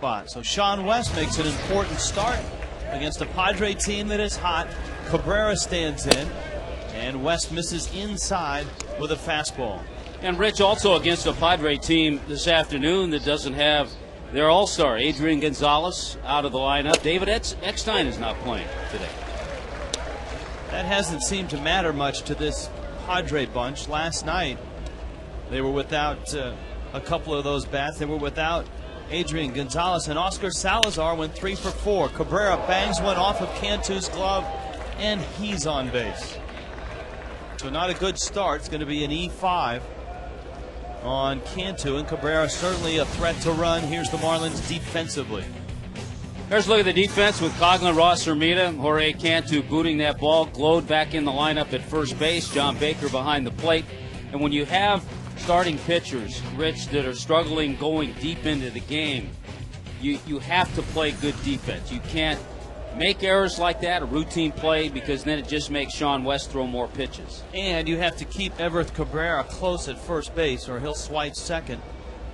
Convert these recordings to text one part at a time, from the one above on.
spot. So Sean West makes an important start against a Padre team that is hot. Cabrera stands in, and West misses inside with a fastball. And Rich, also against a Padre team this afternoon that doesn't have their all-star, Adrian Gonzalez, out of the lineup. David Eckstein is not playing today. That hasn't seemed to matter much to this Padre bunch. Last night, they were without a couple of those bats. They were without Adrian Gonzalez, and Oscar Salazar went 3 for 4. Cabrera bangs one off of Cantu's glove, and he's on base. So not a good start. It's going to be an E5 on Cantu, and Cabrera certainly a threat to run. Here's the Marlins defensively. Here's a look at the defense with Coughlin, Ross, Hermida, Jorge Cantu booting that ball. Glode back in the lineup at first base. John Baker behind the plate. And when you have starting pitchers, Rich, that are struggling going deep into the game, you have to play good defense. You can't make errors like that, a routine play, because then it just makes Sean West throw more pitches. And you have to keep Everett Cabrera close at first base, or he'll swipe second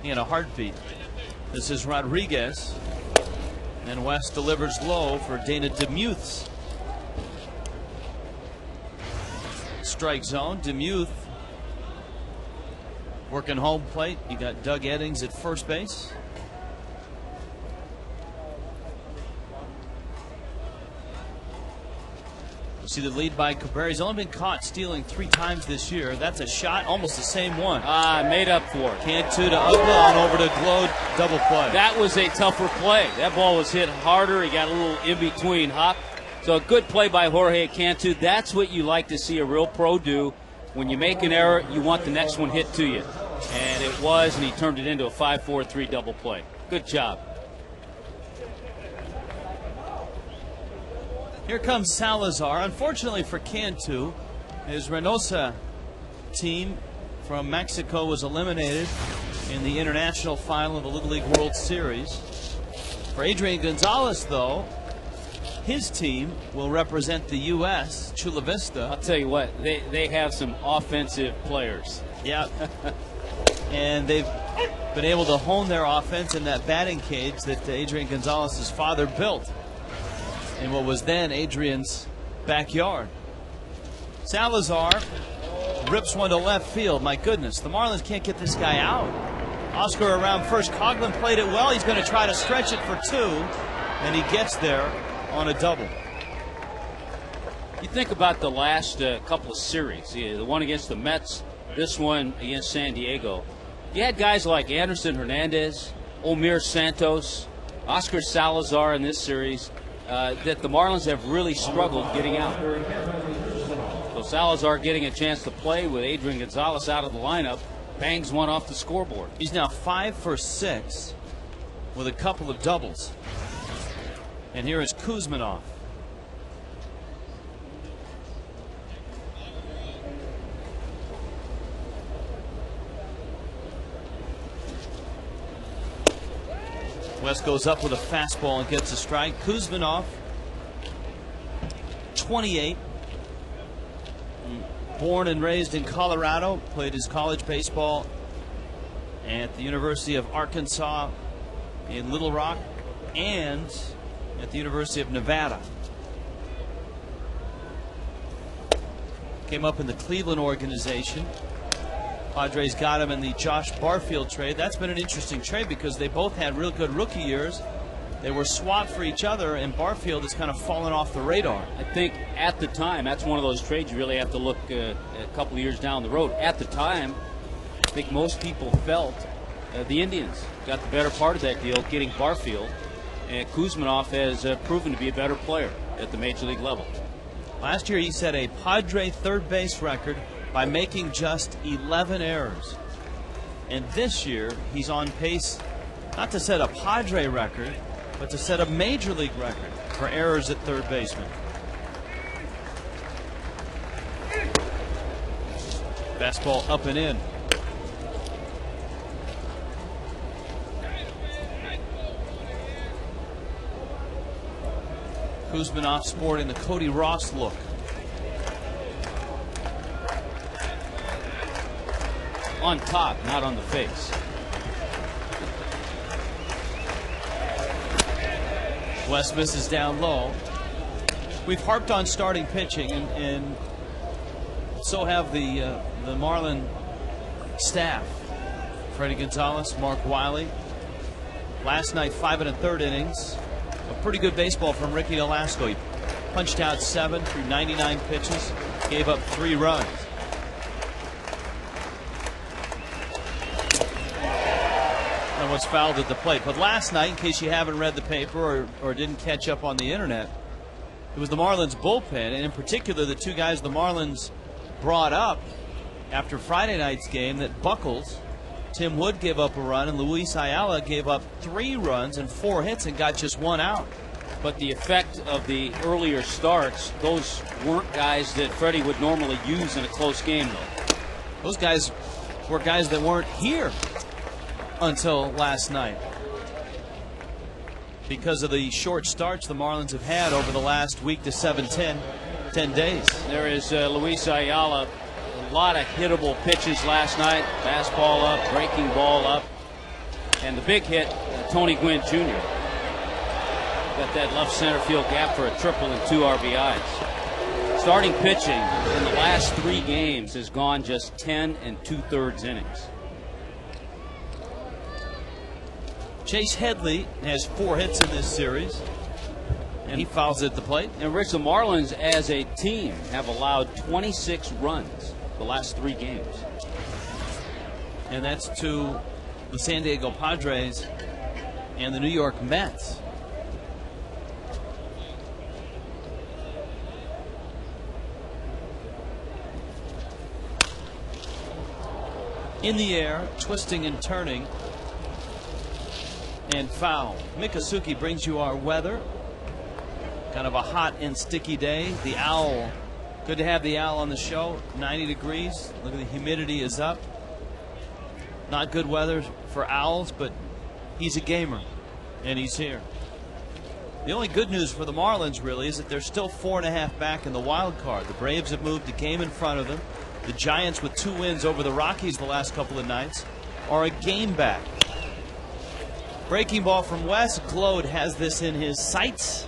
in a heartbeat. This is Rodriguez, and West delivers low for Dana DeMuth's strike zone. DeMuth working home plate. You got Doug Eddings at first base. See the lead by Cabrera. He's only been caught stealing 3 times this year. That's a shot, almost the same one. Made up for it. Cantu to Ugla on over to Glode, double play. That was a tougher play. That ball was hit harder. He got a little in between hop. So a good play by Jorge Cantu. That's what you like to see a real pro do. When you make an error, you want the next one hit to you. And it was, and he turned it into a 5-4-3 double play. Good job. Here comes Salazar. Unfortunately for Cantu, his Reynosa team from Mexico was eliminated in the international final of the Little League World Series. For Adrian Gonzalez, though, his team will represent the U.S., Chula Vista. I'll tell you what, they have some offensive players. Yeah. And they've been able to hone their offense in that batting cage that Adrian Gonzalez's father built in what was then Adrian's backyard. Salazar rips one to left field. My goodness, the Marlins can't get this guy out. Oscar around first. Coughlin played it well. He's going to try to stretch it for 2, and he gets there on a double. You think about the last couple of series, the one against the Mets, this one against San Diego. You had guys like Anderson Hernandez, Omir Santos, Oscar Salazar in this series that the Marlins have really struggled getting out. So Salazar getting a chance to play with Adrian Gonzalez out of the lineup, bangs one off the scoreboard. He's now 5 for 6 with a couple of doubles. And here is Kuzminov. West goes up with a fastball and gets a strike. Kuzminov, 28. Born and raised in Colorado, played his college baseball at the University of Arkansas in Little Rock and at the University of Nevada. Came up in the Cleveland organization. Padres got him in the Josh Barfield trade. That's been an interesting trade because they both had real good rookie years. They were swapped for each other, and Barfield has kind of fallen off the radar. I think at the time, that's one of those trades you really have to look a couple of years down the road. At the time, I think most people felt the Indians got the better part of that deal, getting Barfield. And Kuzminov has proven to be a better player at the major league level. Last year, he set a Padre third base record by making just 11 errors. And this year, he's on pace not to set a Padre record, but to set a major league record for errors at third baseman. Fastball up and in. Kuzminov sporting the Cody Ross look. On top, not on the face. West misses down low. We've harped on starting pitching, and so have the Marlin staff. Freddie Gonzalez, Mark Wiley. Last night, 5 1/3 innings. A pretty good baseball from Ricky Nolasco. He punched out 7 through 99 pitches, gave up 3 runs. And was fouled at the plate. But last night, in case you haven't read the paper or didn't catch up on the internet, it was the Marlins bullpen, and in particular the 2 guys the Marlins brought up after Friday night's game that buckled. Tim Wood gave up a run, and Luis Ayala gave up 3 runs and 4 hits and got just 1 out. But the effect of the earlier starts, those weren't guys that Freddie would normally use in a close game, though. Those guys were guys that weren't here until last night, because of the short starts the Marlins have had over the last week to 10 days. There is Luis Ayala. A lot of hittable pitches last night. Fastball up, breaking ball up. And the big hit, Tony Gwynn Jr. Got that left center field gap for a triple and 2 RBIs. Starting pitching in the last 3 games has gone just 10 2/3 innings. Chase Headley has 4 hits in this series, and he fouls at the plate. And Rich, the Marlins as a team have allowed 26 runs the last 3 games. And that's to the San Diego Padres and the New York Mets. In the air, twisting and turning, and foul. Mikasuki brings you our weather. Kind of a hot and sticky day. The Owl. Good to have the Owl on the show. 90 degrees. Look at the humidity is up. Not good weather for Owls, but he's a gamer, and he's here. The only good news for the Marlins really is that they're still 4.5 back in the wild card. The Braves have moved a game in front of them. The Giants, with 2 wins over the Rockies the last couple of nights, are a game back. Breaking ball from West. Glode has this in his sights,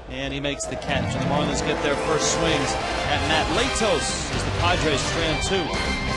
and he makes the catch. And the Marlins get their first swings at Matt Latos as the Padres trail 2.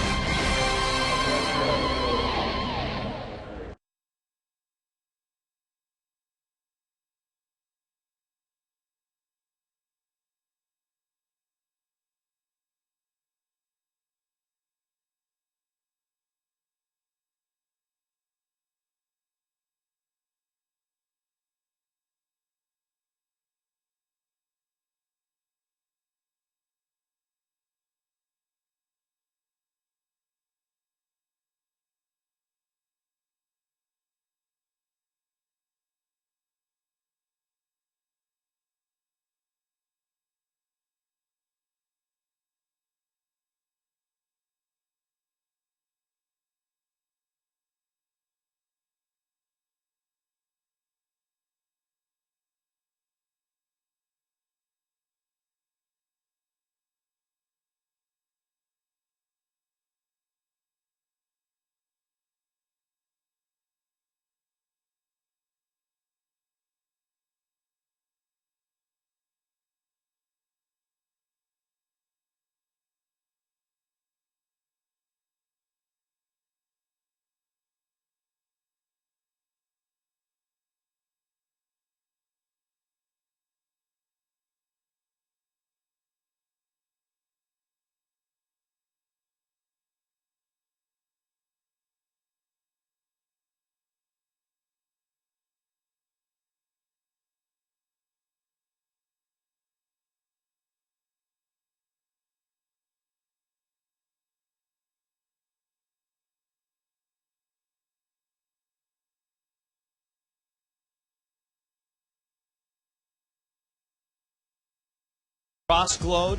Ross Glode,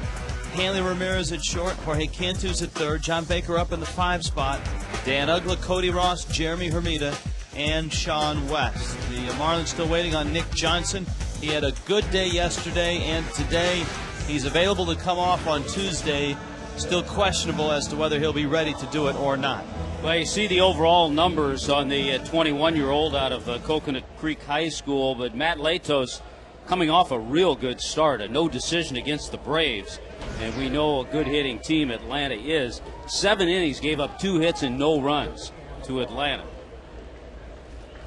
Hanley Ramirez at short, Jorge Cantu's at third, John Baker up in the 5 spot, Dan Uggla, Cody Ross, Jeremy Hermida, and Sean West. The Marlins still waiting on Nick Johnson. He had a good day yesterday, and today he's available to come off on Tuesday. Still questionable as to whether he'll be ready to do it or not. Well, you see the overall numbers on the 21-year-old out of Coconut Creek High School, but Matt Latos coming off a real good start, a no decision against the Braves. And we know a good hitting team Atlanta is. 7 innings, gave up 2 hits and no runs to Atlanta.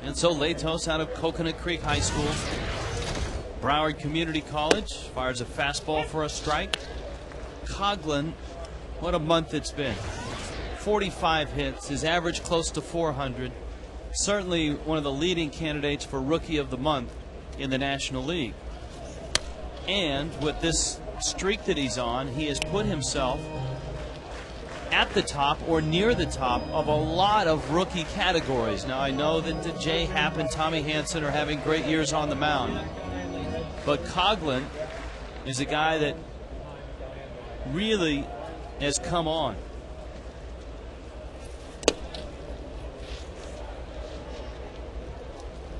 And so Latos out of Coconut Creek High School, Broward Community College, fires a fastball for a strike. Coughlin, what a month it's been. 45 hits, his average close to 400. Certainly one of the leading candidates for Rookie of the Month in the National League. And with this streak that he's on, he has put himself at the top or near the top of a lot of rookie categories. Now, I know that Jay Happ and Tommy Hanson are having great years on the mound, but Coughlin is a guy that really has come on.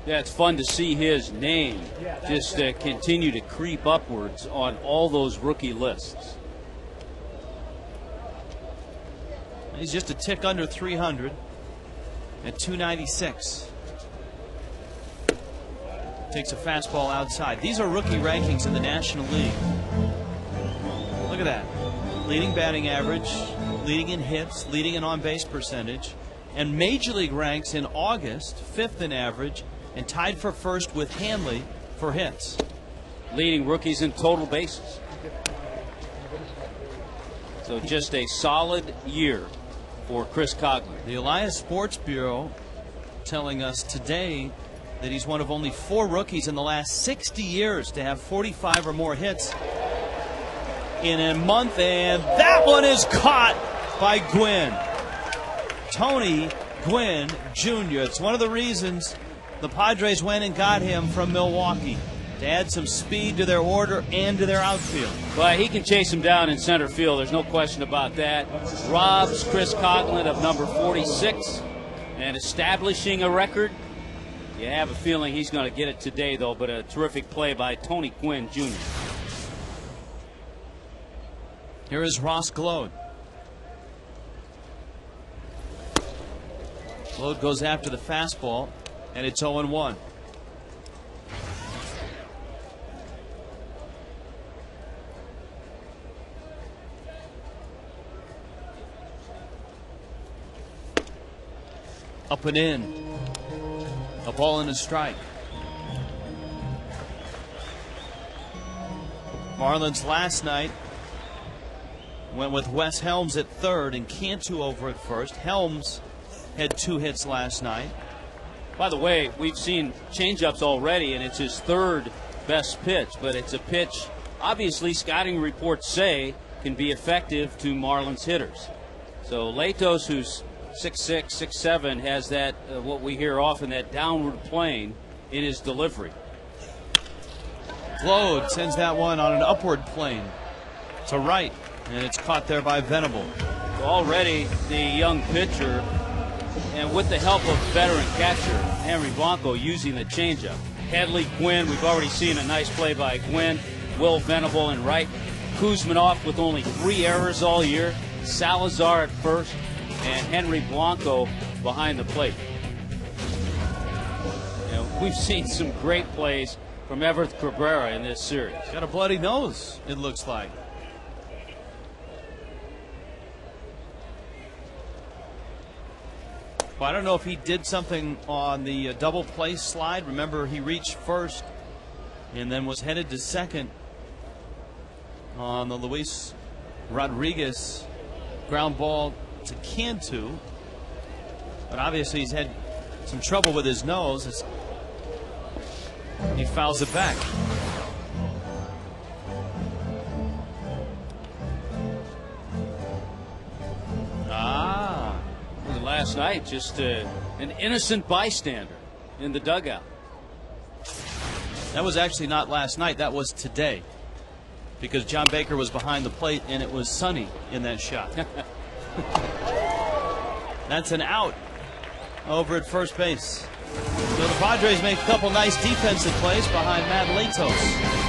Yeah, it's fun to see his name just continue to creep upwards on all those rookie lists. He's just a tick under 300 at 296. Takes a fastball outside. These are rookie rankings in the National League. Look at that. Leading batting average, leading in hits, leading in on-base percentage, and Major League ranks in August, 5th in average, and tied for first with Hanley for hits. Leading rookies in total bases. So just a solid year for Chris Coughlin. The Elias Sports Bureau telling us today that he's one of only 4 rookies in the last 60 years to have 45 or more hits in a month, and that one is caught by Gwynn. Tony Gwynn Jr. It's one of the reasons the Padres went and got him from Milwaukee, to add some speed to their order and to their outfield. But he can chase him down in center field. There's no question about that. Robs Chris Coughlin of number 46 and establishing a record. You have a feeling he's going to get it today, though, but a terrific play by Tony Gwynn Jr. Here is Ross Glode. Glode goes after the fastball, and it's 0-1. Up and in. A ball and a strike. Marlins last night went with Wes Helms at third and Cantu over at first. Helms had 2 hits last night. By the way, we've seen changeups already, and it's his 3rd best pitch, but it's a pitch obviously scouting reports say can be effective to Marlins hitters. So Latos, who's 6'6", 6'7", has that, what we hear often, that downward plane in his delivery. Glode sends that one on an upward plane to right, and it's caught there by Venable. Already the young pitcher, and with the help of veteran catcher Henry Blanco using the changeup. Headley, Gwynn, we've already seen a nice play by Gwynn. Will Venable in right. Kuzminoff with only 3 errors all year. Salazar at first, and Henry Blanco behind the plate. We've seen some great plays from Everett Cabrera in this series. Got a bloody nose, it looks like. Well, I don't know if he did something on the double play slide. Remember, he reached first and then was headed to second on the Luis Rodriguez ground ball to Cantu. But obviously he's had some trouble with his nose as he fouls it back. Last night, just an innocent bystander in the dugout. That was actually not last night, that was today, because John Baker was behind the plate and it was sunny in that shot. That's an out over at first base. So the Padres make a couple nice defensive plays behind Matt Latos.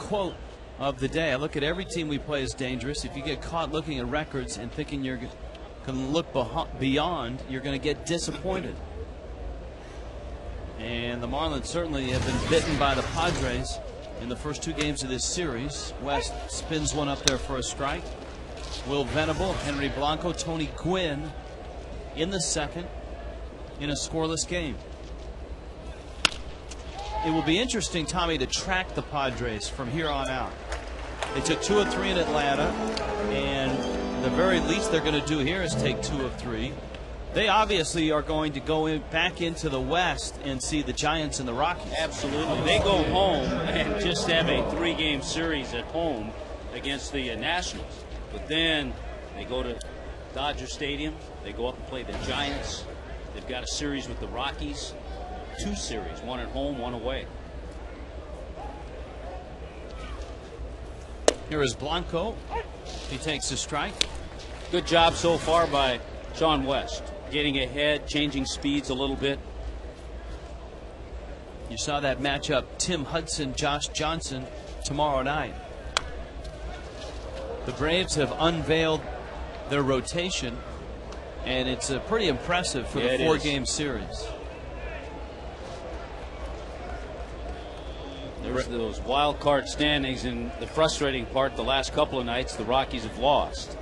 quote of the day. I look at every team we play as dangerous. If you get caught looking at records and thinking you're going to look beyond, you're going to get disappointed. And the Marlins certainly have been bitten by the Padres in the first 2 games of this series. West spins one up there for a strike. Will Venable, Henry Blanco, Tony Gwynn in the second in a scoreless game. It will be interesting, Tommy, to track the Padres from here on out. They took 2 of 3 in Atlanta, and the very least they're going to do here is take 2 of 3. They obviously are going to go back into the West and see the Giants and the Rockies. Absolutely. They go home and just have a 3-game series at home against the Nationals. But then they go to Dodger Stadium. They go up and play the Giants. They've got a series with the Rockies. 2 series, 1 at home, 1 away. Here is Blanco. He takes a strike. Good job so far by Sean West. Getting ahead, changing speeds a little bit. You saw that matchup, Tim Hudson, Josh Johnson, tomorrow night. The Braves have unveiled their rotation, and it's pretty impressive for the 4-game series. There's those wild card standings, and the frustrating part, the last couple of nights, the Rockies have lost.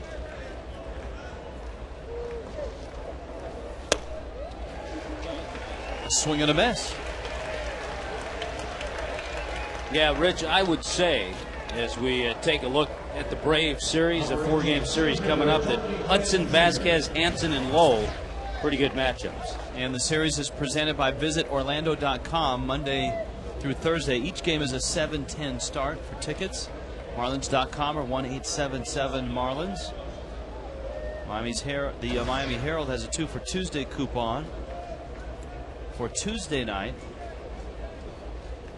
A swing and a miss. Yeah, Rich, I would say, as we take a look at the Brave series, a 4-game series coming up, that Hudson, Vasquez, Hansen, and Lowe, pretty good matchups. And the series is presented by VisitOrlando.com Monday through Thursday. Each game is a 7:10 start. For tickets, Marlins.com or 1-877-Marlins. The Miami Herald has a 2 for Tuesday coupon for Tuesday night.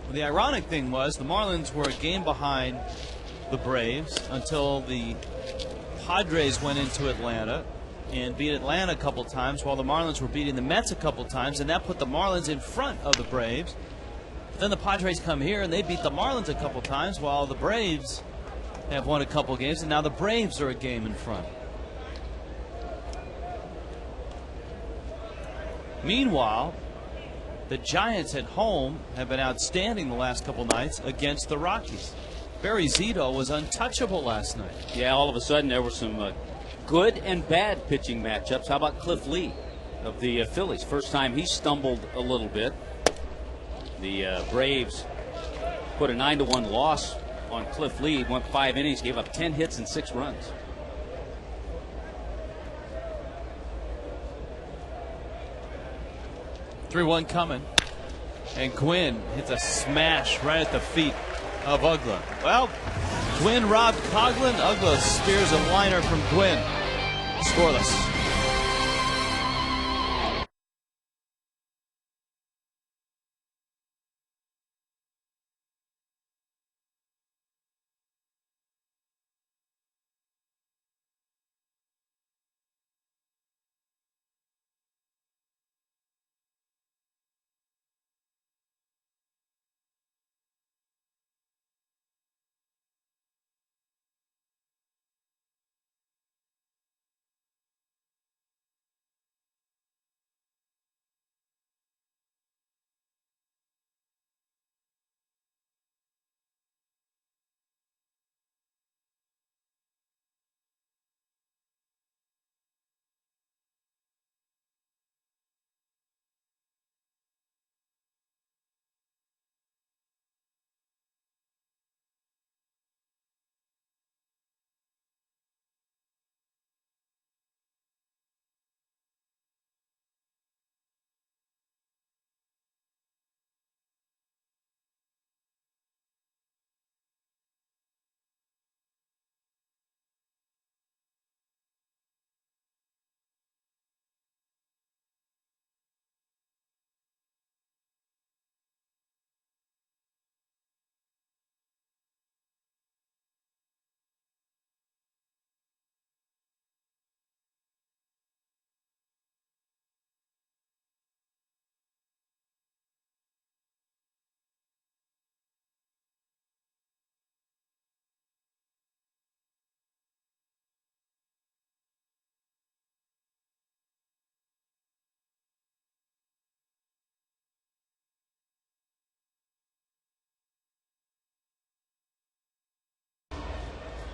Well, the ironic thing was the Marlins were a game behind the Braves until the Padres went into Atlanta and beat Atlanta a couple times, while the Marlins were beating the Mets a couple times, and that put the Marlins in front of the Braves. But then the Padres come here and they beat the Marlins a couple times, while the Braves have won a couple games, and now the Braves are a game in front. Meanwhile, the Giants at home have been outstanding the last couple nights against the Rockies. Barry Zito was untouchable last night. Yeah, all of a sudden there were some good and bad pitching matchups. How about Cliff Lee of the Phillies? First time he stumbled a little bit. The Braves put a 9-1 loss on Cliff Lee. Went 5 innings, gave up 10 hits and 6 runs. Three-one coming, and Gwynn hits a smash right at the feet of Uggla. Well, Gwynn robbed Coghlan. Uggla spears a liner from Gwynn. Scoreless.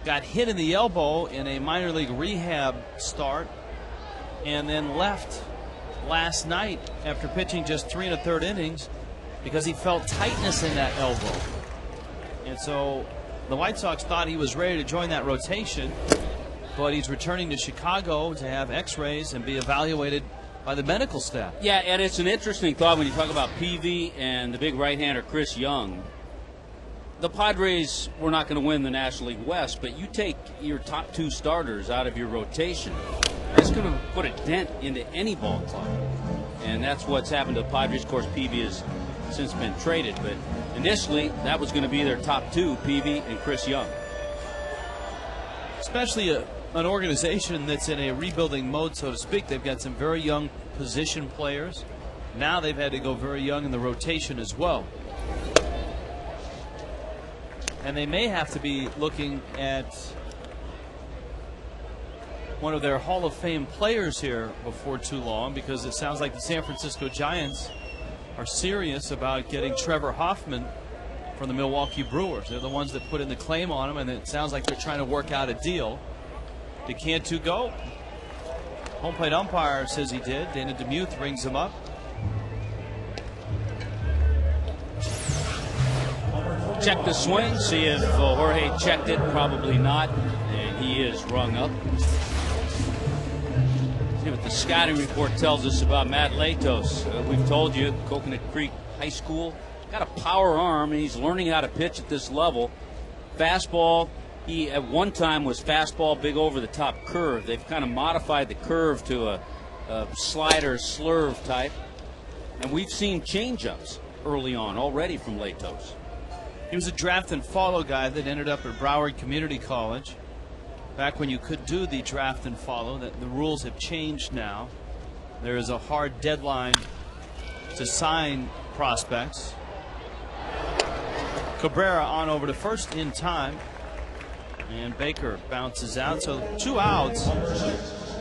got hit in the elbow in a minor league rehab start, and then left last night after pitching just 3 1/3 innings because he felt tightness in that elbow. And so the White Sox thought he was ready to join that rotation, but he's returning to Chicago to have x-rays and be evaluated by the medical staff. Yeah, and it's an interesting thought when you talk about PV and the big right-hander Chris Young. The Padres were not going to win the National League West, but you take your top 2 starters out of your rotation, that's going to put a dent into any ball club. And that's what's happened to the Padres. Of course, PV has since been traded, but initially that was going to be their top 2, PV and Chris Young. Especially an organization that's in a rebuilding mode, so to speak. They've got some very young position players. Now they've had to go very young in the rotation as well. And they may have to be looking at one of their Hall of Fame players here before too long, because it sounds like the San Francisco Giants are serious about getting Trevor Hoffman from the Milwaukee Brewers. They're the ones that put in the claim on him, and it sounds like they're trying to work out a deal. DeCantu go. Home plate umpire says he did. Dana DeMuth rings him up. Check the swing, see if Jorge checked it. Probably not, and he is rung up. See what the scouting report tells us about Matt Latos. We've told you, Coconut Creek High School, got a power arm, and he's learning how to pitch at this level. Fastball, he at one time was fastball, big over the top curve. They've kind of modified the curve to a slider slurve type, and we've seen changeups early on already from Latos. He was a draft and follow guy that ended up at Broward Community College. Back when you could do the draft and follow, that the rules have changed now. There is a hard deadline to sign prospects. Cabrera on over to first in time, and Baker bounces out. So 2 outs.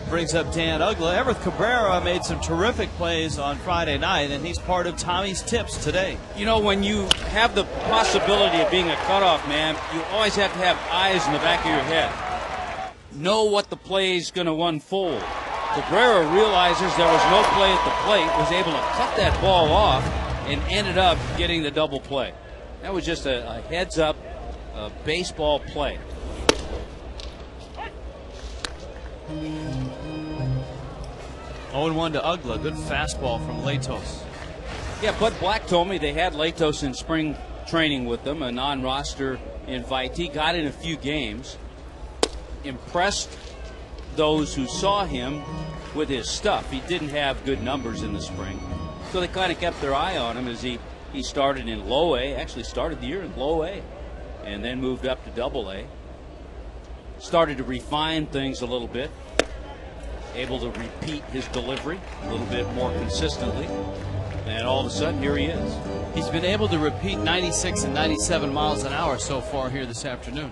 Brings up Dan Uggla. Everett Cabrera made some terrific plays on Friday night, and he's part of Tommy's tips today. You know, when you have the possibility of being a cutoff man, you always have to have eyes in the back of your head. Know what the play is going to unfold. Cabrera realizes there was no play at the plate, was able to cut that ball off, and ended up getting the double play. That was just a heads-up baseball play. Oh, 0-1 to Uggla. Good fastball from Latos. Yeah, Bud Black told me they had Latos in spring training with them, a non-roster invitee. Got in a few games. Impressed those who saw him with his stuff. He didn't have good numbers in the spring, so they kind of kept their eye on him as he started in low A. Actually started the year in low A and then moved up to double A. Started to refine things a little bit. Able to repeat his delivery a little bit more consistently. And all of a sudden, here he is. He's been able to repeat 96 and 97 miles an hour so far here this afternoon.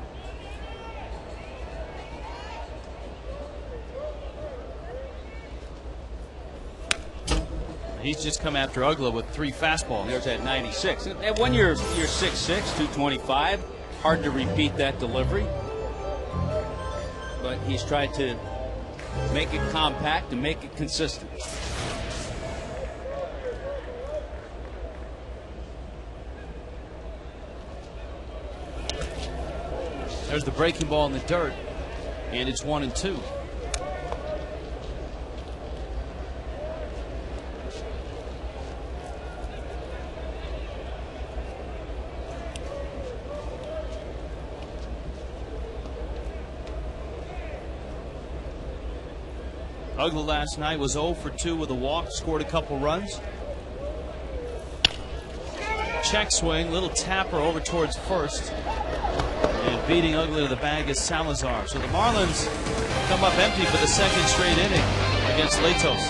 He's just come after Uggla with 3 fastballs. There's that 96. And when you're 6'6", 225, hard to repeat that delivery. But he's tried to make it compact and make it consistent. There's the breaking ball in the dirt, and it's 1-2. Uggla last night was 0 for 2 with a walk, scored a couple runs. Check swing, little tapper over towards first. And beating Uggla to the bag is Salazar. So the Marlins come up empty for the 2nd straight inning against Latos.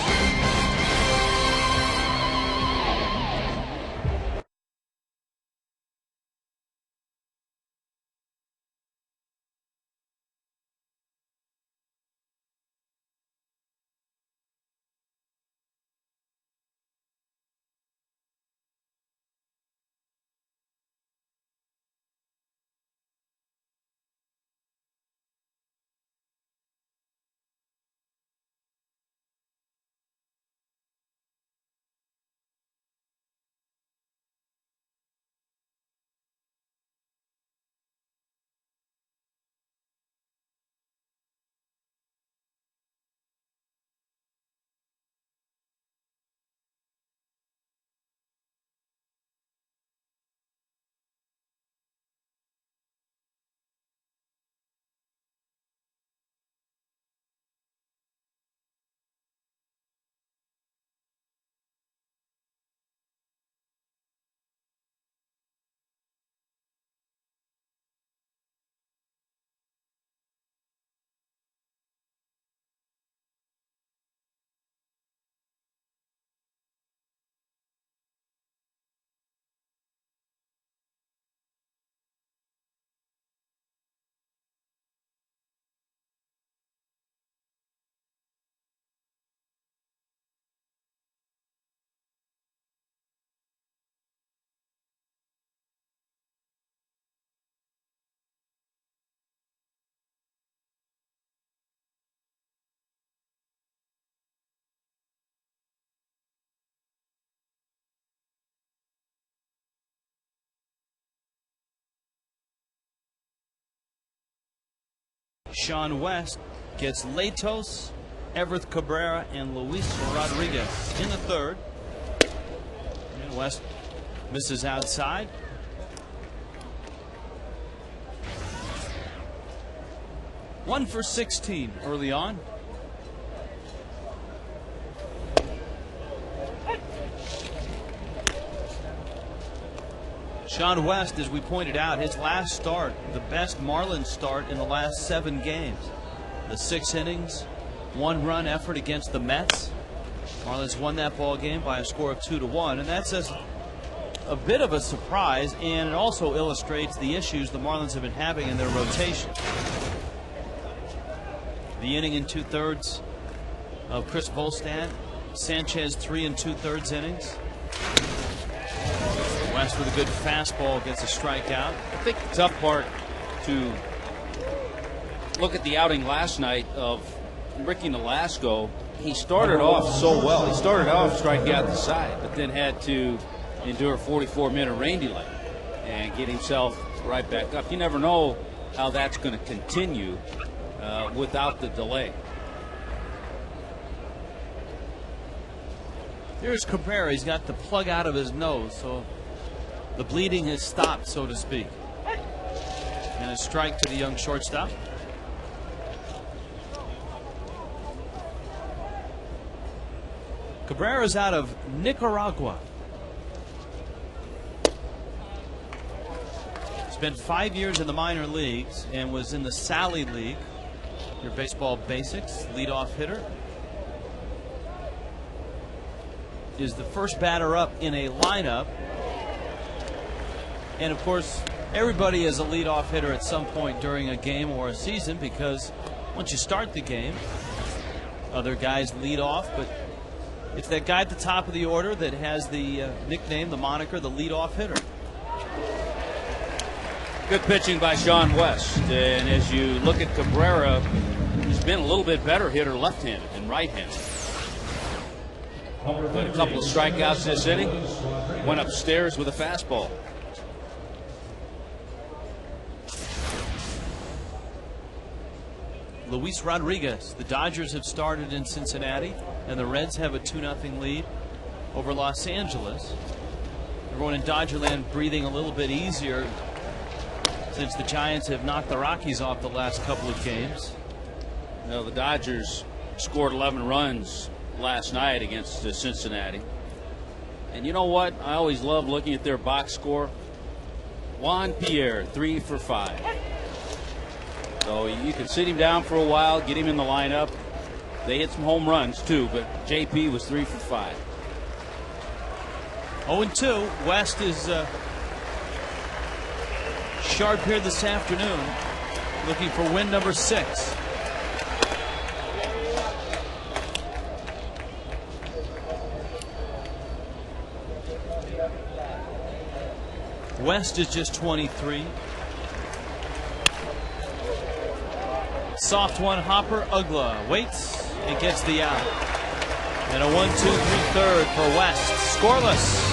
Sean West gets Latos, Everett Cabrera, and Luis Rodriguez in the third. And West misses outside. One for 16 early on. Sean West, as we pointed out, his last start, the best Marlins start in the last 7 games. The 6 innings, 1-run effort against the Mets. Marlins won that ball game by a score of 2-1, and that's a bit of a surprise, and it also illustrates the issues the Marlins have been having in their rotation. The inning in 2/3 of Chris Volstad, Sanchez 3 2/3 innings. West with a good fastball gets a strikeout. I think the tough part to look at the outing last night of Ricky Nolasco, he started off so well. He started off striking out the side, but then had to endure a 44-minute rain delay and get himself right back up. You never know how that's going to continue without the delay. Here's Cabrera. He's got the plug out of his nose, so the bleeding has stopped, so to speak. And a strike to the young shortstop. Cabrera's out of Nicaragua. Spent 5 years in the minor leagues and was in the Sally League, your baseball basics, leadoff hitter. Is the first batter up in a lineup. And of course, everybody is a leadoff hitter at some point during a game or a season, because once you start the game, other guys lead off, but it's that guy at the top of the order that has the nickname, the moniker, the leadoff hitter. Good pitching by Sean West. And as you look at Cabrera, he's been a little bit better hitter left-handed than right-handed. But a couple of strikeouts this inning. Went upstairs with a fastball. Luis Rodriguez. The Dodgers have started in Cincinnati, and the Reds have a 2-0 lead over Los Angeles. Everyone in Dodgerland breathing a little bit easier since the Giants have knocked the Rockies off the last couple of games. You know, the Dodgers scored 11 runs last night against Cincinnati. And you know what? I always love looking at their box score. Juan Pierre, 3 for 5. So you can sit him down for a while, get him in the lineup. They hit some home runs too, but JP was 3 for 5. 0-2. West is sharp here this afternoon, looking for win number 6. West is just 23. Soft one, Hopper. Ugla waits and gets the out. And a 1-2-3 third for West. Scoreless.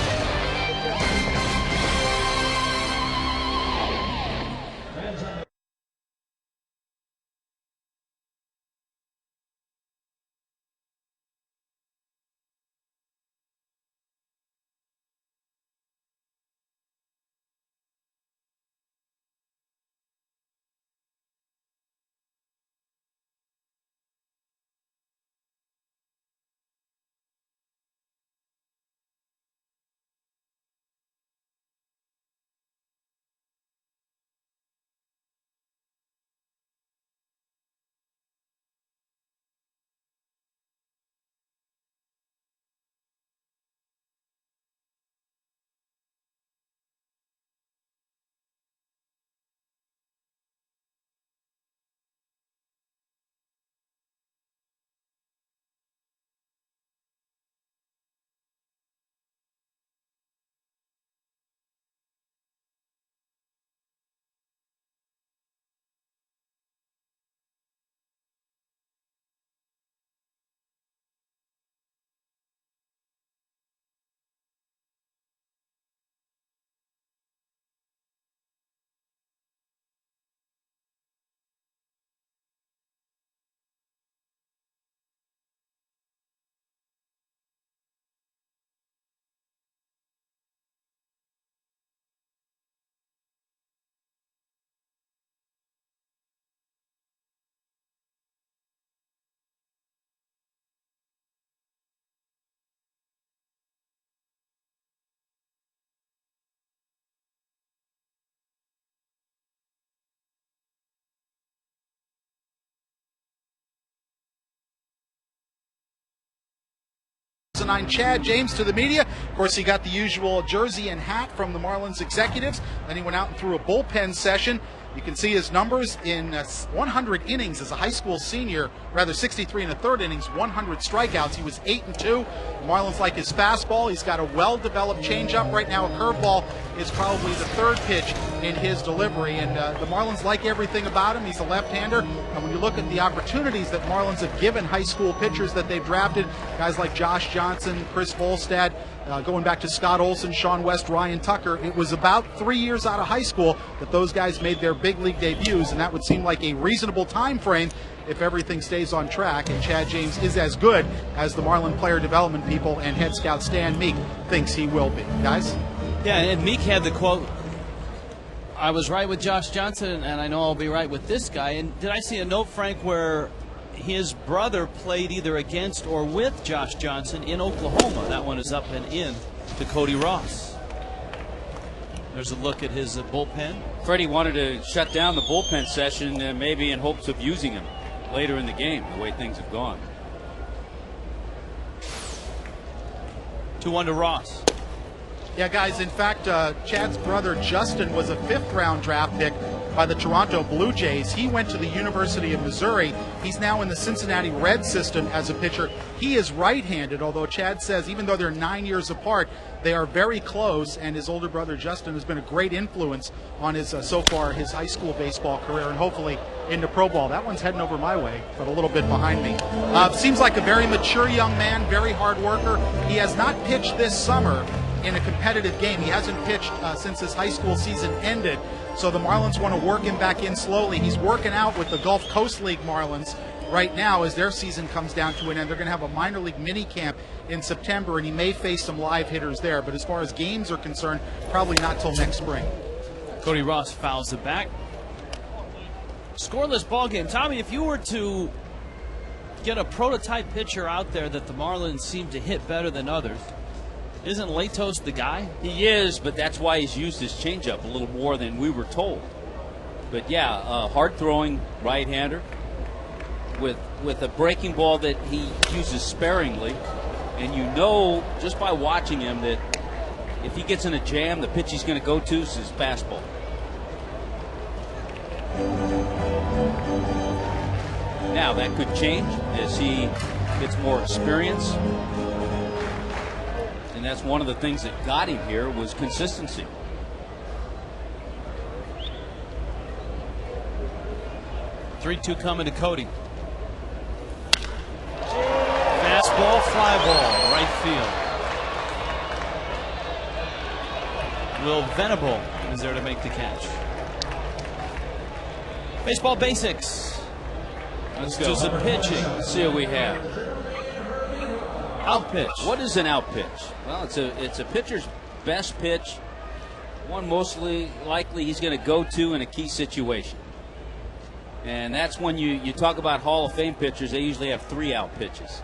2009. Chad James to the media. Of course, he got the usual jersey and hat from the Marlins executives. Then he went out and threw a bullpen session. You can see his numbers in 100 innings as a high school senior, rather 63 and a third innings, 100 strikeouts. He was 8-2. The Marlins like his fastball. He's got a well-developed changeup. Right now, a curveball is probably the third pitch in his delivery. And the Marlins like everything about him. He's a left-hander. And when you look at the opportunities that Marlins have given high school pitchers that they've drafted, guys like Josh Johnson, Chris Volstad, going back to Scott Olson, Sean West, Ryan Tucker, it was about 3 years out of high school that those guys made their big league debuts, and that would seem like a reasonable time frame if everything stays on track. And Chad James is as good as the Marlin player development people and head scout Stan Meek thinks he will be. Guys? Yeah, and Meek had the quote, "I was right with Josh Johnson, and I know I'll be right with this guy." And did I see a note, Frank, where his brother played either against or with Josh Johnson in Oklahoma? That one is up and in to Cody Ross. There's a look at his bullpen. Freddie wanted to shut down the bullpen session, maybe in hopes of using him later in the game, the way things have gone. 2-1 to Ross. Yeah, guys, in fact, Chad's brother Justin was a 5th-round draft pick by the Toronto Blue Jays. He went to the University of Missouri. He's now in the Cincinnati Reds system as a pitcher. He is right-handed, although Chad says even though they're 9 years apart, they are very close, and his older brother Justin has been a great influence on his so far his high school baseball career and hopefully into pro ball. That one's heading over my way, but a little bit behind me. Seems like a very mature young man, very hard worker. He has not pitched this summer in a competitive game. He hasn't pitched since his high school season ended, so the Marlins want to work him back in slowly. He's working out with the Gulf Coast League Marlins right now as their season comes down to an end. They're going to have a minor league mini camp in September, and he may face some live hitters there, but as far as games are concerned, probably not till next spring. Cody Ross fouls it back. Scoreless ball game. Tommy, if you were to get a prototype pitcher out there that the Marlins seem to hit better than others, isn't Latos the guy? He is, but that's why he's used his changeup a little more than we were told. But yeah, hard-throwing right-hander with a breaking ball that he uses sparingly. And you know just by watching him that if he gets in a jam, the pitch he's going to go to is his fastball. Now that could change as he gets more experience. And that's one of the things that got him here was consistency. Three-two coming to Cody. Fastball, fly ball, right field. Will Venable is there to make the catch. Baseball basics. Let's Do go. some pitching. Let's see what we have. Out pitch. What is an out pitch? Well, it's a pitcher's best pitch, one mostly likely he's going to go to in a key situation. And that's when you talk about Hall of Fame pitchers, they usually have 3 out pitches.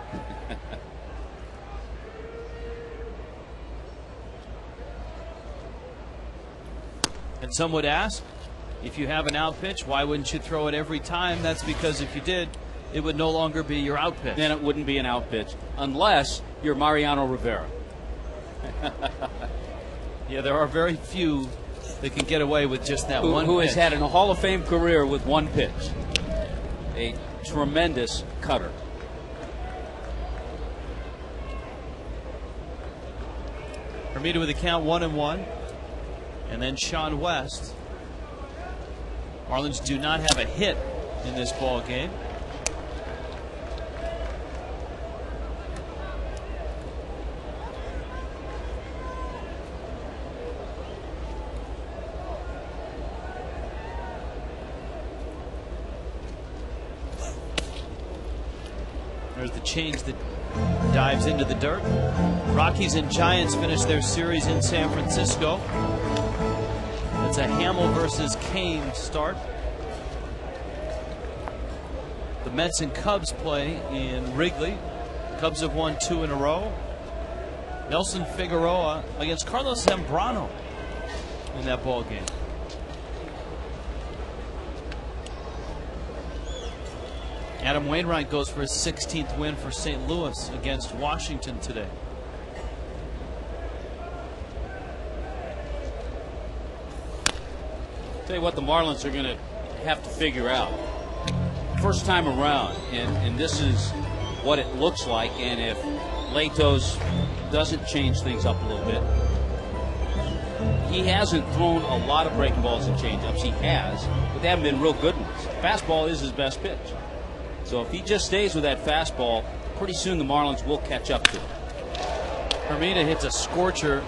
And some would ask, if you have an out pitch, why wouldn't you throw it every time? That's because if you did, it would no longer be your out pitch. Then it wouldn't be an out pitch unless you're Mariano Rivera. Yeah, there are very few that can get away with just that one who pitch. has had a Hall of Fame career with one pitch. A tremendous cutter. Hermida with the count 1-1. And then Sean West. Marlins do not have a hit in this ball game. There's the change that dives into the dirt. Rockies and Giants finish their series in San Francisco. It's a Hamill versus Kane start. The Mets and Cubs play in Wrigley. Cubs have won 2 in a row. Nelson Figueroa against Carlos Zambrano in that ball game. Adam Wainwright goes for his 16th win for St. Louis against Washington today. Tell you what the Marlins are going to have to figure out. First time around, and this is what it looks like, and if Latos doesn't change things up a little bit, he hasn't thrown a lot of breaking balls and changeups. He has, but they haven't been real good ones. Fastball is his best pitch. So if he just stays with that fastball, pretty soon the Marlins will catch up to him. Hermida hits a scorcher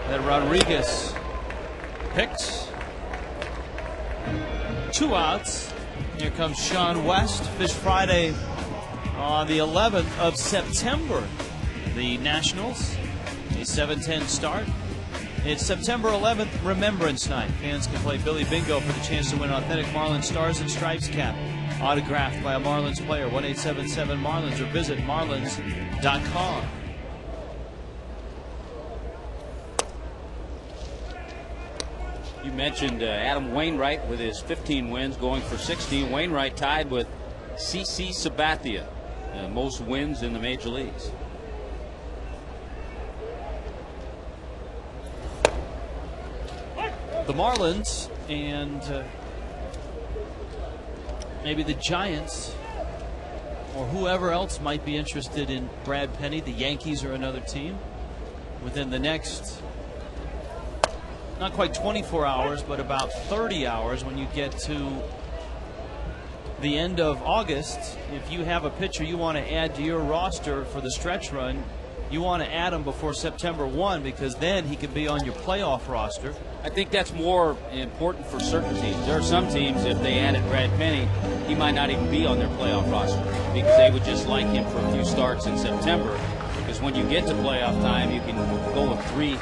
that Rodriguez picks. 2 outs. Here comes Sean West. Fish Friday on the 11th of September. The Nationals, a 7:10 start. It's September 11th, Remembrance Night. Fans can play Billy Bingo for the chance to win authentic Marlins Stars and Stripes cap, autographed by a Marlins player. 1-877-MARLINS or visit marlins.com. You mentioned Adam Wainwright with his 15 wins, going for 16. Wainwright tied with CC Sabathia, most wins in the major leagues. The Marlins and maybe the Giants or whoever else might be interested in Brad Penny. The Yankees are another team. Within the next, not quite 24 hours, but about 30 hours, when you get to the end of August, if you have a pitcher you want to add to your roster for the stretch run, you want to add him before September 1, because then he can be on your playoff roster. I think that's more important for certain teams. There are some teams, if they added Brad Penny, he might not even be on their playoff roster, because they would just like him for a few starts in September. Because when you get to playoff time, you can go with three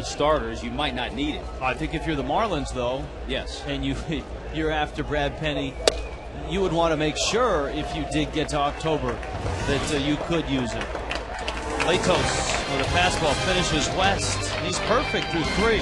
starters. You might not need it. I think if you're the Marlins, though, yes, and you're after Brad Penny, you would want to make sure, if you did get to October, that you could use him. Latos with a fastball finishes West. He's perfect through 3.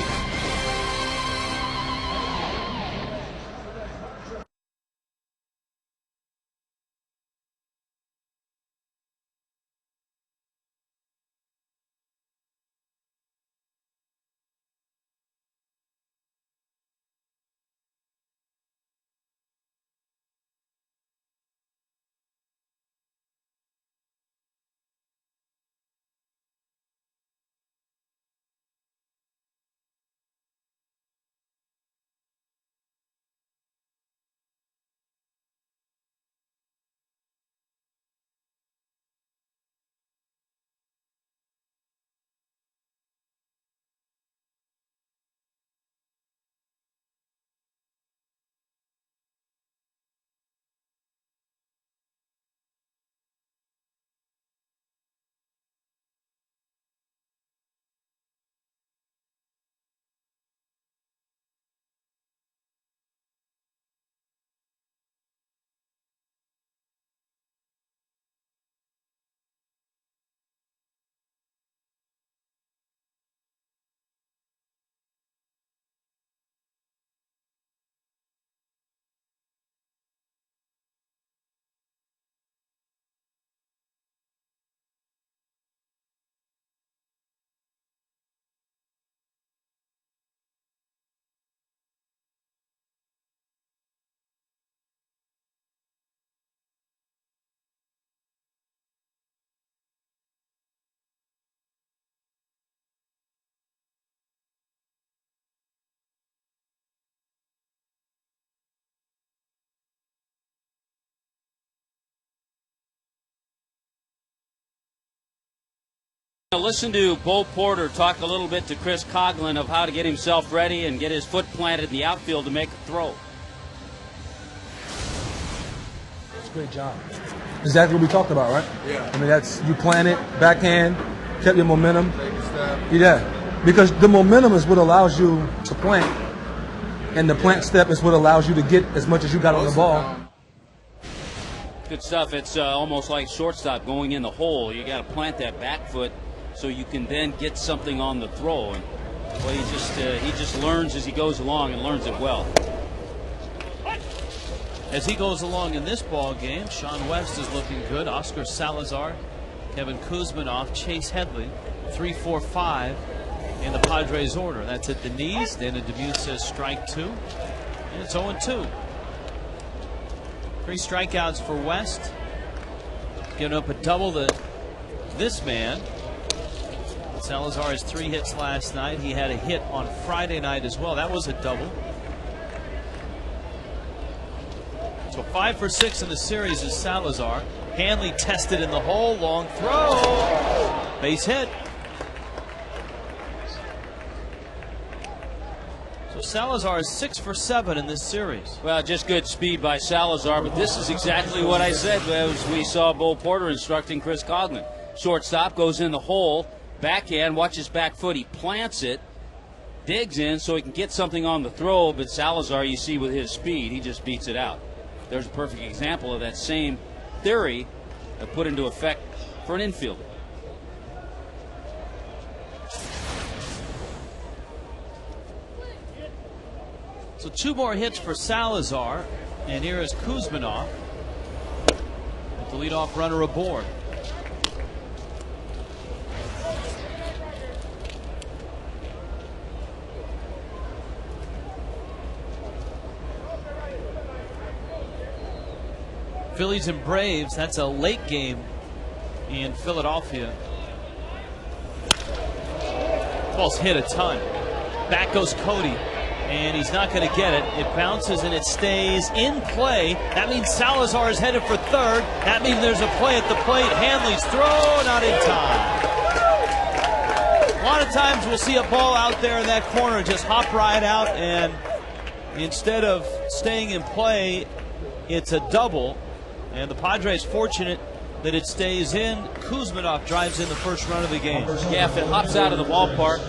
Listen to Bo Porter talk a little bit to Chris Coughlin of how to get himself ready and get his foot planted in the outfield to make a throw. It's a great job. Exactly what we talked about, right? Yeah. I mean, that's, you plan it, backhand, kept your momentum. Take a step. Yeah. Because the momentum is what allows you to plant. And the plant step is what allows you to get as much as you got on the ball. Good stuff. It's almost like shortstop going in the hole. You got to plant that back foot so you can then get something on the throw. And well, he just learns as he goes along and learns it well. As he goes along in this ball game, Sean West is looking good. Oscar Salazar, Kevin Kuzminoff, Chase Headley, 3, 4, 5 in the Padres order. That's at the knees. Dana Dubuque says strike 2. And it's 0-2. 3 strikeouts for West. Giving up a double to this man. Salazar has 3 hits last night. He had a hit on Friday night as well. That was a double. So 5 for 6 in the series is Salazar. Hanley tested in the hole. Long throw. Base hit. So Salazar is 6 for 7 in this series. Well, just good speed by Salazar, but this is exactly what I said as we saw Bo Porter instructing Chris Coghlan. Shortstop goes in the hole, backhand, watch his back foot, he plants it, digs in so he can get something on the throw, but Salazar, you see with his speed, he just beats it out. There's a perfect example of that same theory put into effect for an infielder. So 2 more hits for Salazar, and here is Kuzminov with the leadoff runner aboard. Phillies and Braves, that's a late game in Philadelphia. Ball's hit a ton. Back goes Cody. And he's not going to get it. It bounces and it stays in play. That means Salazar is headed for third. That means there's a play at the plate. Hanley's throw, not in time. A lot of times we'll see a ball out there in that corner just hop right out, and instead of staying in play, it's a double. And the Padres fortunate that it stays in. Kuzminov drives in the first run of the game. Yeah, if it hops out of the ballpark,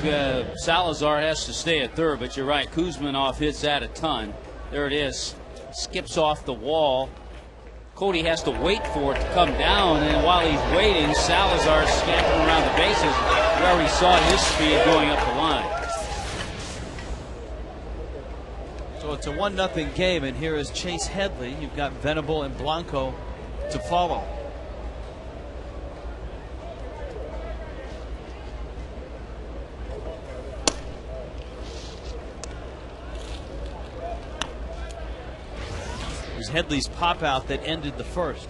Salazar has to stay at third, but you're right, Kuzminov hits that a ton. There it is. Skips off the wall. Cody has to wait for it to come down, and while he's waiting, Salazar scampering around the bases. We already saw his speed going up the line. So it's a 1-0 game, and here is Chase Headley. You've got Venable and Blanco to follow. It was Headley's pop out that ended the first.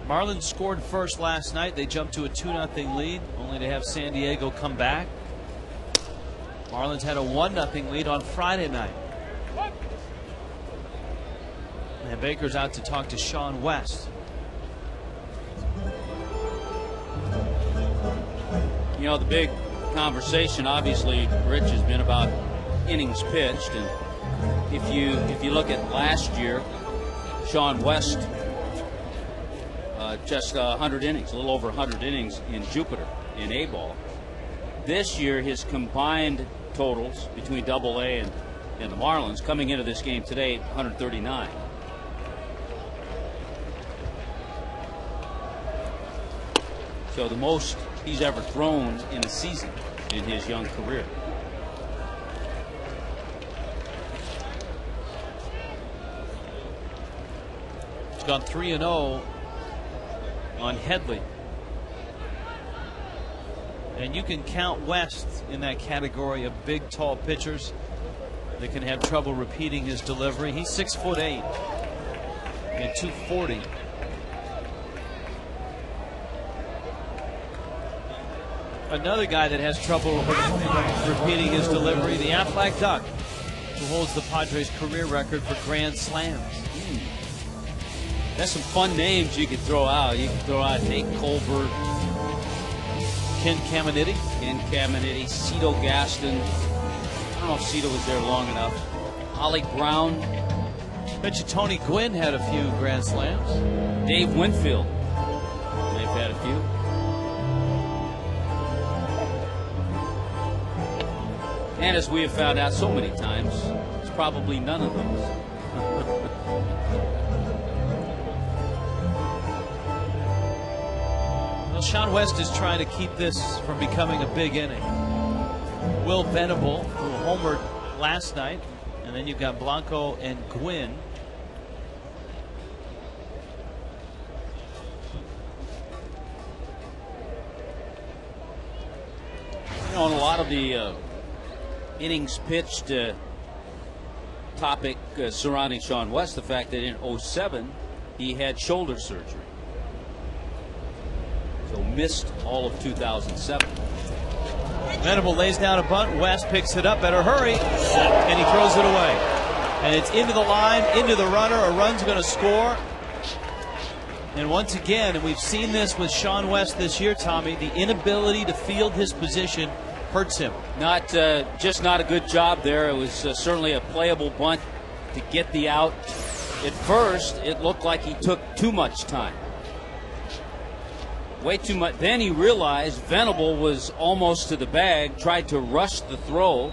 Marlins scored first last night. They jumped to a 2-0 lead, only to have San Diego come back. Marlins had a 1-0 lead on Friday night. And Baker's out to talk to Sean West. You know, the big conversation, obviously, Rich, has been about innings pitched, and if you look at last year, Sean West just 100 innings, a little over 100 innings in Jupiter in A-ball. This year, his combined totals between Double-A and the Marlins coming into this game today, 139. So the most he's ever thrown in a season in his young career. He's gone 3-0 on Headley. And you can count West in that category of big, tall pitchers that can have trouble repeating his delivery. He's 6'8" and 240. Another guy that has trouble repeating his delivery, the Aflac Duck, who holds the Padres' career record for grand slams. That's some fun names you could throw out. You could throw out Nate Colbert, Ken Caminiti, Cito Gaston. I don't know if Cito was there long enough. Ollie Brown. Bet you Tony Gwynn had a few grand slams. Dave Winfield. They've had a few. And as we have found out so many times, it's probably none of those. Well, Sean West is trying to keep this from becoming a big inning. Will Venable, who homered last night, and then you've got Blanco and Gwynn. You know, in a lot of the innings pitched topic surrounding Sean West, the fact that in '07 he had shoulder surgery. So missed all of 2007. Venable lays down a bunt. West picks it up. Better hurry. And he throws it away. And it's into the line, into the runner. A run's going to score. And once again, and we've seen this with Sean West this year, Tommy, the inability to field his position hurts him. Just not a good job there. It was certainly a playable bunt to get the out. At first, it looked like he took too much time. Way too much. Then he realized Venable was almost to the bag, tried to rush the throw,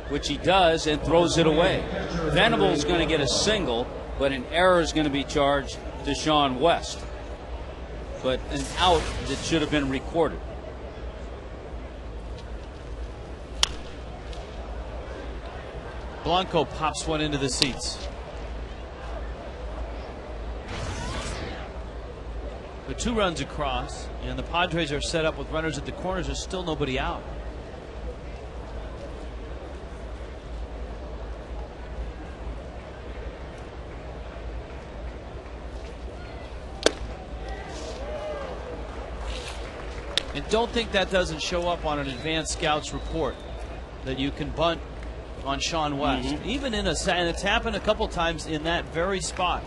which he does, and throws it away. Venable's going to get a single, but an error is going to be charged to Sean West. But an out that should have been recorded. Blanco pops one into the seats. With 2 runs across, and the Padres are set up with runners at the corners. There's still nobody out. And don't think that doesn't show up on an advanced scouts report that you can bunt on Sean West. Even in and it's happened a couple times in that very spot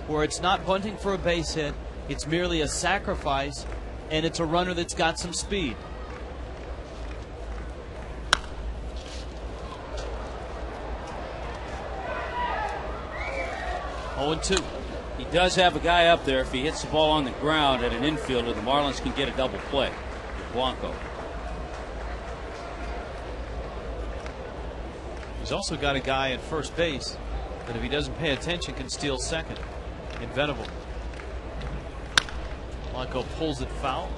where it's not bunting for a base hit. It's merely a sacrifice, and it's a runner that's got some speed. Oh, 2. He does have a guy up there. If he hits the ball on the ground at an infielder, the Marlins can get a double play with Blanco. He's also got a guy at first base that, if he doesn't pay attention, can steal second in Venable. Blanco pulls it foul.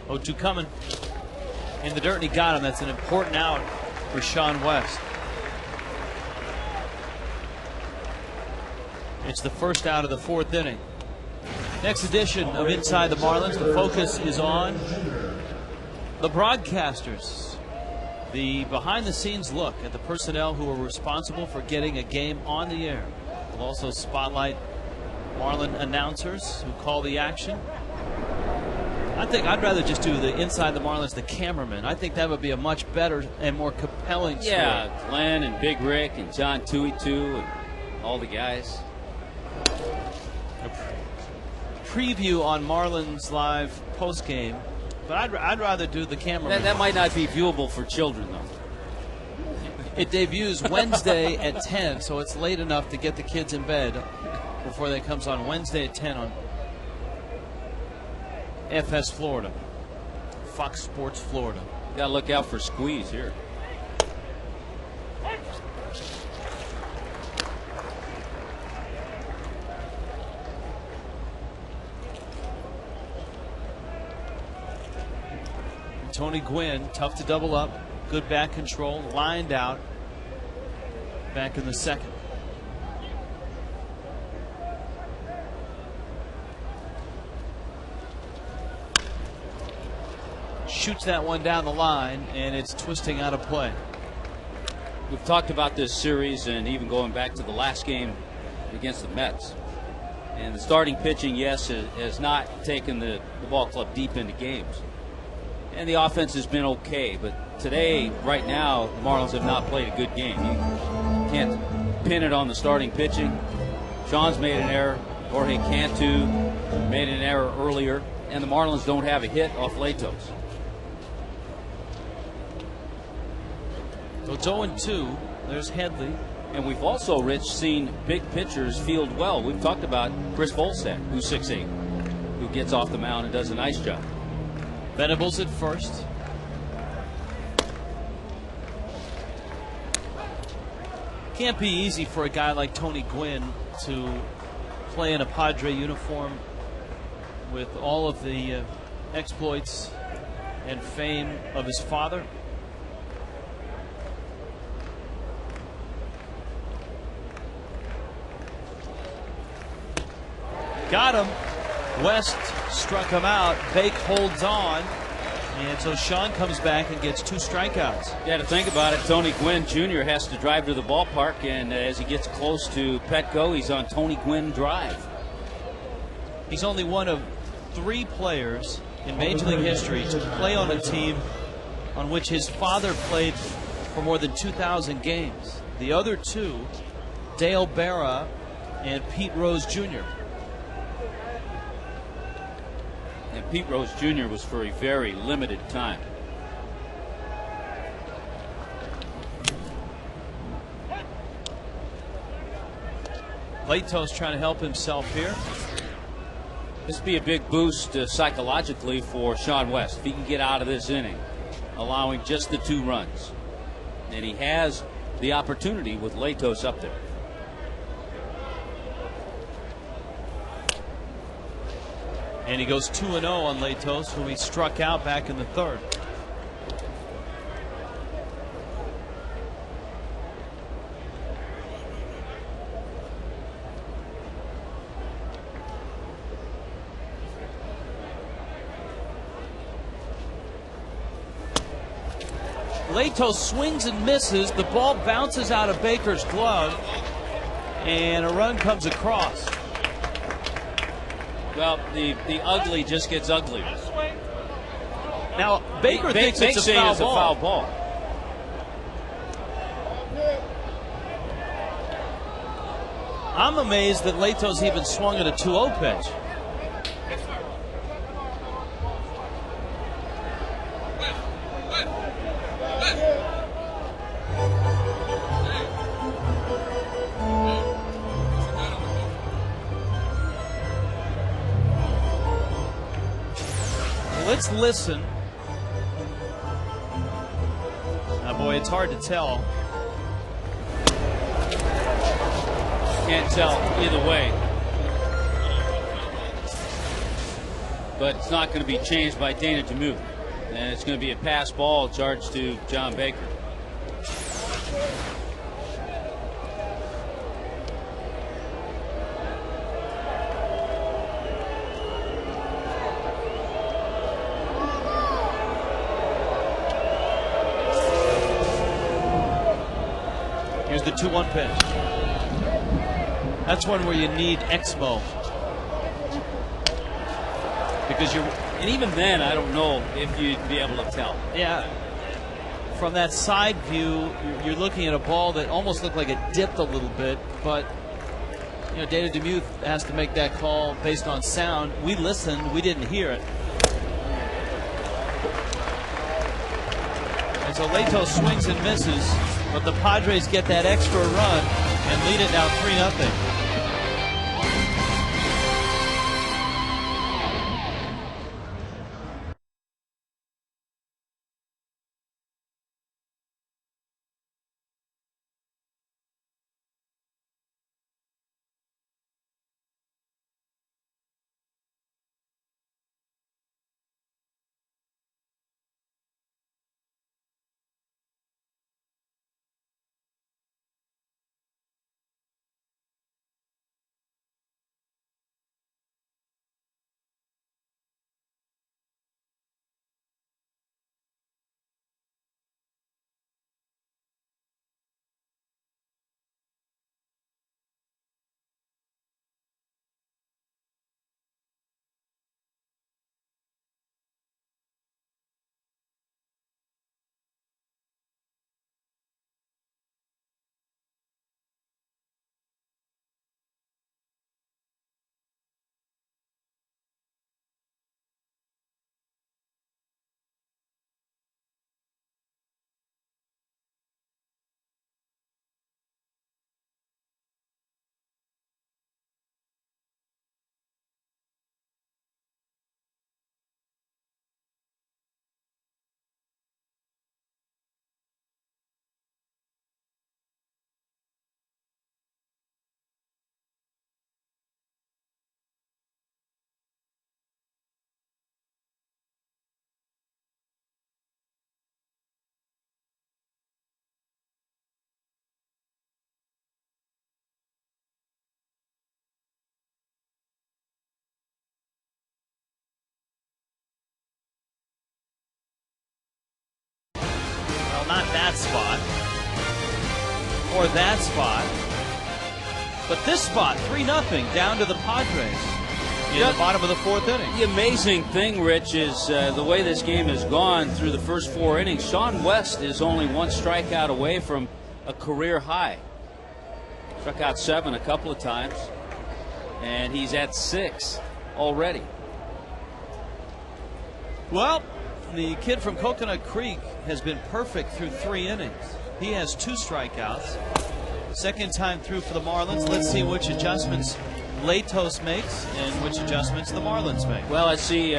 Oh, 2 coming. In the dirt, and he got him. That's an important out for Sean West. It's the first out of the 4th inning. Next edition of Inside the Marlins, the focus is on the broadcasters. The behind-the-scenes look at the personnel who are responsible for getting a game on the air. We'll also spotlight Marlin announcers who call the action. I think I'd rather just do the Inside the Marlins, the cameraman. I think that would be a much better and more compelling story. Yeah, Glenn and Big Rick and John Tuitu and all the guys. A preview on Marlins Live postgame, but I'd rather do the cameraman. That might not be viewable for children, though. It debuts Wednesday at 10, so it's late enough to get the kids in bed before it comes on Wednesday at 10 on FS Florida, Fox Sports Florida. Got to look out for squeeze here. Tony Gwynn, tough to double up, good back control, lined out, back in the 2nd. Shoots that one down the line, and it's twisting out of play. We've talked about this series and even going back to the last game against the Mets. And the starting pitching, yes, has not taken the ball club deep into games. And the offense has been okay, but today, right now, the Marlins have not played a good game. You can't pin it on the starting pitching. Sean's made an error. Jorge Cantu made an error earlier, and the Marlins don't have a hit off Latos. So it's 0-2. There's Headley. And we've also, Rich, seen big pitchers field well. We've talked about Chris Volstad, who's 6'8", who gets off the mound and does a nice job. Venables at first. Can't be easy for a guy like Tony Gwynn to play in a Padre uniform with all of the exploits and fame of his father. Got him. West struck him out. Bake holds on. And so Sean comes back and gets 2 strikeouts. Yeah, to think about it, Tony Gwynn Jr. has to drive to the ballpark, and as he gets close to Petco, he's on Tony Gwynn Drive. He's only one of 3 players in Major League history to play on a team on which his father played for more than 2,000 games. The other 2, Dale Berra and Pete Rose Jr. And Pete Rose Jr. was for a very limited time. Latos trying to help himself here. This would be a big boost psychologically for Sean West if he can get out of this inning, allowing just the 2 runs. And he has the opportunity with Latos up there. And he goes 2-0 on Latos, who he struck out back in the 3rd. Latos swings and misses. The ball bounces out of Baker's glove, and a run comes across. Well, the ugly just gets uglier. Now, Baker thinks it's a foul ball. I'm amazed that Latos even swung at a 2-0 pitch. Let's listen. Now, boy, it's hard to tell. Can't tell either way. But it's not going to be changed by Dana DeMuth. And it's going to be a pass ball charged to John Baker. Here's the 2-1 pitch. That's one where you need Exmo. Because and even then, I don't know if you'd be able to tell. Yeah, from that side view, you're looking at a ball that almost looked like it dipped a little bit, but you know, Dana DeMuth has to make that call based on sound. We listened, we didn't hear it. And so Latos swings and misses, but the Padres get that extra run and lead it now 3-0. that spot or that spot. But this spot, 3-0, down to the Padres in the bottom of the 4th inning. The amazing thing, Rich, is the way this game has gone through the first 4 innings. Sean West is only 1 strikeout away from a career high. Struck out 7 a couple of times, and he's at 6 already. Well, the kid from Coconut Creek has been perfect through 3 innings. He has 2 strikeouts. Second time through for the Marlins. Let's see which adjustments Latos makes and which adjustments the Marlins make. Well, I see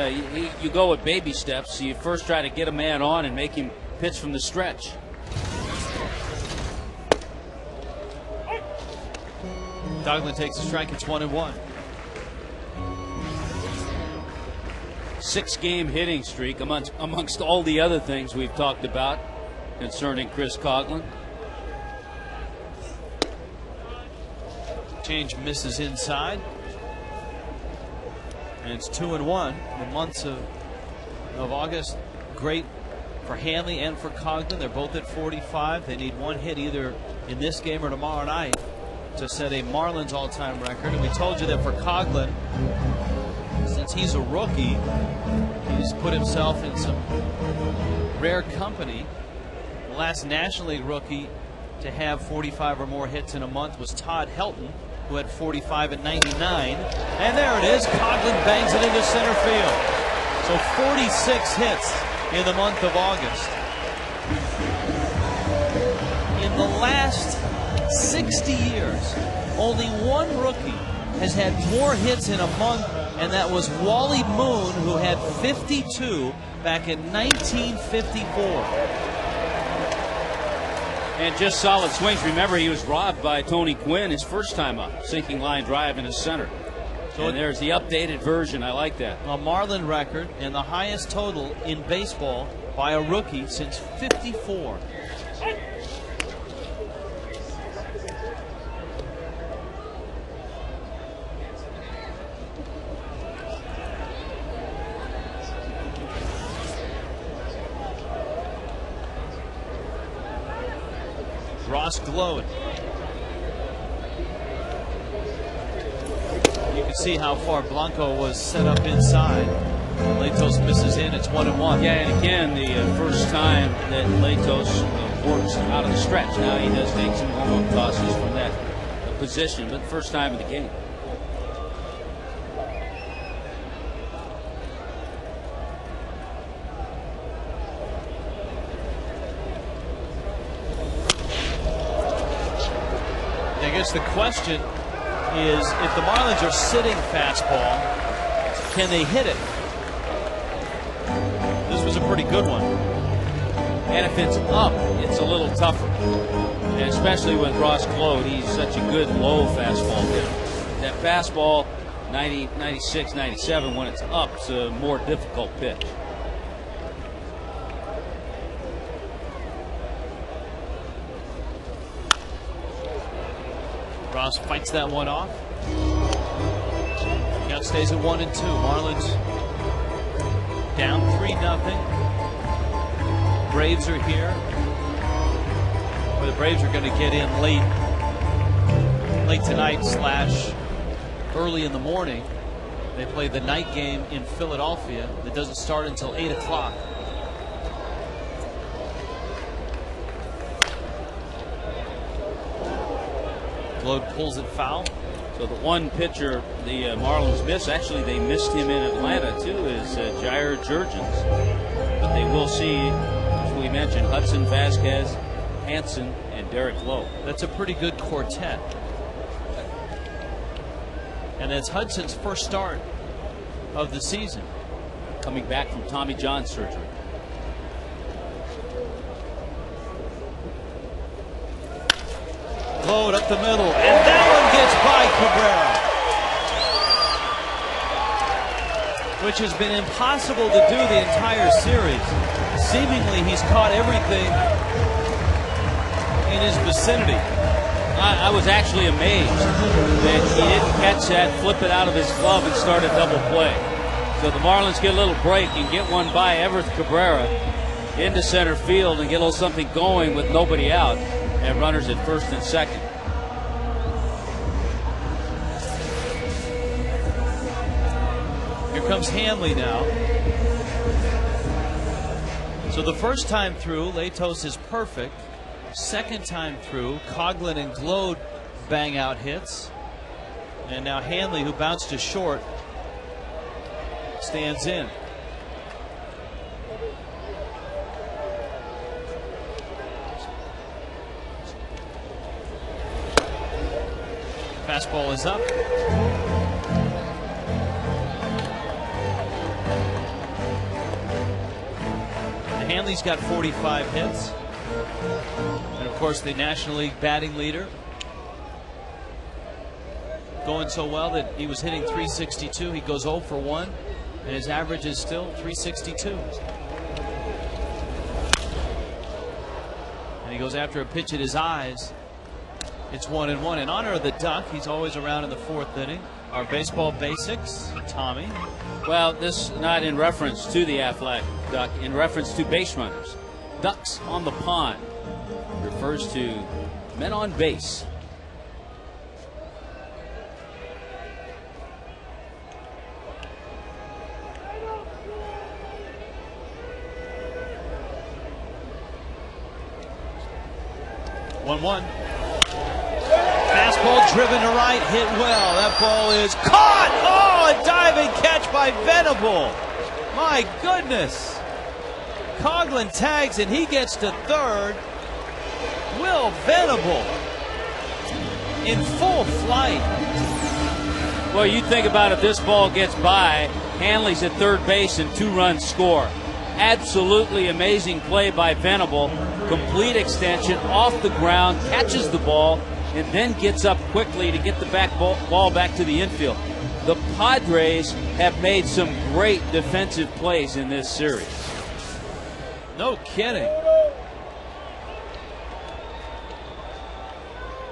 you go with baby steps. You first try to get a man on and make him pitch from the stretch. Douglas takes a strike. It's 1-1. 6-game hitting streak amongst all the other things we've talked about concerning Chris Coughlin. Change misses inside. And it's 2-1. The months of August, great for Hanley and for Coughlin. They're both at 45. They need 1 hit either in this game or tomorrow night to set a Marlins all-time record. And we told you that for Coughlin, since he's a rookie, he's put himself in some rare company. The last National League rookie to have 45 or more hits in a month was Todd Helton, who had 45 in '99. And there it is. Coughlin bangs it into center field. So 46 hits in the month of August. In the last 60 years, only 1 rookie has had more hits in a month, and that was Wally Moon, who had 52 back in 1954. And just solid swings. Remember, he was robbed by Tony Gwynn his first time up. Sinking line drive in his center. So there's the updated version. I like that. A Marlin record and the highest total in baseball by a rookie since '54. Ross glowed. You can see how far Blanco was set up inside. Latos misses in. It's 1-1. Yeah, and again, the first time that Latos works out of the stretch. Now he does take some home tosses from that position, but first time in the game. I guess the question is, if the Marlins are sitting fastball, can they hit it? This was a pretty good one. And if it's up, it's a little tougher. And especially with Ross Glode, he's such a good low fastball hitter. That fastball, 90, 96, 97, when it's up, it's a more difficult pitch. Ross fights that one off. Count stays at 1-2. Marlins down 3-0. Braves are here. Or the Braves are going to get in late tonight / early in the morning. They play the night game in Philadelphia that doesn't start until 8 o'clock. Glode pulls it foul. So the one pitcher the Marlins miss, actually they missed him in Atlanta too, is Jair Jurgens. But they will see, as we mentioned, Hudson, Vasquez, Hanson, and Derek Lowe. That's a pretty good quartet. And that's Hudson's first start of the season. Coming back from Tommy John surgery. Glode up the middle, and that one gets by Cabrera, which has been impossible to do the entire series. Seemingly, he's caught everything in his vicinity. I was actually amazed that he didn't catch that, flip it out of his glove, and start a double play. So the Marlins get a little break and get one by Everett Cabrera. into center field and get a little something going with nobody out and runners at first and second. Here comes Hanley now. So the first time through, Latos is perfect. Second time through, Coughlin and Glode bang out hits. And now Hanley, who bounced to short, stands in. Fastball is up. Hanley's got 45 hits. And of course the National League batting leader. Going so well that he was hitting 362. He goes 0 for 1. And his average is still 362. And he goes after a pitch at his eyes. It's 1-1. In honor of the Duck, he's always around in the fourth inning. Our baseball basics, Tommy. Well, this not in reference to the Aflac Duck, in reference to base runners. Ducks on the pond refers to men on base. One. Fastball driven to right, hit well. That ball is caught. Oh, a diving catch by Venable. My goodness. Coughlin tags and he gets to third. Will Venable in full flight. Well, you think about if this ball gets by, Hanley's at third base and 2-run score. Absolutely amazing play by Venable. Complete extension off the ground, catches the ball, and then gets up quickly to get the ball back to the infield. The Padres have made some great defensive plays in this series. No kidding.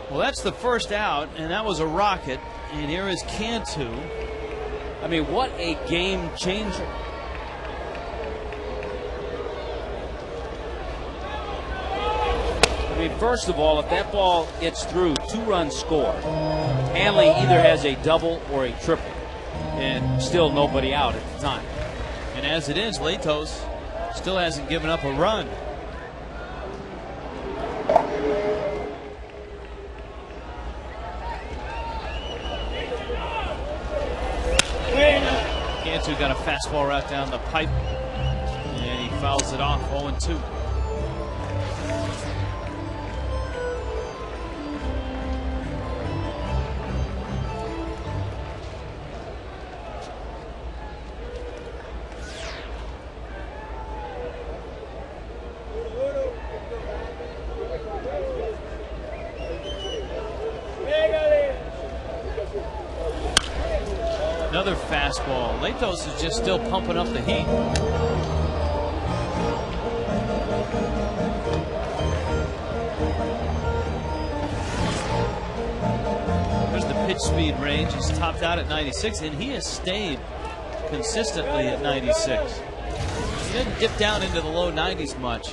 Well, that's the first out, and that was a rocket. And here is Cantu. I mean, what a game changer. I mean, first of all, if that ball gets through, 2-run score, Hanley either has a double or a triple, and still nobody out at the time. And as it is, Latos still hasn't given up a run. Cantu got a fastball right down the pipe, and he fouls it off. 0-2. Another fastball. Latos is just still pumping up the heat. There's the pitch speed range. He's topped out at 96, and he has stayed consistently at 96. He didn't dip down into the low 90s much.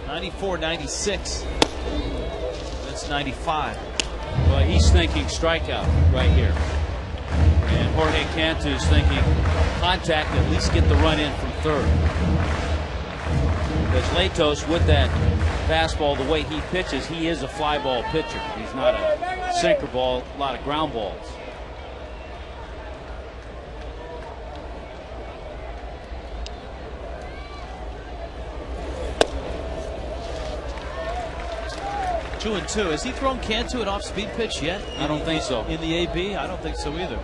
94, 96. That's 95. Well, he's thinking strikeout right here. And Jorge Cantu's thinking contact, at least get the run in from third. Because Latos, with that fastball, the way he pitches, he is a fly ball pitcher. He's not a sinker ball, a lot of ground balls. Two and two. Has he thrown Cantu an off-speed pitch yet? I don't think so. In the AB? I don't think so either.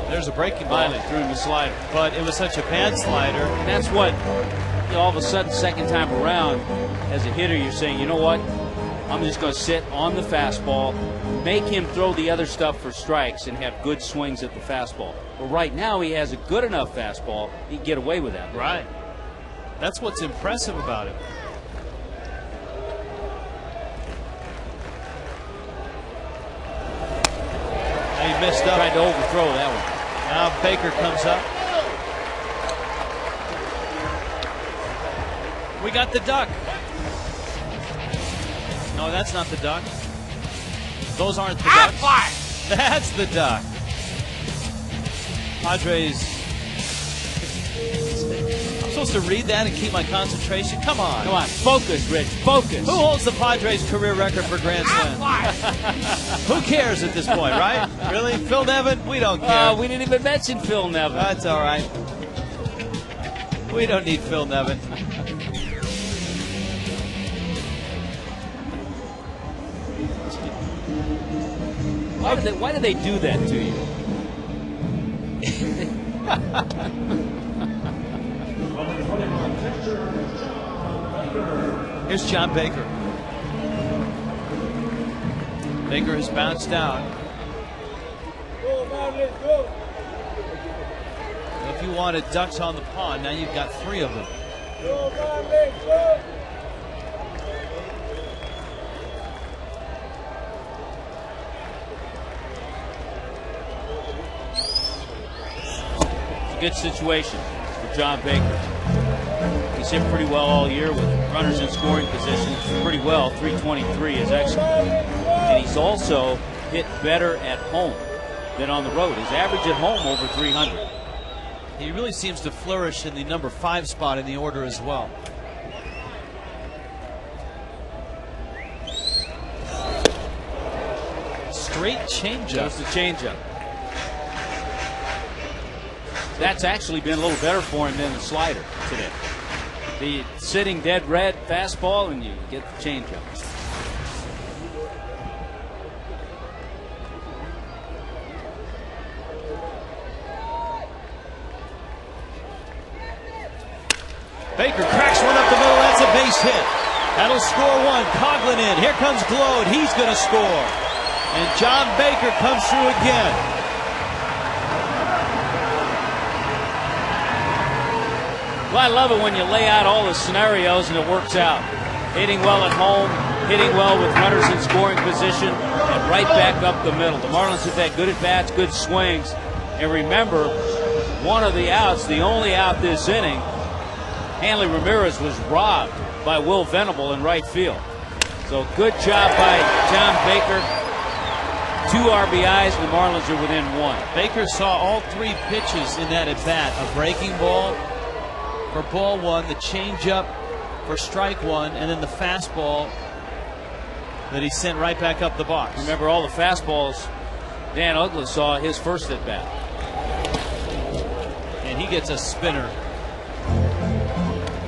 There's a breaking ball. Finally threw him the slider. But it was such a bad slider. And that's what, all of a sudden, second time around, as a hitter, you're saying, you know what? I'm just going to sit on the fastball, make him throw the other stuff for strikes, and have good swings at the fastball. Well, right now he has a good enough fastball, he can get away with that. Right. That's what's impressive about him. He missed up. Tried to overthrow that one. Now Baker comes up. We got the duck. No, that's not the duck. Those aren't the ducks. That's the duck. Padres. I'm supposed to read that and keep my concentration? Come on. Come on, focus, Rich, focus. Who holds the Padres' career record for Grand Slam? Who cares at this point, right? Really? Phil Nevin? We don't care. We didn't even mention Phil Nevin. That's all right. We don't need Phil Nevin. Why do they do that to you? Here's John Baker. Baker has bounced out. If you wanted ducks on the pond, now you've got 3 of them. It's a good situation for John Baker. He's hit pretty well all year with runners in scoring positions. Pretty well, 323 is excellent. And he's also hit better at home than on the road. His average at home over 300. He really seems to flourish in the number 5 spot in the order as well. Straight changeup. Just the changeup. That's actually been a little better for him than the slider today. The sitting dead red fastball, and you get the changeup. Baker cracks one up the middle. That's a base hit. That'll score 1. Coughlin in. Here comes Glode. He's going to score. And John Baker comes through again. Well, I love it when you lay out all the scenarios and it works out. Hitting well at home, hitting well with runners in scoring position, and right back up the middle. The Marlins have had good at-bats, good swings. And remember, one of the outs, the only out this inning, Hanley Ramirez was robbed by Will Venable in right field. So good job by John Baker. 2 RBIs, and the Marlins are within 1. Baker saw all 3 pitches in that at-bat. A breaking ball for ball 1, the changeup for strike 1, and then the fastball that he sent right back up the box. Remember all the fastballs Dan Uggla saw his first at-bat. And he gets a spinner.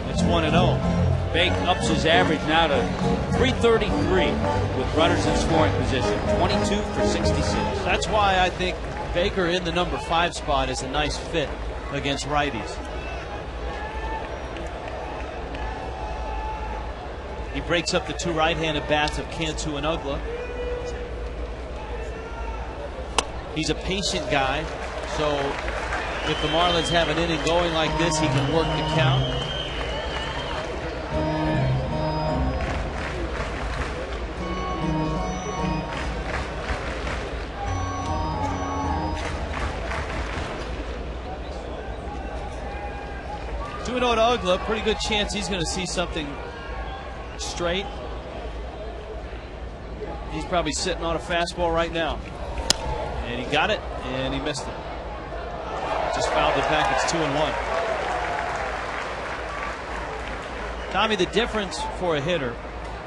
It's 1-0. Bake ups his average now to 333 with runners in scoring position. 22 for 66. That's why I think Baker in the number 5 spot is a nice fit against righties. He breaks up the 2 right-handed bats of Cantu and Uggla. He's a patient guy, so if the Marlins have an inning going like this, he can work the count. To Uggla, pretty good chance he's going to see something straight. He's probably sitting on a fastball right now. And he got it, and he missed it. Just fouled it back. It's 2-1. Tommy, the difference for a hitter,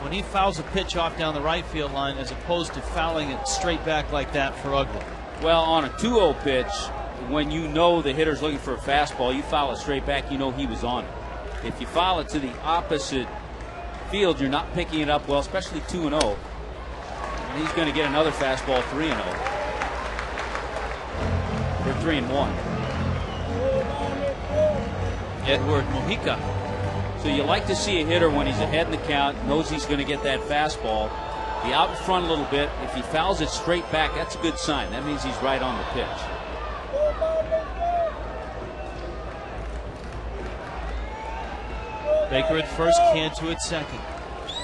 when he fouls a pitch off down the right field line as opposed to fouling it straight back like that for Uggla. Well, on a 2-0 pitch, when you know the hitter's looking for a fastball, you foul it straight back, you know he was on it. If you foul it to the opposite field, you're not picking it up well, especially 2-0. And he's going to get another fastball 3-0. Or 3-1. Edward Mojica. So you like to see a hitter when he's ahead in the count, knows he's going to get that fastball, be out in front a little bit. If he fouls it straight back, that's a good sign. That means he's right on the pitch. Baker at first, Cantu at second.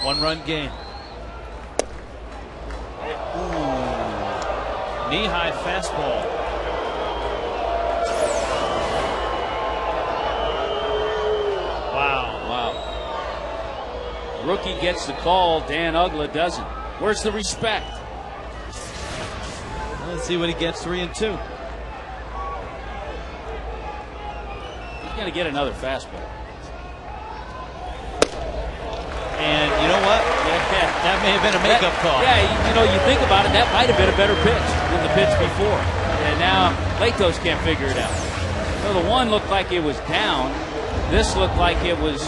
1-run game. Ooh. Knee-high fastball. Wow. Rookie gets the call. Dan Uggla doesn't. Where's the respect? Let's see what he gets. 3-2. He's going to get another fastball. And you know what? That may have been a makeup call. Yeah, you think about it, that might have been a better pitch than the pitch before. And now Latos can't figure it out. So the one looked like it was down. This looked like it was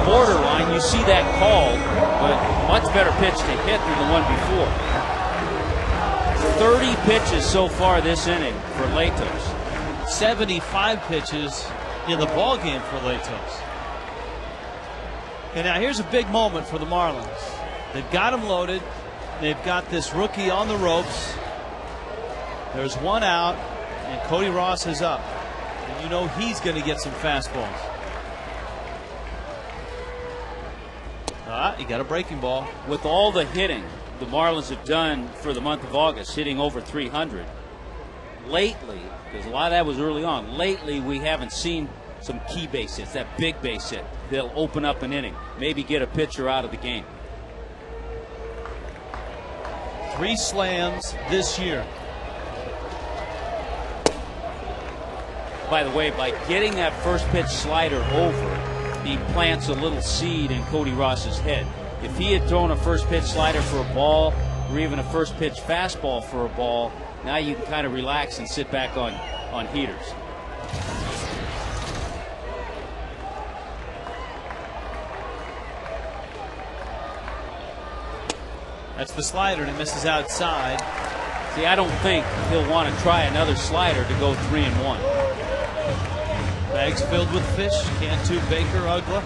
borderline. You see that call, but much better pitch to hit than the one before. 30 pitches so far this inning for Latos. 75 pitches in the ball game for Latos. And now here's a big moment for the Marlins. They've got him loaded. They've got this rookie on the ropes. There's one out, and Cody Ross is up. And you know he's going to get some fastballs. He got a breaking ball. With all the hitting the Marlins have done for the month of August, hitting over 300, lately, because a lot of that was early on, lately we haven't seen some key base hits, that big base hit. They'll open up an inning, maybe get a pitcher out of the game. 3 slams this year. By the way, by getting that first pitch slider over, he plants a little seed in Cody Ross's head. If he had thrown a first pitch slider for a ball, or even a first pitch fastball for a ball, now you can kind of relax and sit back on heaters. That's the slider, and it misses outside. See, I don't think he'll want to try another slider to go 3-1. Bags filled with fish. Cantu, Baker, Uggla.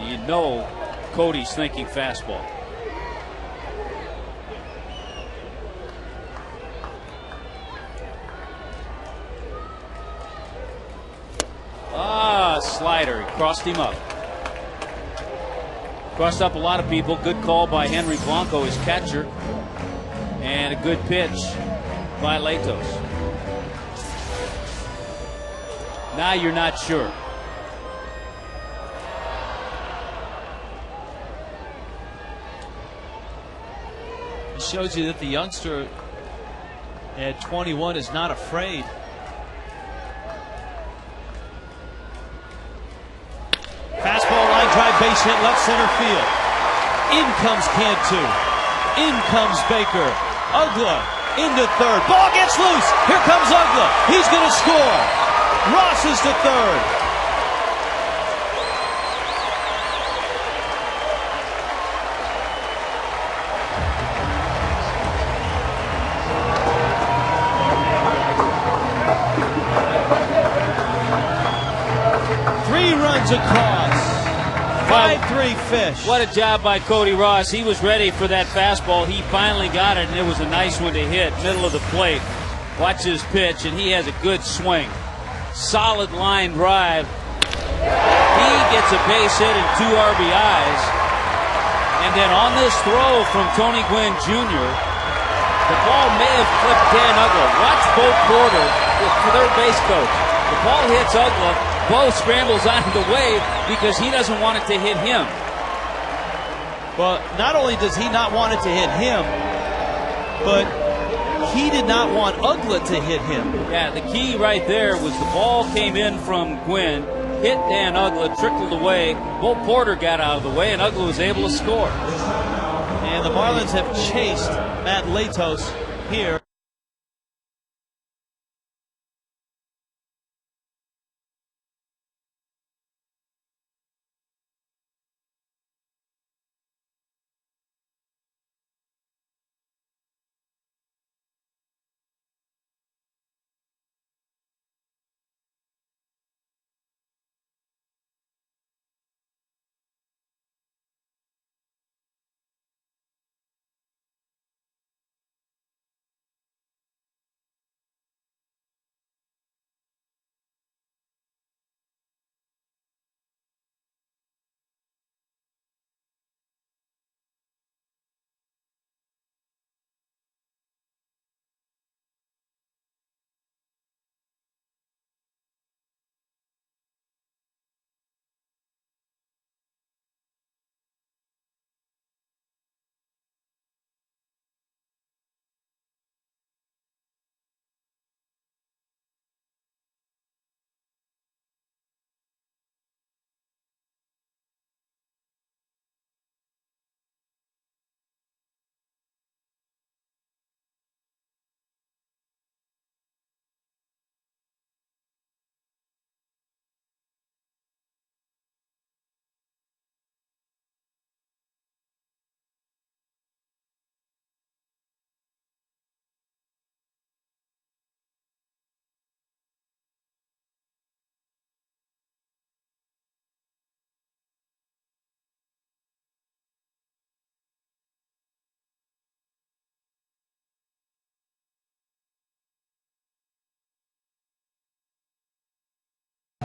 You know Cody's thinking fastball. Slider. He crossed him up. Crossed up a lot of people. Good call by Henry Blanco, his catcher. And a good pitch by Latos. Now you're not sure. It shows you that the youngster at 21 is not afraid. Fastball, line drive, base hit, left center field. In comes Cantu. In comes Baker. Uggla into third. Ball gets loose. Here comes Uggla. He's going to score. Ross is to third. Across. 5-3 fish. What a job by Cody Ross. He was ready for that fastball. He finally got it, and it was a nice one to hit. Middle of the plate. Watch his pitch, and he has a good swing. Solid line drive. He gets a base hit and 2 RBIs. And then on this throw from Tony Gwynn Jr., the ball may have clipped Dan Uggla. Watch Bo Porter, the third base coach. The ball hits Uggla. Bo scrambles out of the way because he doesn't want it to hit him. Well, not only does he not want it to hit him, but he did not want Uggla to hit him. Yeah, the key right there was the ball came in from Gwynn, hit Dan Uggla, trickled away. Bo Porter got out of the way, and Uggla was able to score. And the Marlins have chased Matt Latos here.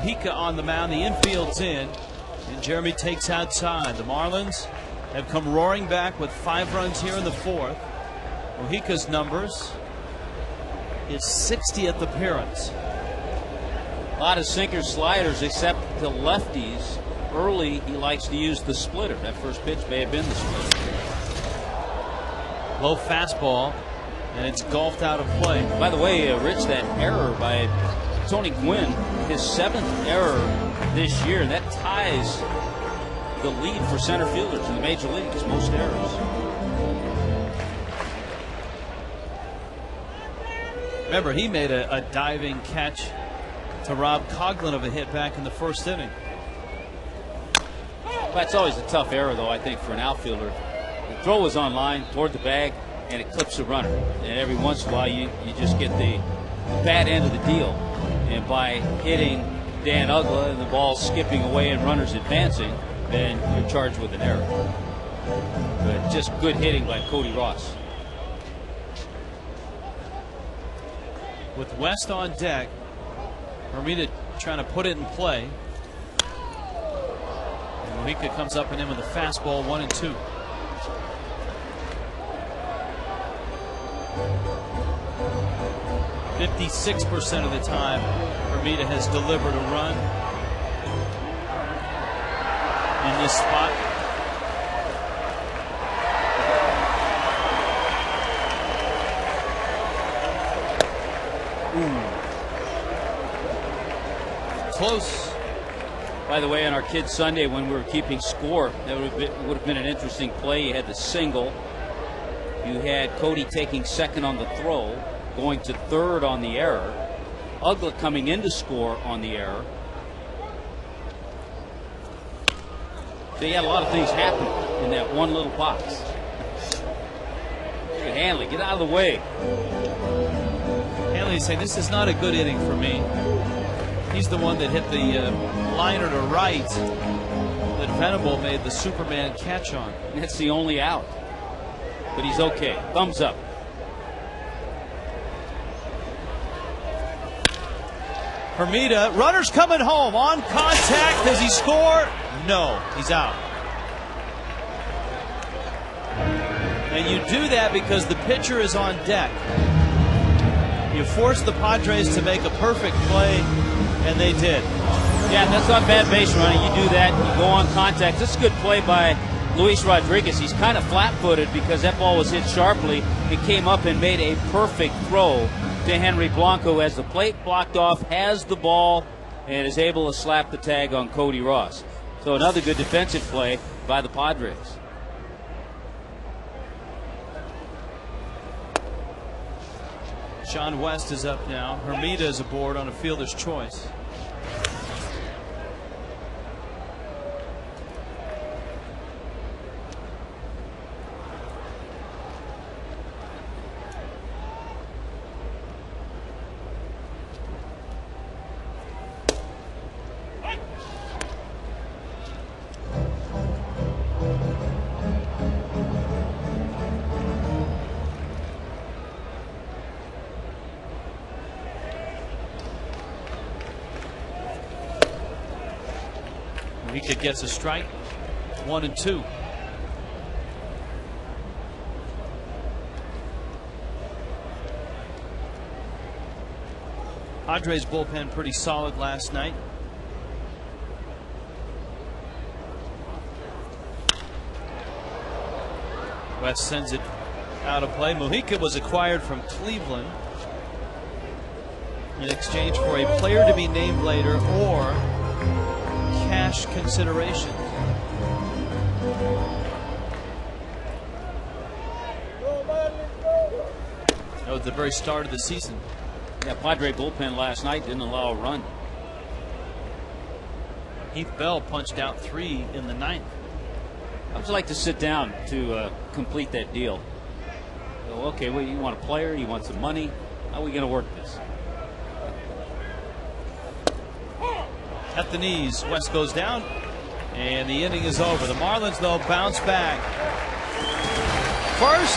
Mojica on the mound. The infield's in, and Jeremy takes outside. The Marlins have come roaring back with 5 runs here in the 4th. Mojica's numbers, his 60th appearance. A lot of sinker sliders, except the lefties. Early, he likes to use the splitter. That first pitch may have been the splitter. Low fastball, and it's golfed out of play. By the way, Rich, that error by Tony Gwynn, his 7th error this year, that ties the lead for center fielders in the major leagues, most errors. Remember, he made a diving catch to rob Coughlin of a hit back in the 1st inning. That's always a tough error, though, I think, for an outfielder. The throw was on line toward the bag, and it clips the runner. And every once in a while, you just get the bad end of the deal. And by hitting Dan Uggla and the ball skipping away and runners advancing, then you're charged with an error. But just good hitting by Cody Ross. With West on deck, Hermida trying to put it in play. And Mojica comes up and in with a fastball, 1-2. "56% of the time, Hermida has delivered a run in this spot." Close. By the way, on our Kids Sunday, when we were keeping score, that would have been an interesting play. You had the single. You had Cody taking second on the throw, going to third on the error. Uggla coming in to score on the error. So you had a lot of things happening in that one little box. Look at Hanley, get out of the way. Hanley saying, "This is not a good inning for me." He's the one that hit the liner to right that Venable made the Superman catch on. That's the only out. But he's okay. Thumbs up. Hermida, runners coming home. On contact. Does he score? No, he's out. And you do that because the pitcher is on deck. You force the Padres to make a perfect play, and they did. Yeah, that's not bad base running. You do that, you go on contact. This is a good play by Luis Rodriguez. He's kind of flat-footed because that ball was hit sharply. It came up and made a perfect throw to Henry Blanco as the plate blocked off, has the ball, and is able to slap the tag on Cody Ross. So another good defensive play by the Padres. Sean West is up now. Hermida is aboard on a fielder's choice. Mojica gets a strike. 1-2. Padres bullpen pretty solid last night. West sends it out of play. Mojica was acquired from Cleveland in exchange for a player to be named later or cash consideration. That was the very start of the season. Yeah, Padre bullpen last night didn't allow a run. Heath Bell punched out 3 in the 9th. I would like to sit down to complete that deal. So, okay, well, you want a player, you want some money. How are we going to work this? At the knees, West goes down, and the inning is over. The Marlins, though, bounce back. First,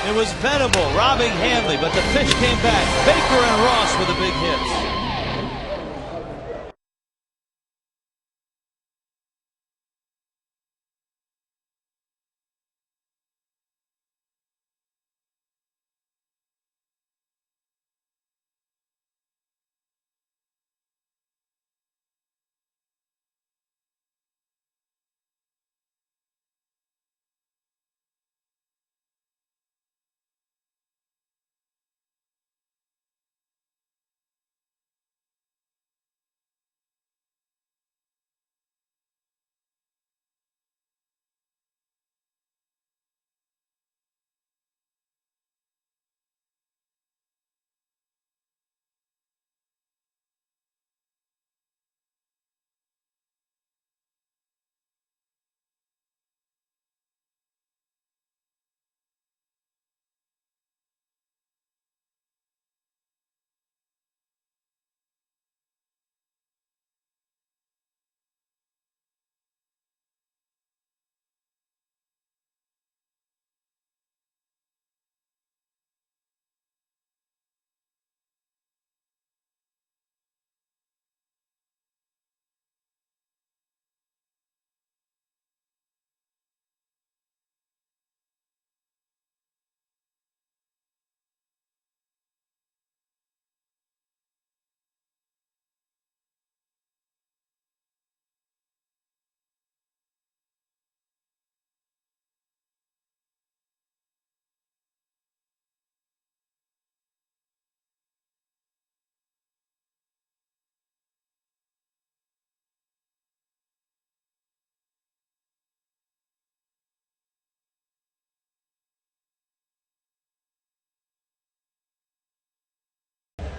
it was Venable robbing Hanley, but the pitch came back. Baker and Ross with the big hits.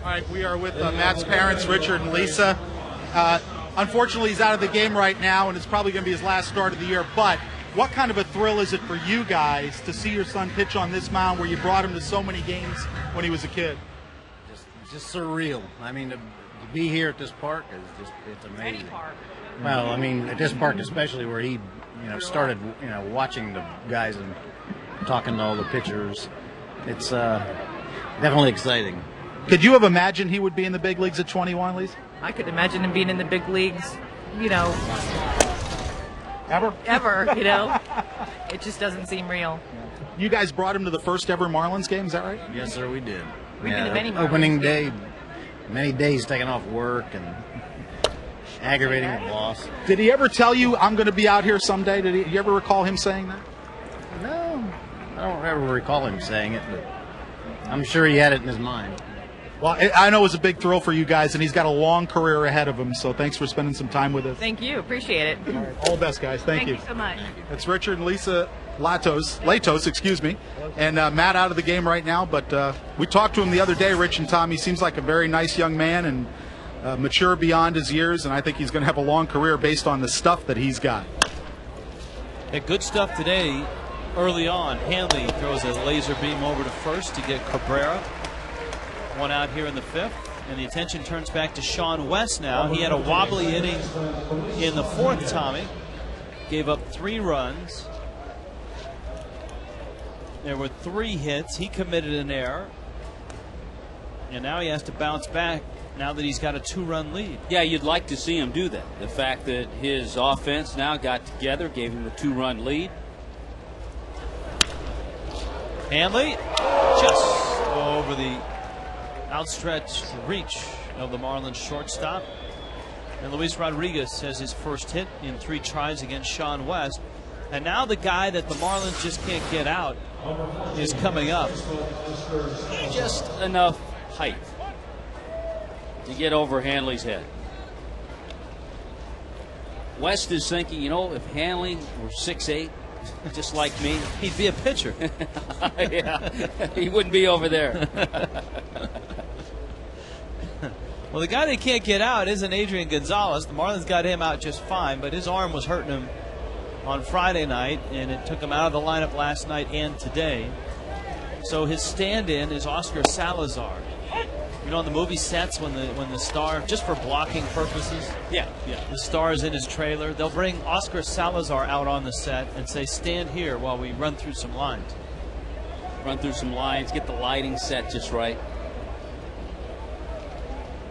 All right, we are with Matt's parents, Richard and Lisa. Unfortunately, he's out of the game right now, and it's probably going to be his last start of the year. But what kind of a thrill is it for you guys to see your son pitch on this mound where you brought him to so many games when he was a kid? Just surreal. I mean, to be here at this park is it's amazing. Well, I mean, at this park especially, where he, started, watching the guys and talking to all the pitchers. It's definitely exciting. Could you have imagined he would be in the big leagues at 21, Lisa? I could imagine him being in the big leagues, Ever? It just doesn't seem real. You guys brought him to the first ever Marlins game, is that right? Yes, sir, we did. We've been to many Marlins opening games. day, many days taking off work and aggravating the boss. Did he ever tell you, I'm going to be out here someday? Did you ever recall him saying that? No, I don't ever recall him saying it, but I'm sure he had it in his mind. Well, I know it was a big thrill for you guys, and he's got a long career ahead of him, so thanks for spending some time with us. Thank you. Appreciate it. All right, all the best, guys. Thank you. Thank you so much. That's Richard and Lisa Latos, excuse me. And Matt out of the game right now, but we talked to him the other day, Rich and Tom. He seems like a very nice young man and mature beyond his years, and I think he's going to have a long career based on the stuff that he's got. Yeah, good stuff today. Early on, Hanley throws a laser beam over to first to get Cabrera. One out here in the fifth, and the attention turns back to Sean West now. He had a wobbly inning in the fourth, Tommy. Gave up 3 runs. There were 3 hits. He committed an error. And now he has to bounce back now that he's got a 2-run lead. Yeah, you'd like to see him do that. The fact that his offense now got together, gave him a 2-run lead. Hanley just over the outstretched reach of the Marlins shortstop. And Luis Rodriguez has his first hit in 3 tries against Sean West. And now the guy that the Marlins just can't get out is coming up. Just enough height to get over Hanley's head. West is thinking, if Hanley were 6'8", just like me, he'd be a pitcher. Yeah, he wouldn't be over there. Well, the guy they can't get out isn't Adrian Gonzalez. The Marlins got him out just fine, but his arm was hurting him on Friday night, and it took him out of the lineup last night and today. So his stand-in is Oscar Salazar. On the movie sets when the star, just for blocking purposes, the star is in his trailer, they'll bring Oscar Salazar out on the set and say, stand here while we run through some lines. Run through some lines, get the lighting set just right.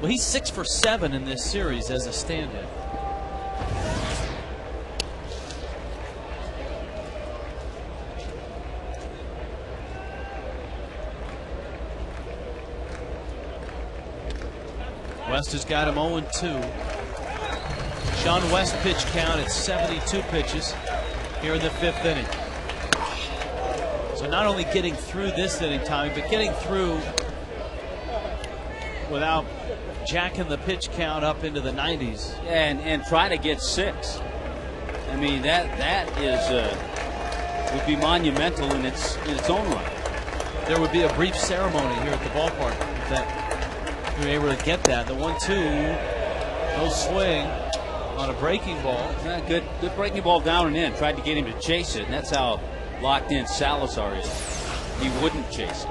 Well, he's 6 for 7 in this series as a stand-in. West has got him 0-2. Sean West pitch count at 72 pitches here in the 5th inning. So not only getting through this inning, Tommy, but getting through without jacking the pitch count up into the 90s. And try to get 6. I mean, that is would be monumental in its own right. There would be a brief ceremony here at the ballpark if that we were able to get that. The 1-2, no swing on a breaking ball. Yeah, good breaking ball down and in. Tried to get him to chase it, and that's how locked in Salazar is. He wouldn't chase it.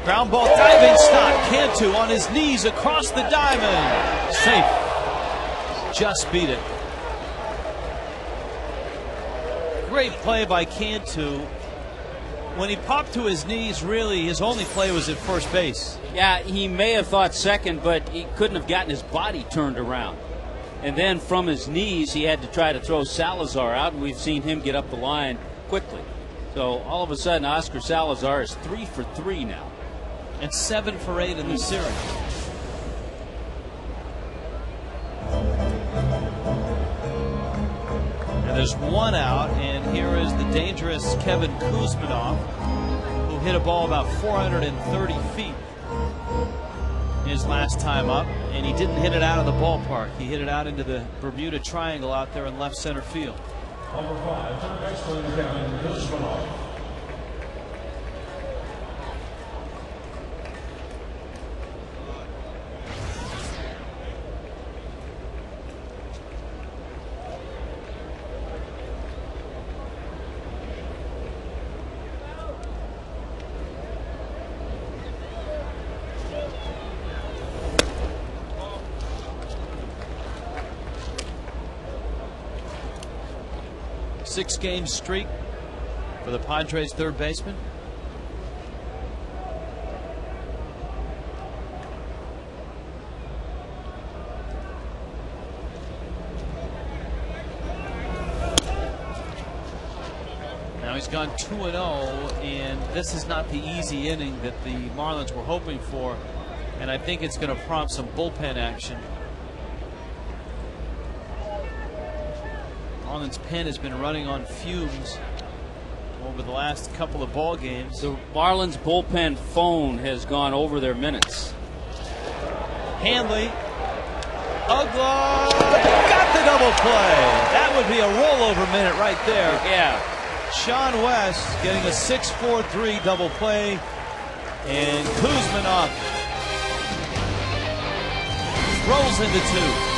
Ground ball, diving stop. Cantu on his knees across the diamond. Safe. Just beat it. Great play by Cantu. When he popped to his knees, really, his only play was at first base. Yeah, he may have thought second, but he couldn't have gotten his body turned around. And then from his knees, he had to try to throw Salazar out, and we've seen him get up the line quickly. So all of a sudden, Oscar Salazar is 3 for 3 now. And 7 for 8 in the series. And there's 1 out, and here is the dangerous Kevin Kuzminov, who hit a ball about 430 feet his last time up, and he didn't hit it out of the ballpark. He hit it out into the Bermuda Triangle out there in left center field. Number 5, third baseman, Kevin Guzman. 6-game streak for the Padres third baseman. Now he's gone 2-0, and this is not the easy inning that the Marlins were hoping for, and I think it's going to prompt some bullpen action. Marlins pen has been running on fumes over the last couple of ball games. The Marlins bullpen phone has gone over their minutes. Hanley, Ugla, got the double play. That would be a rollover minute right there. Yeah. Sean West getting a 6-4-3 double play, and Kuzminoff rolls into 2.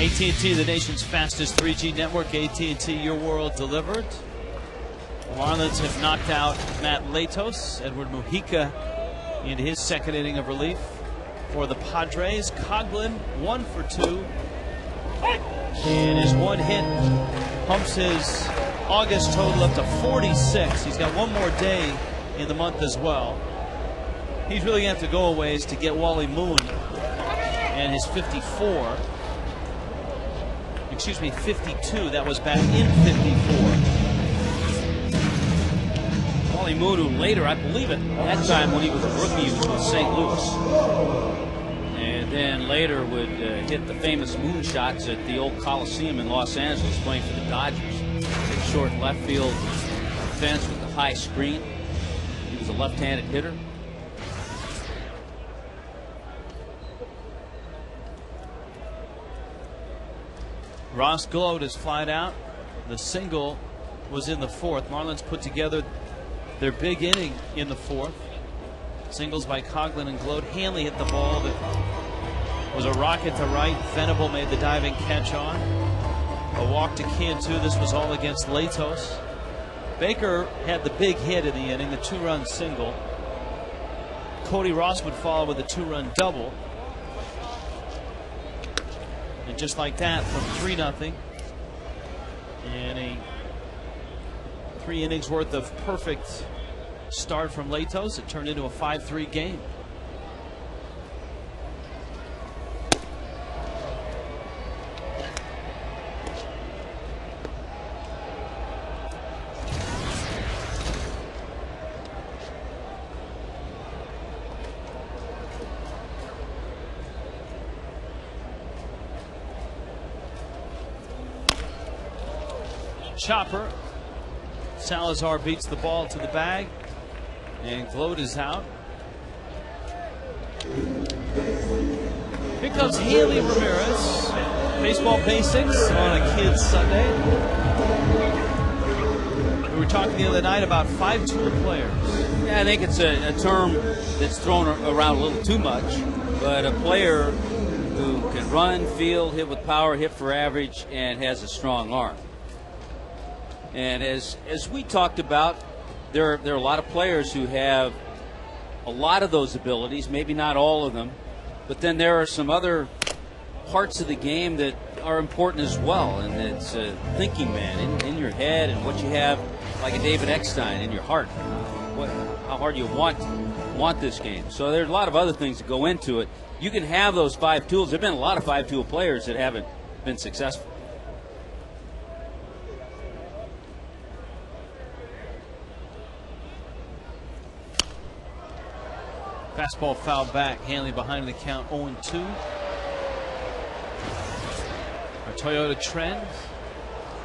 AT&T, the nation's fastest 3G network. AT&T, your world delivered. The Marlins have knocked out Matt Latos. Edward Mujica in his second inning of relief for the Padres. Coughlin 1 for 2. And his one hit pumps his August total up to 46. He's got one more day in the month as well. He's really going to have to go a ways to get Wally Moon and his 54. Excuse me, 52. That was back in 54. Wally Moon, who later, I believe at that time when he was a rookie, he was with St. Louis. And then later would hit the famous moonshots at the old Coliseum in Los Angeles playing for the Dodgers. Hit short left field fence with the high screen. He was a left-handed hitter. Ross Gload is flied out. The single was in the fourth. Marlins put together their big inning in the fourth. Singles by Coughlin and Gload. Hanley hit the ball that was a rocket to right. Venable made the diving catch on. A walk to Cantu. This was all against Latos. Baker had the big hit in the inning, the 2-run single. Cody Ross would follow with a 2-run double. And just like that, from 3-0, And a 3 innings worth of perfect start from Latos. It turned into a 5-3 game. Chopper. Salazar beats the ball to the bag, and Gloat is out. Here comes Haley Ramirez. Baseball basics on a kid's Sunday. We were talking the other night about 5-tool players. Yeah, I think it's a term that's thrown around a little too much, but a player who can run, field, hit with power, hit for average, and has a strong arm. And as we talked about, there are a lot of players who have a lot of those abilities, maybe not all of them, but then there are some other parts of the game that are important as well, and it's thinking, man, in your head, and what you have, like a David Eckstein, in your heart, how hard you want this game. So there's a lot of other things that go into it. You can have those 5 tools. There have been a lot of 5-tool players that haven't been successful. Fastball fouled back. Hanley behind the count 0-2. Our Toyota trend.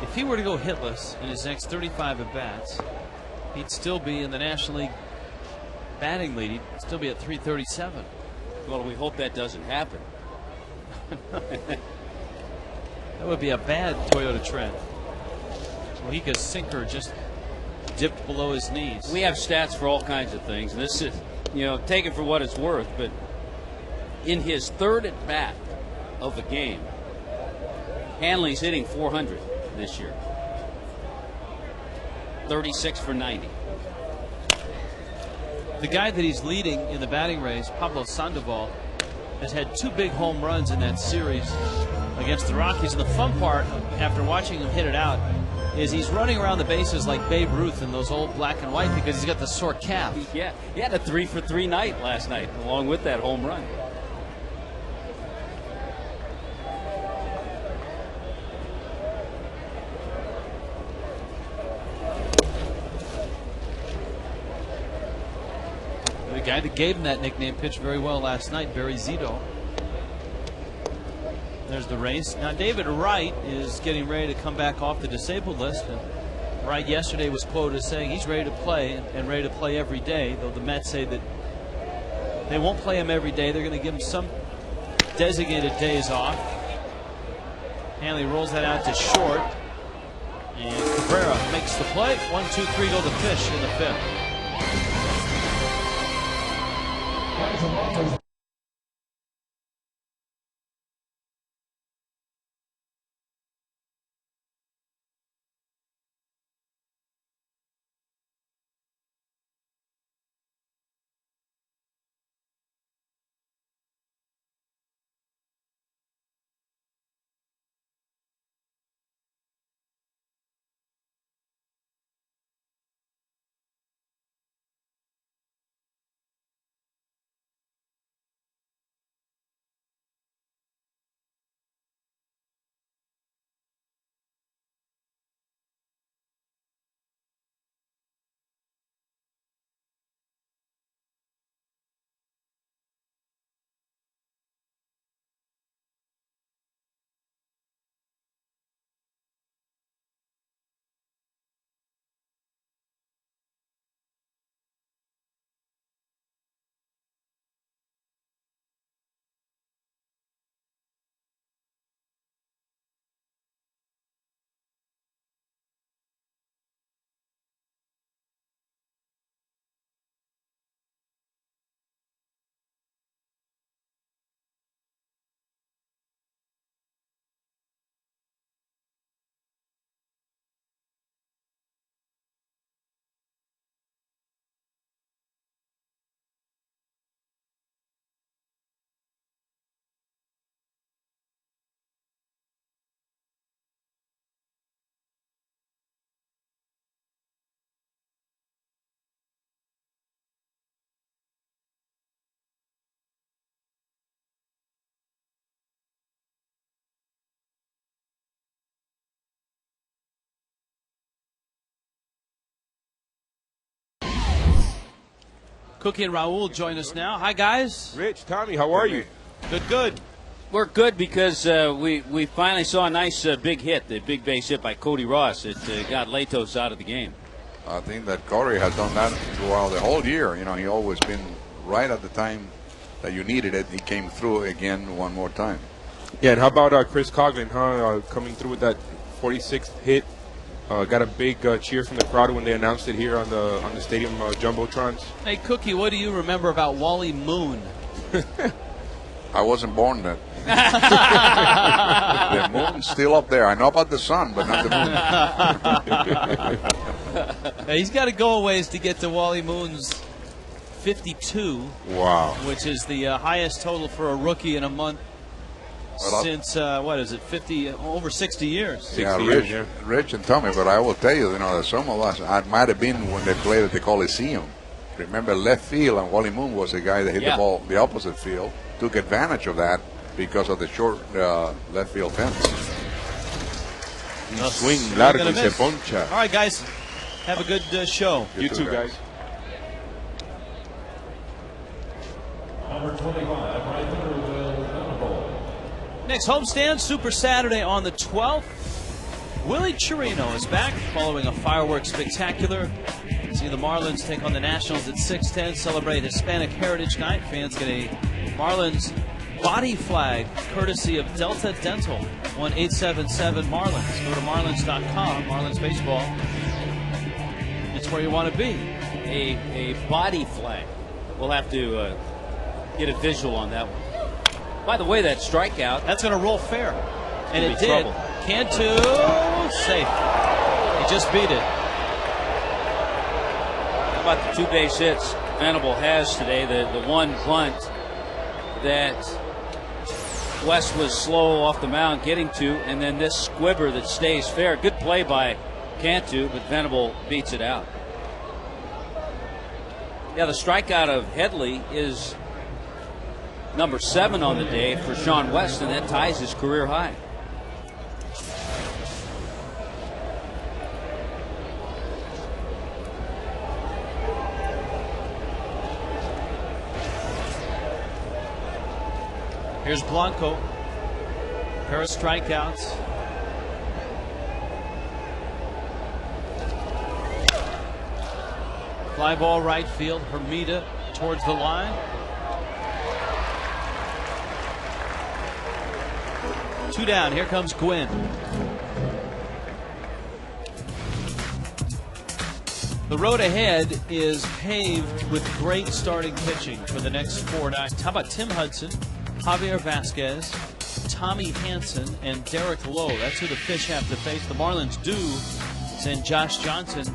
If he were to go hitless in his next 35 at bats, he'd still be in the National League batting lead. He'd still be at 337. Well, we hope that doesn't happen. That would be a bad Toyota trend. Well, he could sinker just dipped below his knees. We have stats for all kinds of things, and this is, take it for what it's worth, but in his third at bat of the game, Hanley's hitting 400 this year. 36 for 90. The guy that he's leading in the batting race, Pablo Sandoval, has had 2 big home runs in that series against the Rockies. And the fun part, after watching him hit it out, is he's running around the bases like Babe Ruth in those old black and white because he's got the sore calf. Yeah, he had a 3-for-3 night last night, along with that home run. The guy that gave him that nickname pitched very well last night, Barry Zito. There's the race. Now David Wright is getting ready to come back off the disabled list. And Wright yesterday was quoted as saying he's ready to play and ready to play every day, though the Mets say that they won't play him every day. They're going to give him some designated days off. Hanley rolls that out to short. And Cabrera makes the play. 1-2-3 go to Fish in the 5th. Cookie and Raul join us now. Hi, guys. Rich, Tommy, how are you? Good. We're good because we finally saw a nice big hit, the big base hit by Cody Ross. It got Latos out of the game. I think that Corey has done that throughout the whole year. You know, he always been right at the time that you needed it. He came through again one more time. Yeah, and how about Chris Coughlin, coming through with that 46th hit? Got a big cheer from the crowd when they announced it here on the stadium jumbotrons. Hey, Cookie, what do you remember about Wally Moon? I wasn't born then. The moon's still up there. I know about the sun, but not the moon. He's got to go a ways to get to Wally Moon's 52. Wow. Which is the highest total for a rookie in a month since, what is it, 50, over 60 years. 60 yeah, years, Rich and Tommy, but I will tell you, that some of us, I might have been when they played at the Coliseum. Remember left field, and Wally Moon was the guy that hit the ball the opposite field, took advantage of that because of the short left field fence. Swing largo y se poncha. All right, guys, have a good show. You too, guys. Number 25, right fielder Will Venable. Next homestand, Super Saturday on the 12th. Willie Chirino is back following a fireworks spectacular. See the Marlins take on the Nationals at 6:10. Celebrate Hispanic Heritage Night. Fans get a Marlins body flag courtesy of Delta Dental. 1-877 Marlins. Go to Marlins.com. Marlins baseball. It's where you want to be. A body flag. We'll have to get a visual on that one. By the way, that strikeout. That's going to roll fair. And it did. Trouble. Cantu, safe. He just beat it. How about the two base hits Venable has today? The one bunt that West was slow off the mound getting to, and then this squibber that stays fair. Good play by Cantu, but Venable beats it out. Yeah, the strikeout of Headley is number 7 on the day for Sean West, and that ties his career high. Here's Blanco. Pair of strikeouts. Fly ball right field. Hermida towards the line. Two down. Here comes Gwynn. The road ahead is paved with great starting pitching for the next 4 nights. How about Tim Hudson, Javier Vasquez, Tommy Hanson, and Derek Lowe? That's who the Fish have to face. The Marlins do send Josh Johnson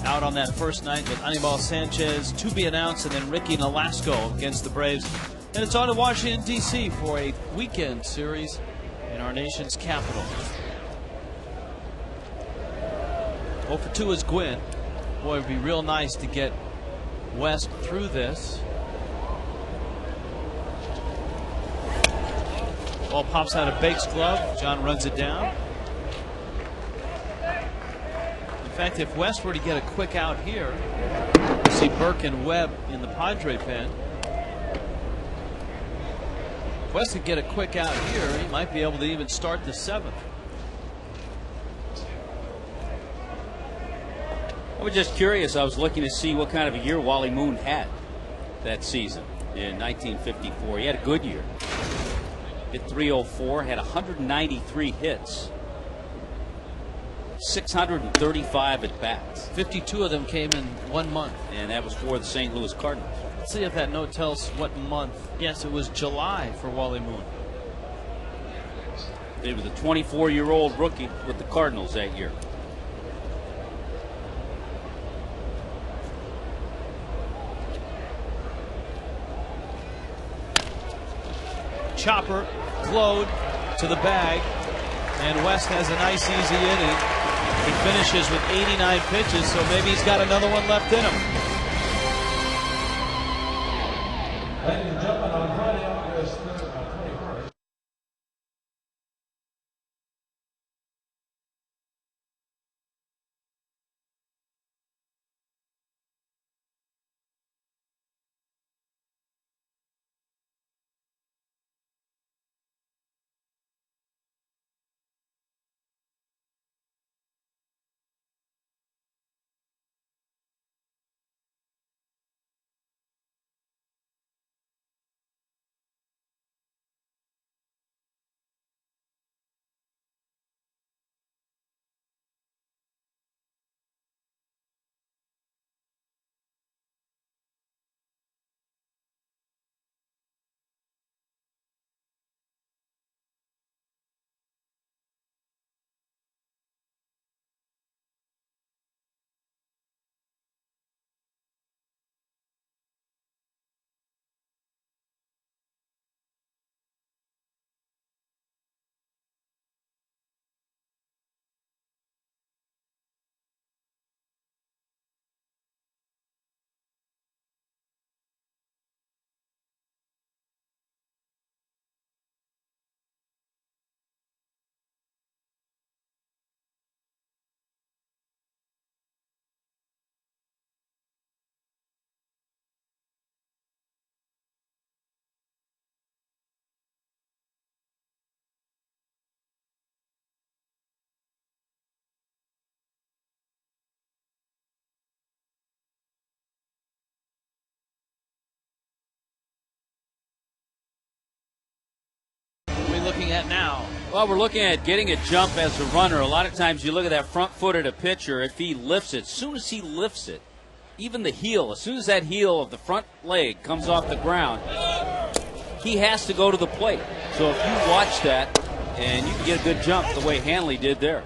out on that first night with Anibal Sanchez to be announced, and then Ricky Nolasco against the Braves. And it's on to Washington, D.C. for a weekend series in our nation's capital. 0 for 2 is Gwynn. Boy, it would be real nice to get West through this. Ball pops out of Bake's glove. John runs it down. In fact, if West were to get a quick out here, see Burke and Webb in the Padre pen. If West could get a quick out here, he might be able to even start the 7th. I was just curious. I was looking to see what kind of a year Wally Moon had that season in 1954. He had a good year. Hit .304, had 193 hits, 635 at bats. 52 of them came in 1 month. And that was for the St. Louis Cardinals. Let's see if that note tells what month. Yes, it was July for Wally Moon. He was a 24-year-old rookie with the Cardinals that year. Chopper glowed to the bag, and West has a nice easy inning. He finishes with 89 pitches, so maybe he's got another one left in him. Ladies and gentlemen, on Friday, looking at now? Well, we're looking at getting a jump as a runner. A lot of times you look at that front foot of a pitcher, if he lifts it, as soon as he lifts it, even the heel, as soon as that heel of the front leg comes off the ground, he has to go to the plate. So if you watch that, and you can get a good jump the way Hanley did there.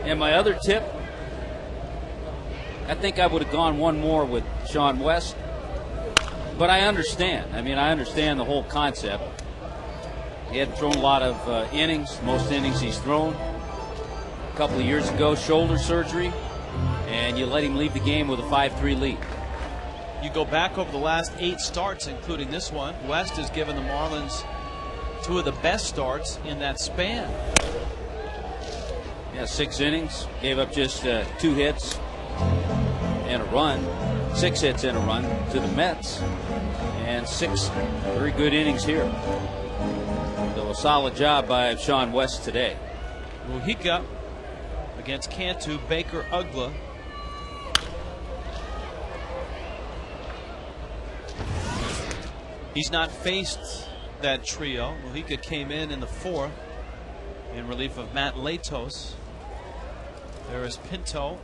And my other tip, I think I would have gone one more with Sean West. But I understand. I mean, I understand the whole concept. He hadn't thrown a lot of innings. Most innings he's thrown. A couple of years ago, shoulder surgery. And you let him leave the game with a 5-3 lead. You go back over the last 8 starts, including this one. West has given the Marlins 2 of the best starts in that span. Yeah, 6 innings. Gave up just 2 hits and a run. 6 hits and a run to the Mets. And 6 very good innings here. So a solid job by Sean West today. Mujica against Cantu, Baker, Ugla. He's not faced that trio. Mujica came in the 4th in relief of Matt Latos. There is Pinto.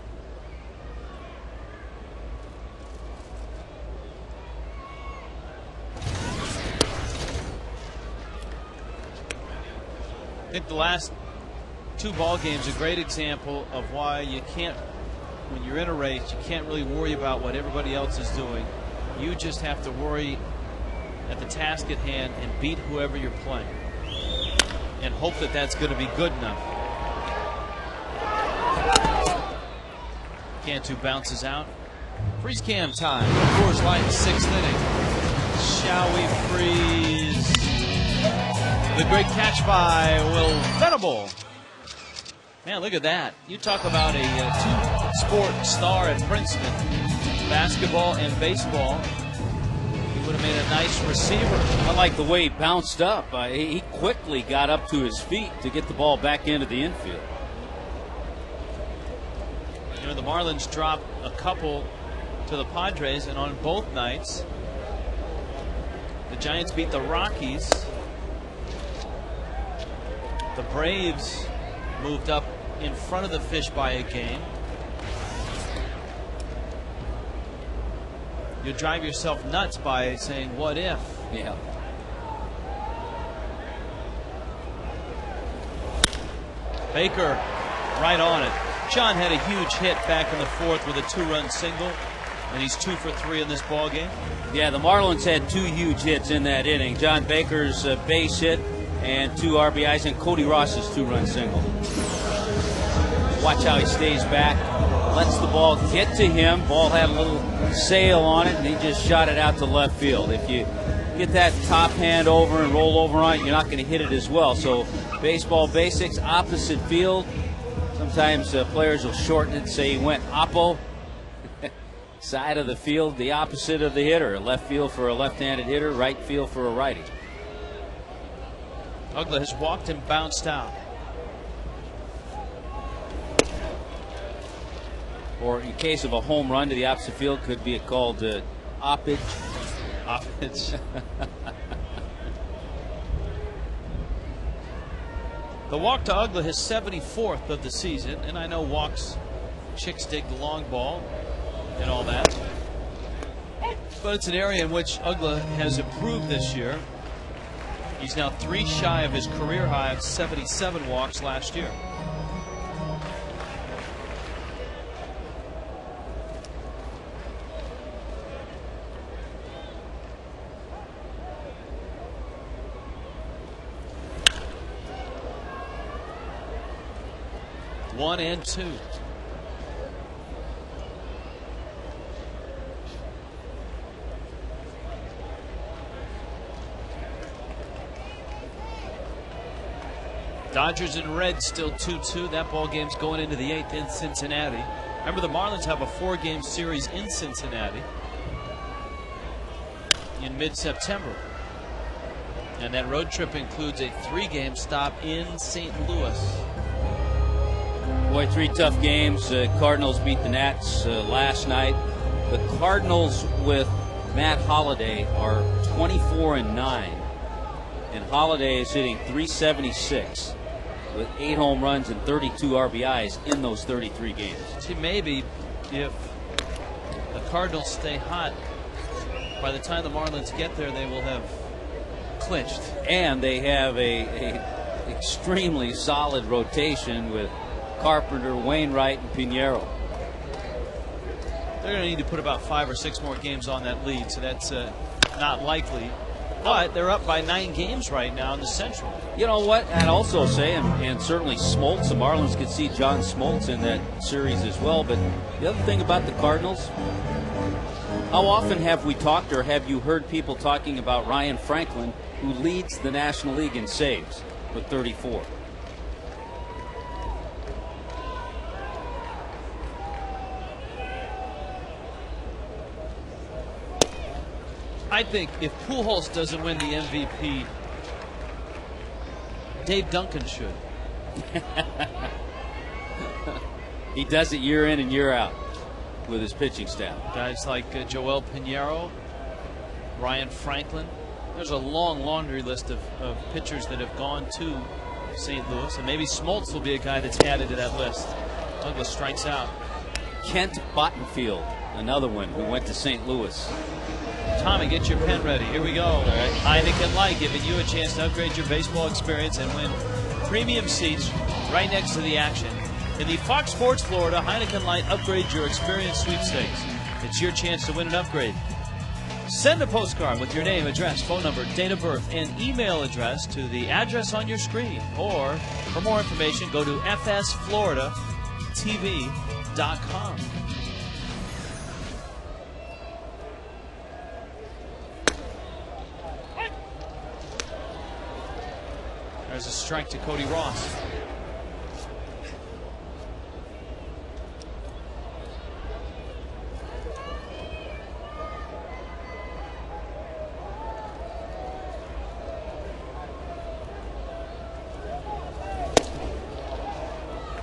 I think the last 2 ball games, a great example of why you can't, when you're in a race, you can't really worry about what everybody else is doing. You just have to worry at the task at hand and beat whoever you're playing and hope that that's going to be good enough. Cantu bounces out. Freeze cam time. Coors Light, 6th inning. Shall we freeze? The great catch by Will Venable. Man, look at that. You talk about a 2-sport star at Princeton. Basketball and baseball. He would have made a nice receiver. I like the way he bounced up. He quickly got up to his feet to get the ball back into the infield. You know, the Marlins dropped a couple to the Padres, and on both nights, the Giants beat the Rockies. The Braves moved up in front of the Fish by a game. You drive yourself nuts by saying, what if? Yeah. Baker right on it. John had a huge hit back in the 4th with a 2-run single, and he's 2 for 3 in this ball game. Yeah, the Marlins had 2 huge hits in that inning. John Baker's base hit and 2 RBIs, and Cody Ross's 2-run single. Watch how he stays back, lets the ball get to him. Ball had a little sail on it, and he just shot it out to left field. If you get that top hand over and roll over on it, you're not going to hit it as well. So baseball basics, opposite field. Sometimes players will shorten it, say he went oppo. Side of the field, the opposite of the hitter. Left field for a left-handed hitter, right field for a righty. Ugla has walked and bounced out. Or in case of a home run to the opposite field, could be called oppage. Oppage. The walk to Ugla, his 74th of the season, and I know walks, chicks dig the long ball and all that, but it's an area in which Ugla has improved this year. He's now 3 shy of his career high of 77 walks last year. One and 2. Dodgers and Reds still 2-2. That ball game's going into the 8th in Cincinnati. Remember, the Marlins have a 4-game series in Cincinnati in mid-September. And that road trip includes a 3-game stop in St. Louis. Boy, 3 tough games. Cardinals beat the Nats last night. The Cardinals with Matt Holliday are 24-9, and Holliday is hitting .376 with 8 home runs and 32 RBIs in those 33 games. See, maybe if the Cardinals stay hot, by the time the Marlins get there, they will have clinched. And they have a extremely solid rotation with Carpenter, Wainwright, and Pinheiro. They're going to need to put about 5 or 6 more games on that lead, so that's not likely. But they're up by 9 games right now in the Central. You know what? I'd also say, and certainly Smoltz, the Marlins could see John Smoltz in that series as well. But the other thing about the Cardinals, how often have we talked or have you heard people talking about Ryan Franklin, who leads the National League in saves with 34? I think if Pujols doesn't win the MVP, Dave Duncan should. He does it year in and year out with his pitching staff. Guys like Joel Pinheiro, Ryan Franklin. There's a long laundry list of pitchers that have gone to St. Louis, and maybe Smoltz will be a guy that's added to that list. Douglas strikes out. Kent Bottenfield, another one who went to St. Louis. Tommy, get your pen ready. Here we go. All right. Heineken Light, giving you a chance to upgrade your baseball experience and win premium seats right next to the action. In the Fox Sports Florida Heineken Light Upgrade Your Experience sweepstakes. It's your chance to win an upgrade. Send a postcard with your name, address, phone number, date of birth, and email address to the address on your screen. Or, for more information, go to fsfloridatv.com. There's a strike to Cody Ross.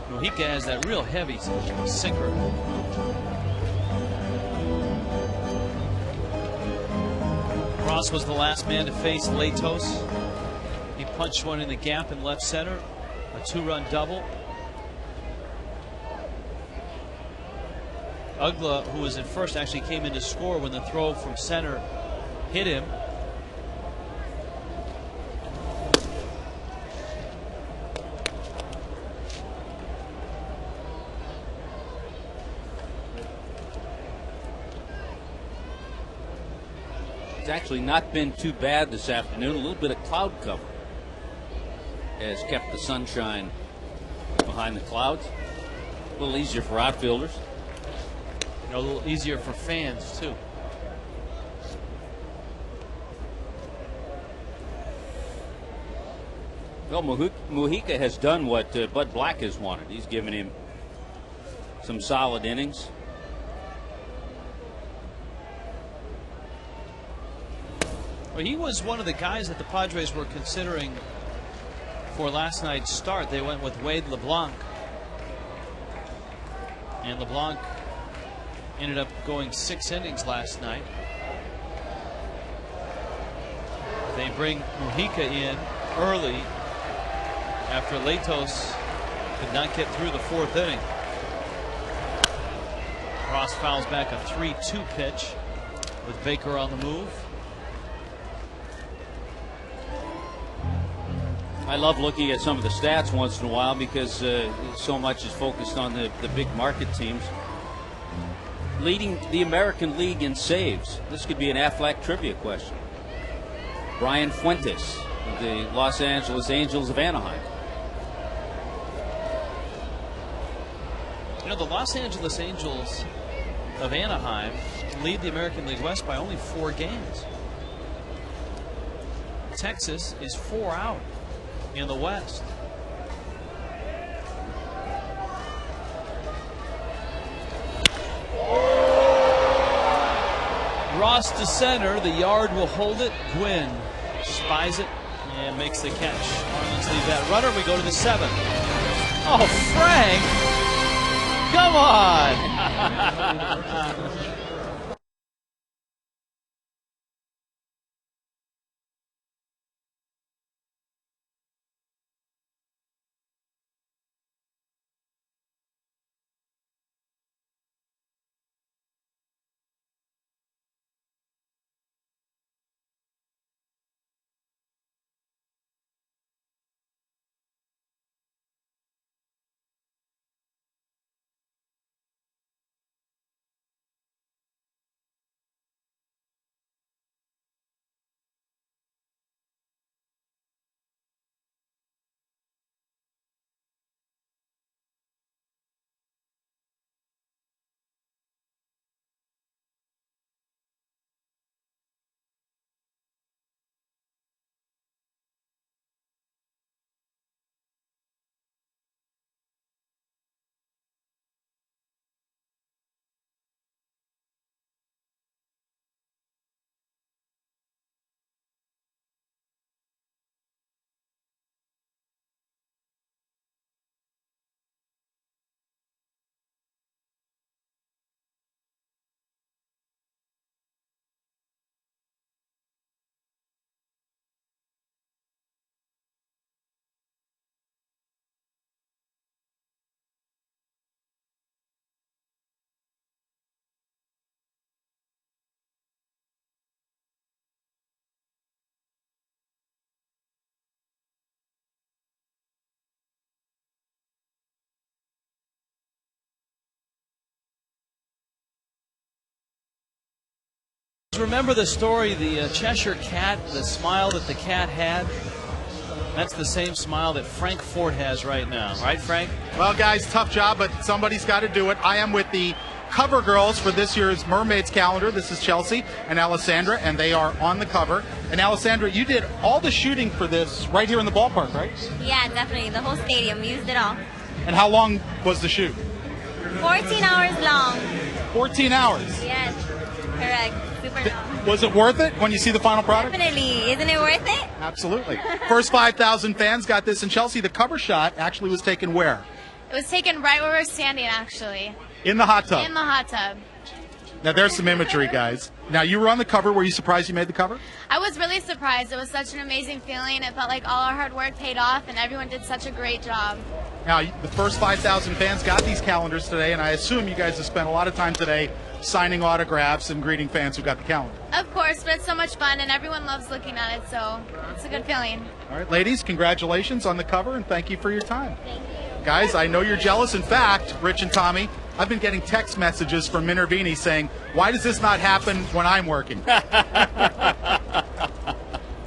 Mojica has that real heavy sinker. Ross was the last man to face Latos. He punched one in the gap in left center, a 2-run double. Ugla, who was at first, actually came in to score when the throw from center hit him. It's actually not been too bad this afternoon. A little bit of cloud cover has kept the sunshine behind the clouds. A little easier for outfielders. You know, a little easier for fans, too. Well, Mojica has done what Bud Black has wanted. He's given him some solid innings. Well, he was one of the guys that the Padres were considering for last night's start. They went with Wade LeBlanc. And LeBlanc ended up going 6 innings last night. They bring Mojica in early after Latos could not get through the 4th inning. Ross fouls back a 3-2 pitch with Baker on the move. I love looking at some of the stats once in a while because so much is focused on the big market teams. Leading the American League in saves. This could be an Aflac trivia question. Brian Fuentes of the Los Angeles Angels of Anaheim. You know, the Los Angeles Angels of Anaheim lead the American League West by only 4 games. Texas is 4 out in the West. Ross to center. The yard will hold it. Gwynn spies it and makes the catch. Marlins leave that runner. We go to the 7th. Oh, Frank! Come on! Remember the story, the Cheshire Cat, the smile that the cat had? That's the same smile that Frank Ford has right now. Right, Frank? Well, guys, tough job, but somebody's got to do it. I am with the cover girls for this year's Mermaids calendar. This is Chelsea and Alessandra, and they are on the cover. And Alessandra, you did all the shooting for this right here in the ballpark, right? Yeah, definitely. The whole stadium used it all. And how long was the shoot? 14 hours long. 14 hours. Yes, correct. Super long. Was it worth it when you see the final product? Definitely. Isn't it worth it? Absolutely. First 5,000 fans got this. And Chelsea, the cover shot actually was taken where? It was taken right where we're standing, actually. In the hot tub. In the hot tub. Now, there's some imagery, guys. Now, you were on the cover. Were you surprised you made the cover? I was really surprised. It was such an amazing feeling. It felt like all our hard work paid off, and everyone did such a great job. Now, the first 5,000 fans got these calendars today, and I assume you guys have spent a lot of time today signing autographs and greeting fans who got the calendar. Of course, but it's so much fun, and everyone loves looking at it, so it's a good feeling. All right, ladies, congratulations on the cover, and thank you for your time. Thank you. Guys, I know you're jealous. In fact, Rich and Tommy, I've been getting text messages from Minervini saying, why does this not happen when I'm working?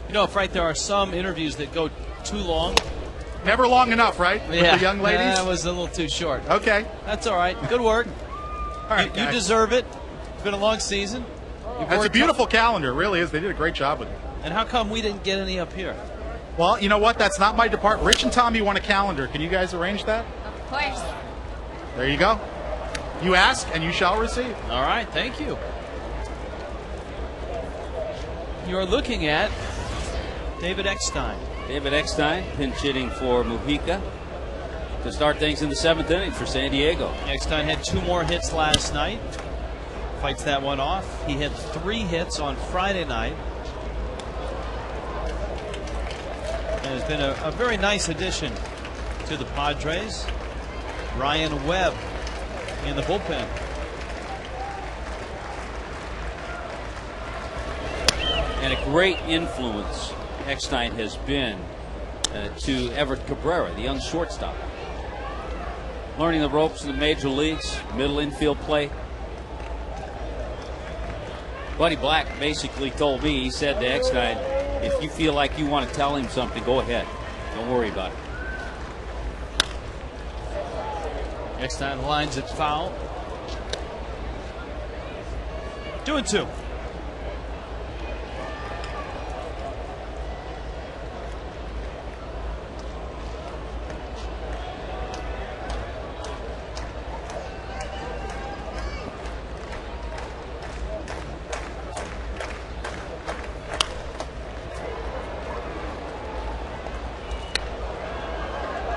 You know, Frank, there are some interviews that go too long. Never long enough, right? With the young ladies? That was a little too short. Okay. That's all right. Good work. All right, you deserve it. It's been a long season. It's a beautiful calendar. It really is. They did a great job with it. And how come we didn't get any up here? Well, you know what? That's not my department. Rich and Tommy want a calendar. Can you guys arrange that? Of course. There you go. You ask, and you shall receive. All right. Thank you. You're looking at David Eckstein. David Eckstein pinch hitting for Mujica to start things in the 7th inning for San Diego. Eckstein had 2 more hits last night. Fights that one off. He had 3 hits on Friday night. And has been a very nice addition to the Padres. Ryan Webb in the bullpen. And a great influence Eckstein has been to Everett Cabrera, the young shortstop. Learning the ropes in the major leagues, middle infield play. Buddy Black basically told me, he said to Eckstein, if you feel like you want to tell him something, go ahead. Don't worry about it. Eckstein lines it foul. 2-2.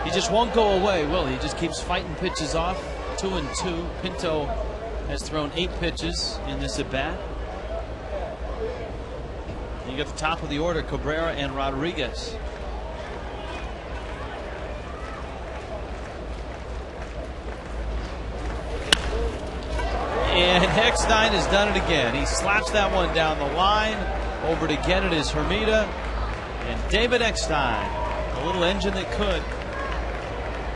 He just won't go away, will he? He just keeps fighting pitches off. 2-2. Pinto has thrown 8 pitches in this at bat. You got the top of the order, Cabrera and Rodriguez. And Eckstein has done it again. He slaps that one down the line. Over to get it is Hermida. And David Eckstein, a little engine that could,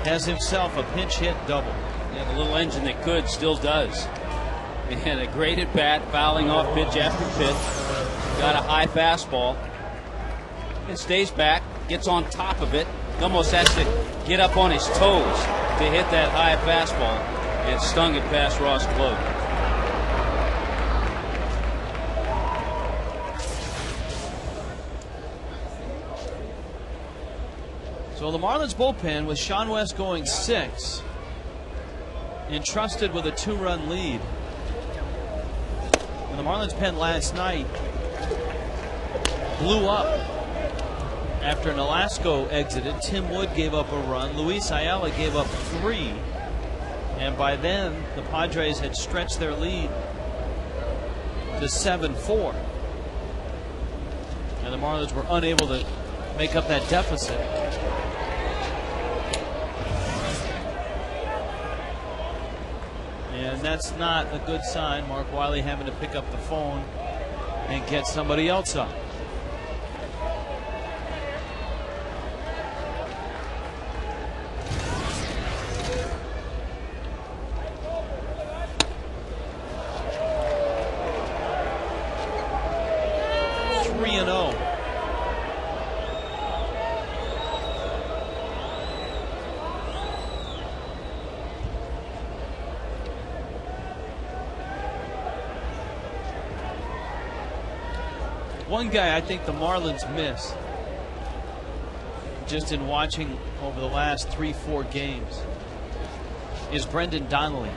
has himself a pinch hit double. Yeah, the little engine that could still does. And a great at bat, fouling off pitch after pitch. Got a high fastball. And stays back, gets on top of it. Almost has to get up on his toes to hit that high fastball. And stung it past Ross Cloak. So the Marlins bullpen with Sean West going 6, entrusted with a 2-run lead. And the Marlins pen last night blew up after Nolasco exited. Tim Wood gave up a run. Luis Ayala gave up 3. And by then, the Padres had stretched their lead to 7-4. And the Marlins were unable to make up that deficit. And that's not a good sign. Mark Wiley having to pick up the phone and get somebody else up. 3-0. One guy I think the Marlins miss, just in watching over the last 3-4 games, is Brendan Donnelly.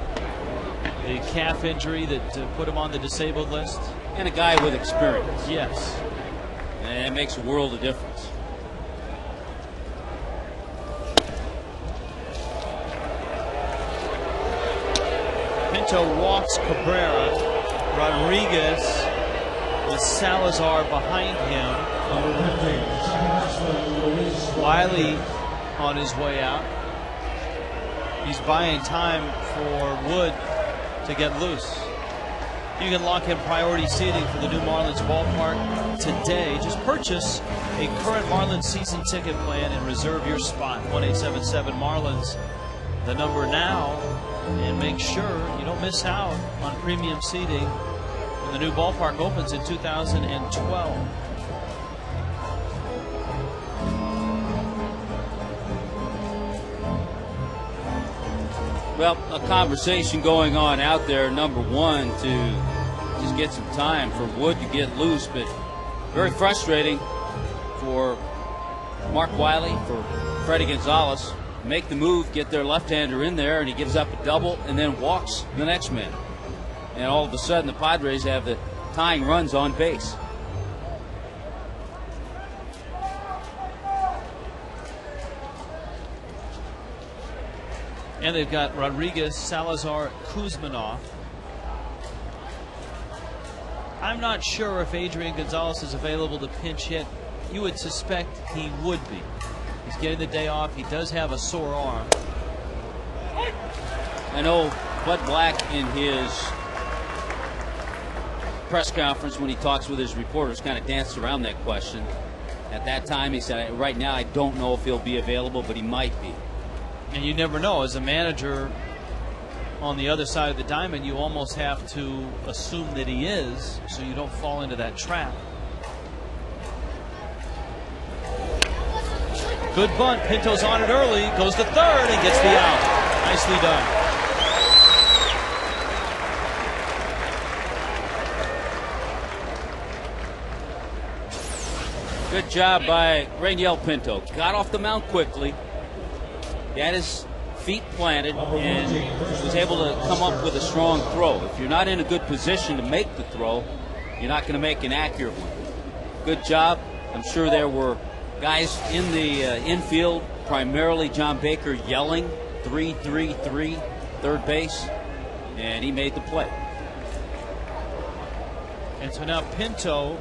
The calf injury that put him on the disabled list. And a guy with experience. Yes. And it makes a world of difference. Pinto walks Cabrera. Rodriguez with Salazar behind him. Wiley on his way out. He's buying time for Wood to get loose. You can lock in priority seating for the new Marlins ballpark today. Just purchase a current Marlins season ticket plan and reserve your spot. 1-877-MARLINS, the number now, and make sure you don't miss out on premium seating when the new ballpark opens in 2012. Well, a conversation going on out there, number one, to just get some time for Wood to get loose, but very frustrating for Mark Wiley, for Freddie Gonzalez. Make the move, get their left-hander in there, and he gives up a double and then walks the next man. And all of a sudden, the Padres have the tying runs on base. And they've got Rodriguez, Salazar, Kuzmanov. I'm not sure if Adrian Gonzalez is available to pinch hit. You would suspect he would be. He's getting the day off. He does have a sore arm. I know Bud Black in his press conference when he talks with his reporters kind of danced around that question. At that time he said, right now I don't know if he'll be available, but he might be. And you never know. As a manager on the other side of the diamond, you almost have to assume that he is, so you don't fall into that trap. Good bunt. Pinto's on it early. Goes to third and gets the out. Nicely done. Good job by Raniel Pinto. Got off the mound quickly. He had his feet planted and was able to come up with a strong throw. If you're not in a good position to make the throw, you're not going to make an accurate one. Good job. I'm sure there were guys in the infield, primarily John Baker, yelling 3-3-3, third base, and he made the play. And so now Pinto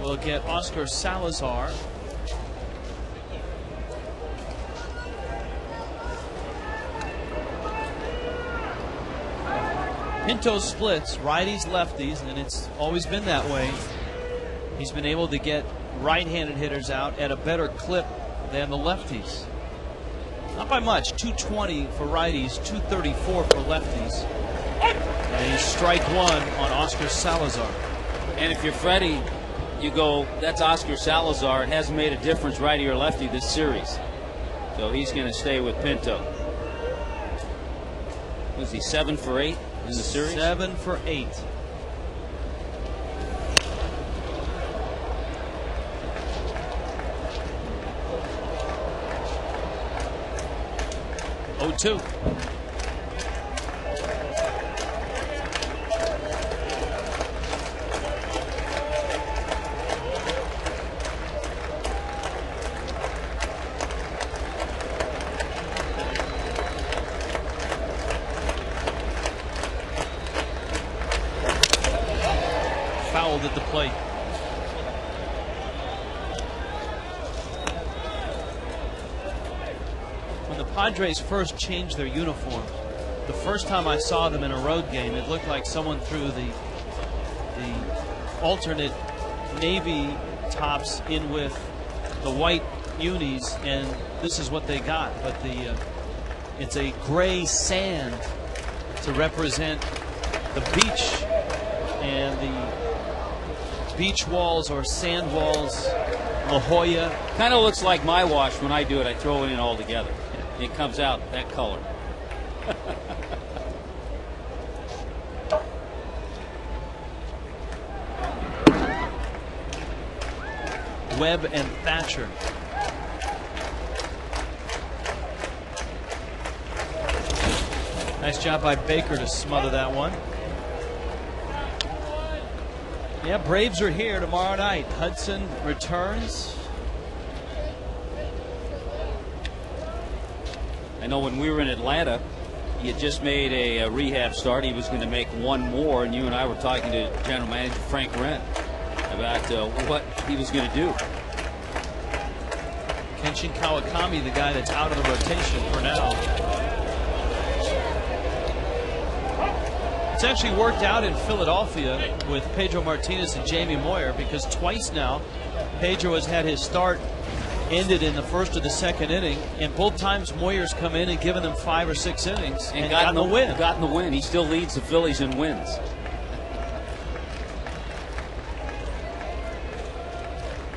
will get Oscar Salazar. Pinto splits righties, lefties, and it's always been that way. He's been able to get right-handed hitters out at a better clip than the lefties. Not by much. 220 for righties, 234 for lefties. And he's strike one on Oscar Salazar. And if you're Freddie, you go, that's Oscar Salazar. It hasn't made a difference, righty or lefty, this series. So he's going to stay with Pinto. Was he 7 for 8 in the series? 7 for 8. Oh, 2. Fouled at the plate. When the Padres first changed their uniform, the first time I saw them in a road game, it looked like someone threw the alternate navy tops in with the white unis, and this is what they got. But it's a gray sand to represent the beach and the beach walls or sand walls, La Jolla. Kind of looks like my wash when I do it. I throw it in all together. It comes out that color. Webb and Thatcher. Nice job by Baker to smother that one. Yeah, Braves are here tomorrow night. Hudson returns. I know when we were in Atlanta, he had just made a rehab start. He was going to make one more, and you and I were talking to General Manager Frank Wren about what he was going to do. Kenshin Kawakami, the guy that's out of the rotation for now. It's actually worked out in Philadelphia with Pedro Martinez and Jamie Moyer, because twice now Pedro has had his start ended in the first or the second inning, and both times Moyer's come in and given them 5 or 6 innings and gotten the win. Gotten the win. He still leads the Phillies in wins.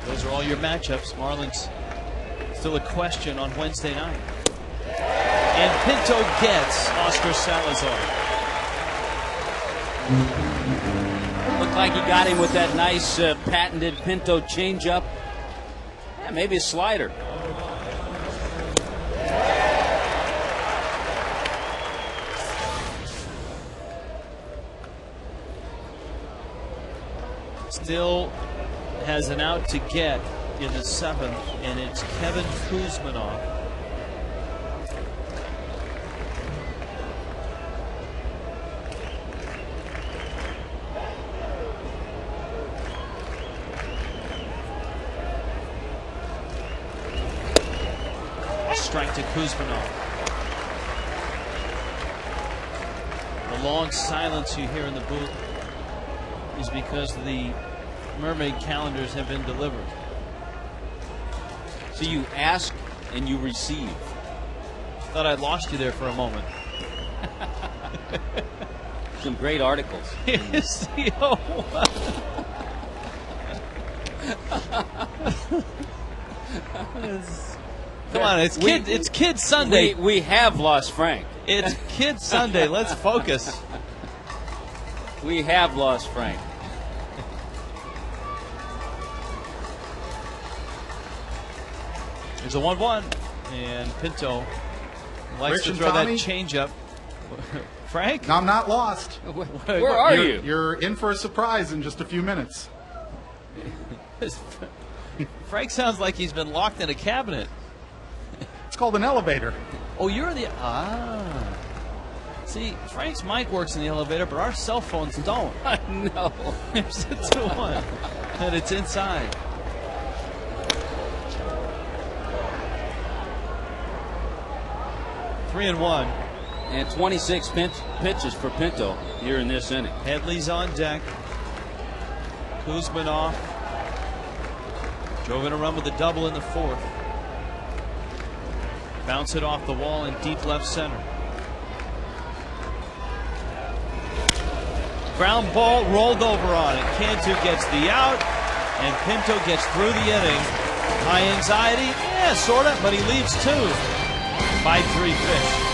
Those are all your matchups. Marlins still a question on Wednesday night. And Pinto gets Oscar Salazar. Looked like he got him with that nice patented Pinto changeup. Yeah, maybe a slider. Still has an out to get in the 7th, and it's Kevin Kuzmanov. Strike to Kuzmanov. The long silence you hear in the booth is because the Mermaid calendars have been delivered. So you ask and you receive. Thought I'd lost you there for a moment. Some great articles. Yes, Come on, it's Kid Sunday. We have lost Frank. It's Kid Sunday. Let's focus. We have lost Frank. There's a 1-1, and Pinto likes Rich to and throw Tommy? that changeup. Frank? I'm not lost. Where are you? You're in for a surprise in just a few minutes. Frank sounds like he's been locked in a cabinet. It's called an elevator. Oh, you're the... See, Frank's mic works in the elevator, but our cell phones don't. No. There's a 2-1, and it's inside. Three and 1. And 26 pitches for Pinto here in this inning. Headley's on deck. Kuzmanov drove in a run with a double in the 4th. Bounce it off the wall in deep left center. Ground ball rolled over on it. Cantu gets the out, and Pinto gets through the inning. High anxiety, yeah, sort of, but he leaves 2 by 3 fish.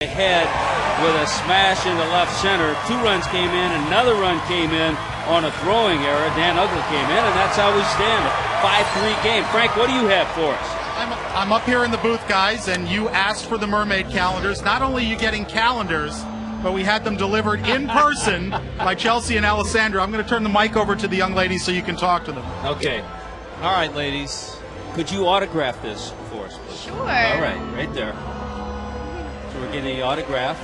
Ahead with a smash into left center. 2 runs came in, another run came in on a throwing error. Dan Ugler came in, and that's how we stand. 5-3 game. Frank, what do you have for us? I'm up here in the booth, guys, and you asked for the mermaid calendars. Not only are you getting calendars, but we had them delivered in person by Chelsea and Alessandra. I'm going to turn the mic over to the young ladies so you can talk to them. Okay. All right, ladies. Could you autograph this for us, please? Sure. All right, right there. So we're getting the autograph.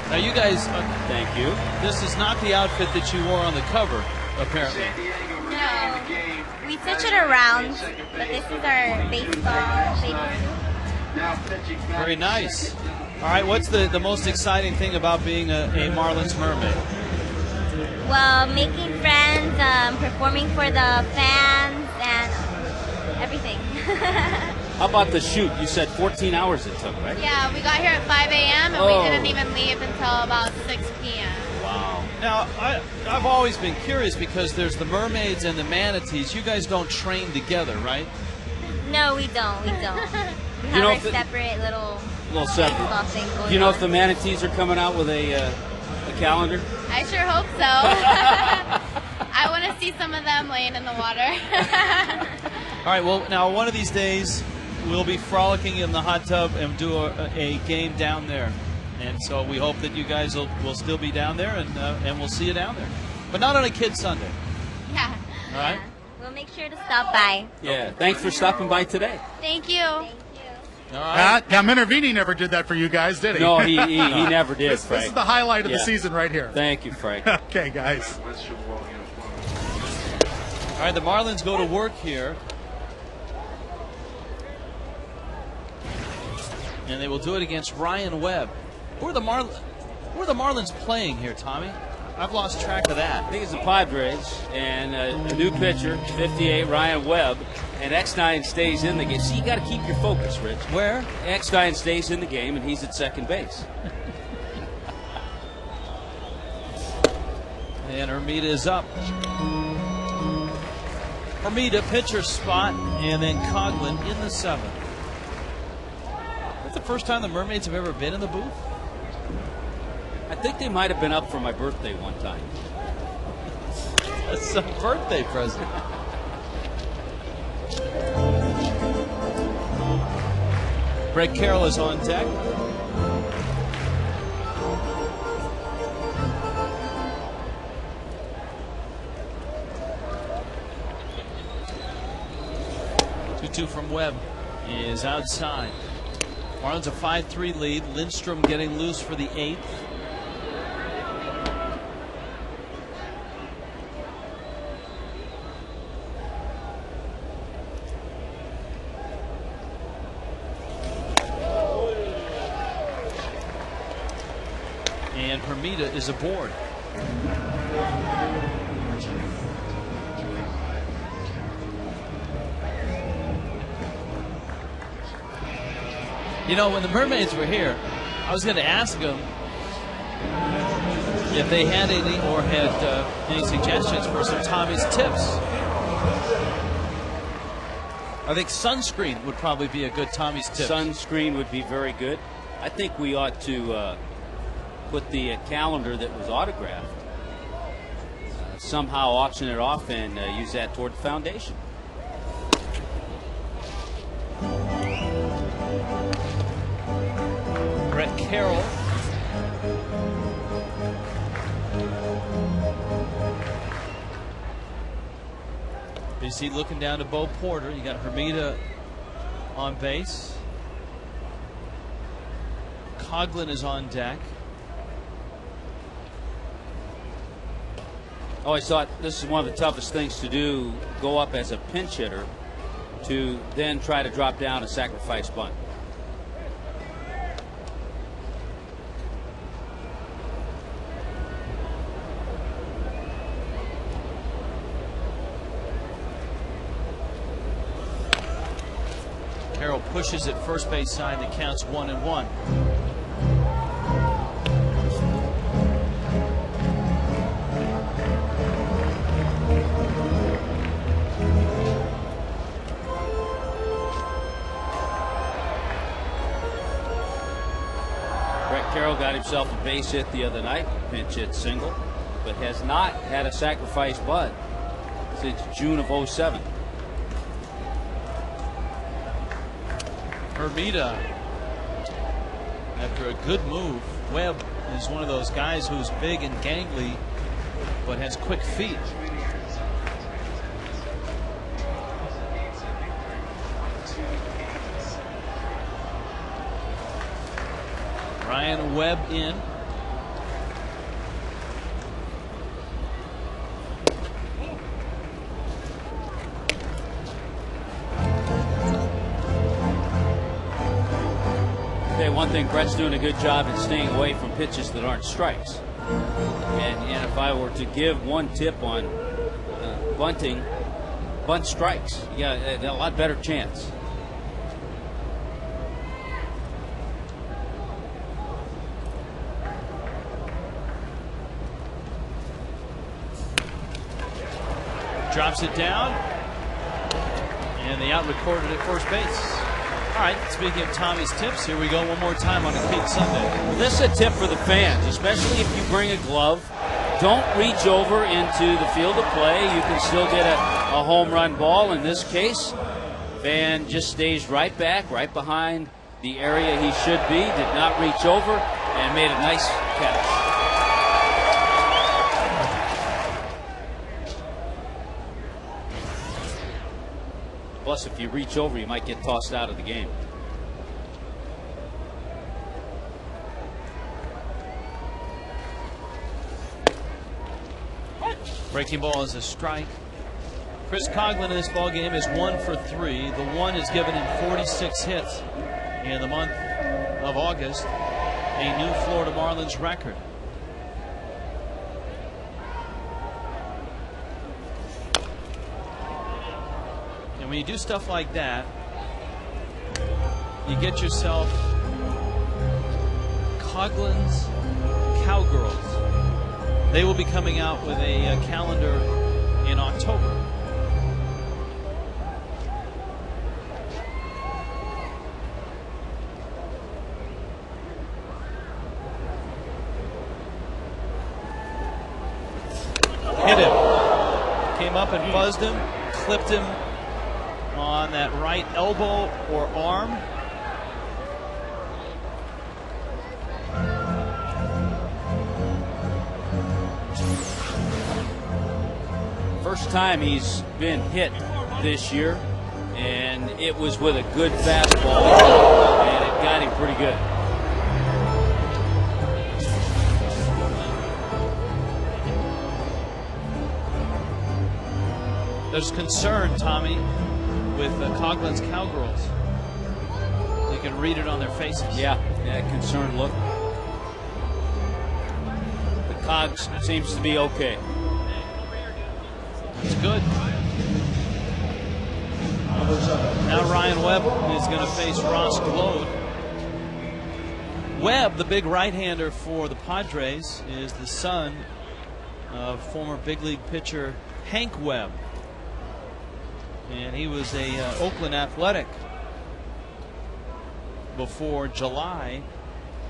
Now, you guys, thank you. This is not the outfit that you wore on the cover, apparently. No. We switch it around, but this is our baseball suit. Very nice. All right, what's the most exciting thing about being a Marlins mermaid? Well, making friends, performing for the fans, and everything. How about the shoot? You said 14 hours it took, right? Yeah, we got here at 5 a.m. and we didn't even leave until about 6 p.m. Wow. Now, I've always been curious because there's the mermaids and the manatees. You guys don't train together, right? No, we don't. We have our separate little separate. baseball thing going Do you know on. if the manatees are coming out with a calendar? I sure hope so. I want to see some of them laying in the water. All right, well, now one of these days we'll be frolicking in the hot tub and do a game down there. And so we hope that you guys will still be down there, and we'll see you down there. But not on a Kid Sunday. Yeah. All right? We'll make sure to stop by. Yeah, thanks for stopping by today. Thank you. All right. Now, Minervini never did that for you guys, did he? No, he never did, This Frank. is the highlight of the season right here. Thank you, Frank. Okay, guys. All right, the Marlins go to work here. And they will do it against Ryan Webb. Who are the Marlins playing here, Tommy? I've lost track of that. I think it's the Padres and a new pitcher, 58, Ryan Webb, and X9 stays in the game. See, you got to keep your focus, Rich. Where? X9 stays in the game, and he's at second base. And Hermida is up. Hermida, pitcher spot, and then Coughlin in the 7th. That's the first time the Mermaids have ever been in the booth? I think they might have been up for my birthday one time. That's a birthday present. Brett Carroll is on deck. Two from Webb is outside. Marlins a 5-3 lead. Lindstrom getting loose for the 8th. And Hermida is aboard. You know, when the Mermaids were here, I was going to ask them if they had any or had any suggestions for some Tommy's tips. I think sunscreen would probably be a good Tommy's tip. Sunscreen would be very good. I think we ought to put the calendar that was autographed, somehow auction it off and use that toward the foundation. Brett Carroll. BC looking down to Bo Porter. You got Hermida on base. Coughlin is on deck. I always thought this is one of the toughest things to do, go up as a pinch hitter to then try to drop down a sacrifice bunt. Carroll pushes at first base side. The count's 1-1. got himself a base hit the other night, pinch hit single, but has not had a sacrifice bunt since June of '07. Hermida, after a good move. Webb is one of those guys who's big and gangly, but has quick feet. Ryan Webb in. Okay, one thing, Brett's doing a good job in staying away from pitches that aren't strikes. And if I were to give one tip on bunting, bunt strikes. You got a lot better chance. Drops it down, and the out recorded at first base. All right, speaking of Tommy's tips, here we go one more time on a Kid Sunday. Well, this is a tip for the fans, especially if you bring a glove. Don't reach over into the field of play. You can still get a home run ball. In this case, Van just stays right back, right behind the area he should be, did not reach over, and made a nice catch. Plus, if you reach over, you might get tossed out of the game. Breaking ball is a strike. Chris Coughlin in this ball game is 1 for 3. The one has given him 46 hits in the month of August, a new Florida Marlins record. And when you do stuff like that, you get yourself Coughlin's Cowgirls. They will be coming out with a calendar in October. Hit him. Came up and buzzed him, clipped him on that right elbow or arm. First time he's been hit this year, and it was with a good fastball, and it got him pretty good. There's concern, Tommy, with Coughlin's Cowgirls. You can read it on their faces. Yeah, concerned look. The Cogs seems to be okay. It's good. Now Ryan Webb is going to face Ross Glode. Webb, the big right-hander for the Padres, is the son of former big league pitcher Hank Webb. And he was a Oakland Athletic before July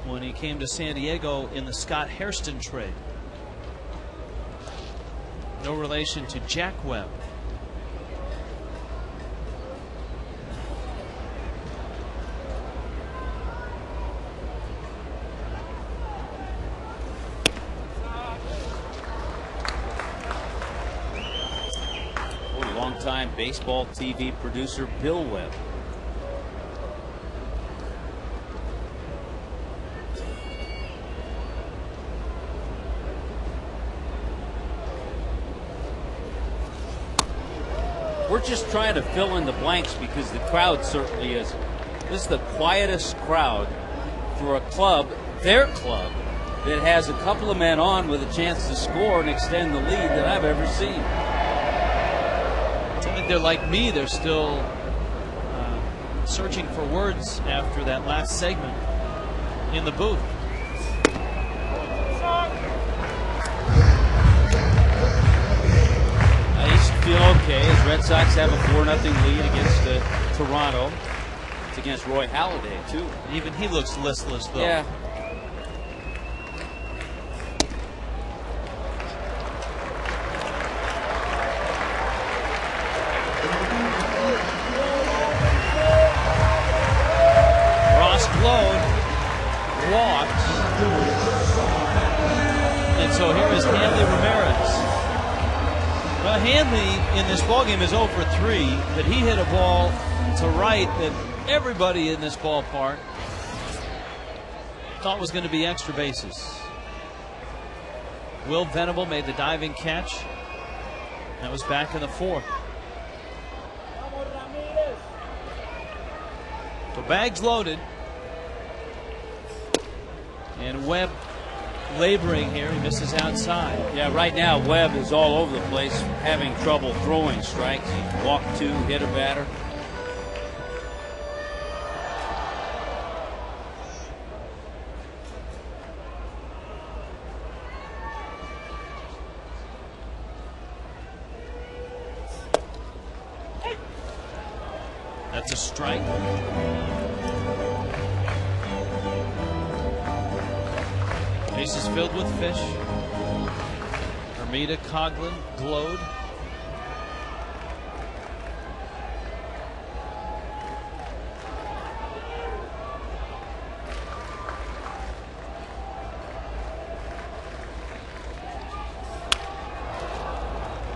when he came to San Diego in the Scott Hairston trade. No relation to Jack Webb. Longtime baseball TV producer Bill Webb. We're just trying to fill in the blanks because the crowd certainly is. This is the quietest crowd for a club, their club, that has a couple of men on with a chance to score and extend the lead that I've ever seen. I think they're like me. They're still searching for words after that last segment in the booth. He should feel okay as Red Sox have a 4-0 lead against Toronto. It's against Roy Halladay, too. Even he looks listless, though. Yeah. So here is Hanley Ramirez. Well, Hanley in this ballgame is 0 for 3, but he hit a ball to right that everybody in this ballpark thought was going to be extra bases. Will Venable made the diving catch. That was back in the 4th. The bag's loaded. And Webb laboring here. He misses outside. Yeah, right now Webb is all over the place, having trouble throwing strikes. He walked 2, hit a batter. That's a strike. Bases filled with fish. Hermida, Coughlin, Glode.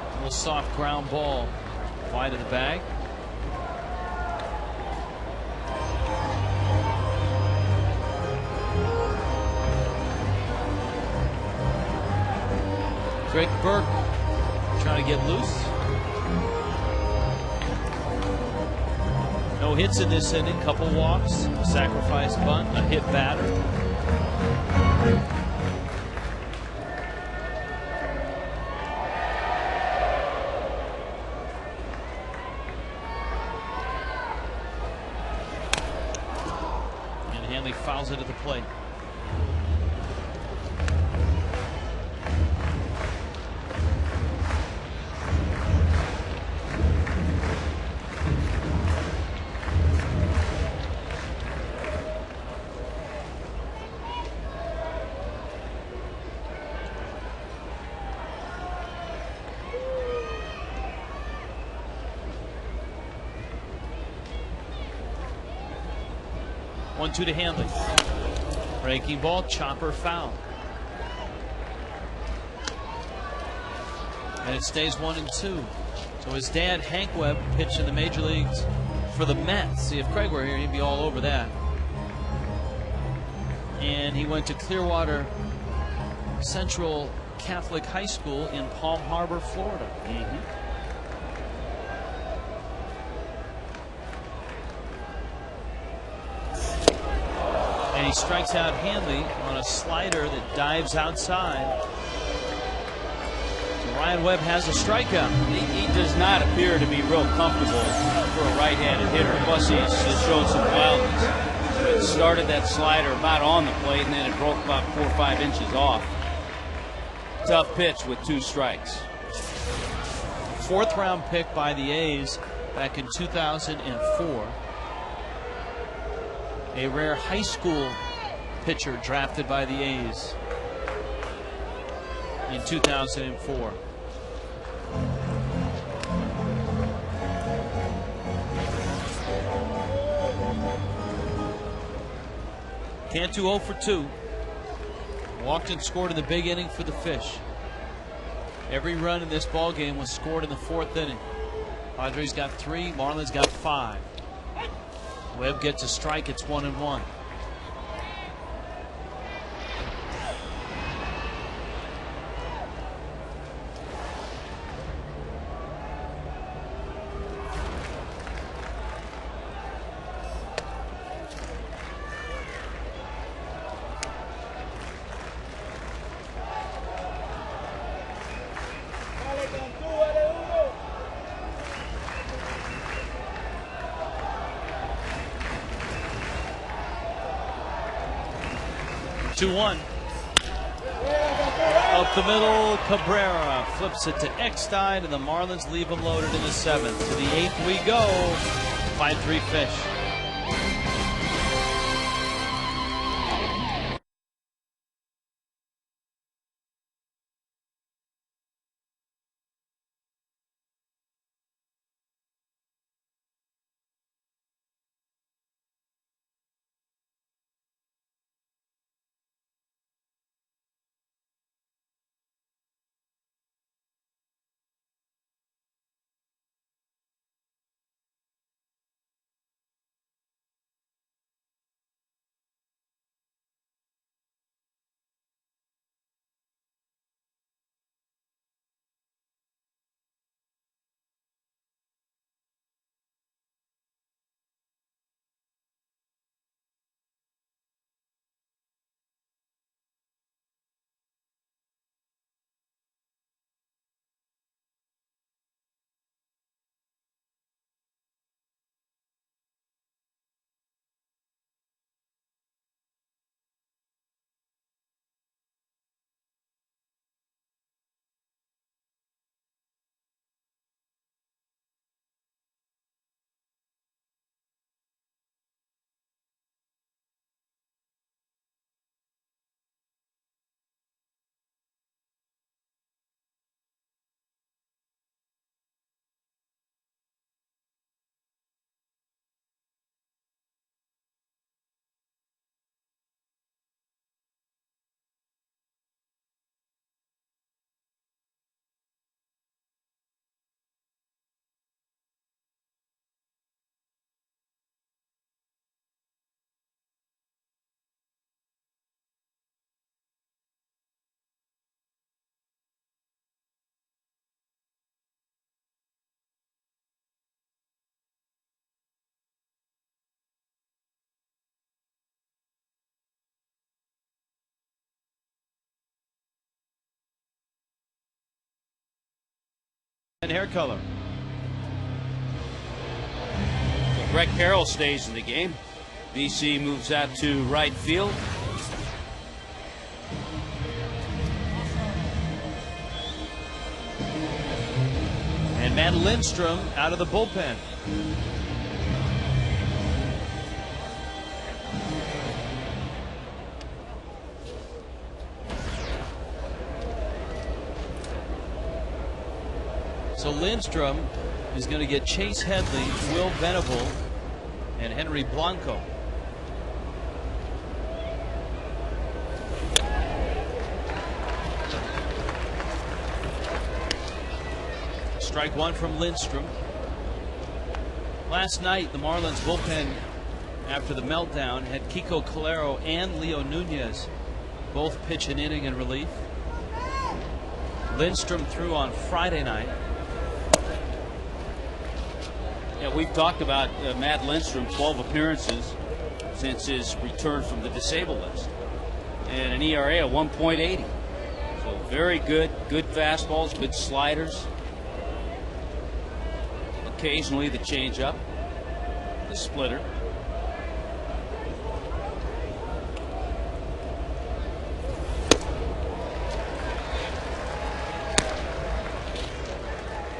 A little soft ground ball wide of the bag. Greg Burke trying to get loose. No hits in this inning, couple walks, a sacrifice bunt, a hit batter. And Hanley fouls it at the plate. One-two to Hanley. Breaking ball, chopper foul. And it stays 1-2. So his dad, Hank Webb, pitched in the major leagues for the Mets. See, if Craig were here, he'd be all over that. And he went to Clearwater Central Catholic High School in Palm Harbor, Florida. And he strikes out Hanley on a slider that dives outside. So Ryan Webb has a strikeout. He does not appear to be real comfortable for a right-handed hitter. Plus, he's showed some wildness. It started that slider about on the plate, and then it broke about 4 or 5 inches off. Tough pitch with 2 strikes. 4th round pick by the A's back in 2004. A rare high school pitcher drafted by the A's in 2004. Cantu 0 for 2. Walked and scored in the big inning for the Fish. Every run in this ball game was scored in the 4th inning. Padres got 3, Marlins got 5. Webb gets a strike, it's 1-1. Two-one. Up the middle, Cabrera flips it to Eckstein, and the Marlins leave him loaded in the 7th. To the 8th we go. 5-3 Fish. And hair color. So Greg Carroll stays in the game. BC moves out to right field. And Matt Lindstrom out of the bullpen. So Lindstrom is going to get Chase Headley, Will Venable, and Henry Blanco. Strike one from Lindstrom. Last night, the Marlins bullpen, after the meltdown, had Kiko Calero and Leo Nunez both pitch an inning in relief. Lindstrom threw on Friday night. Yeah, we've talked about Matt Lindstrom, 12 appearances since his return from the disabled list, and an ERA of 1.80. So very good fastballs, good sliders. Occasionally the changeup, the splitter.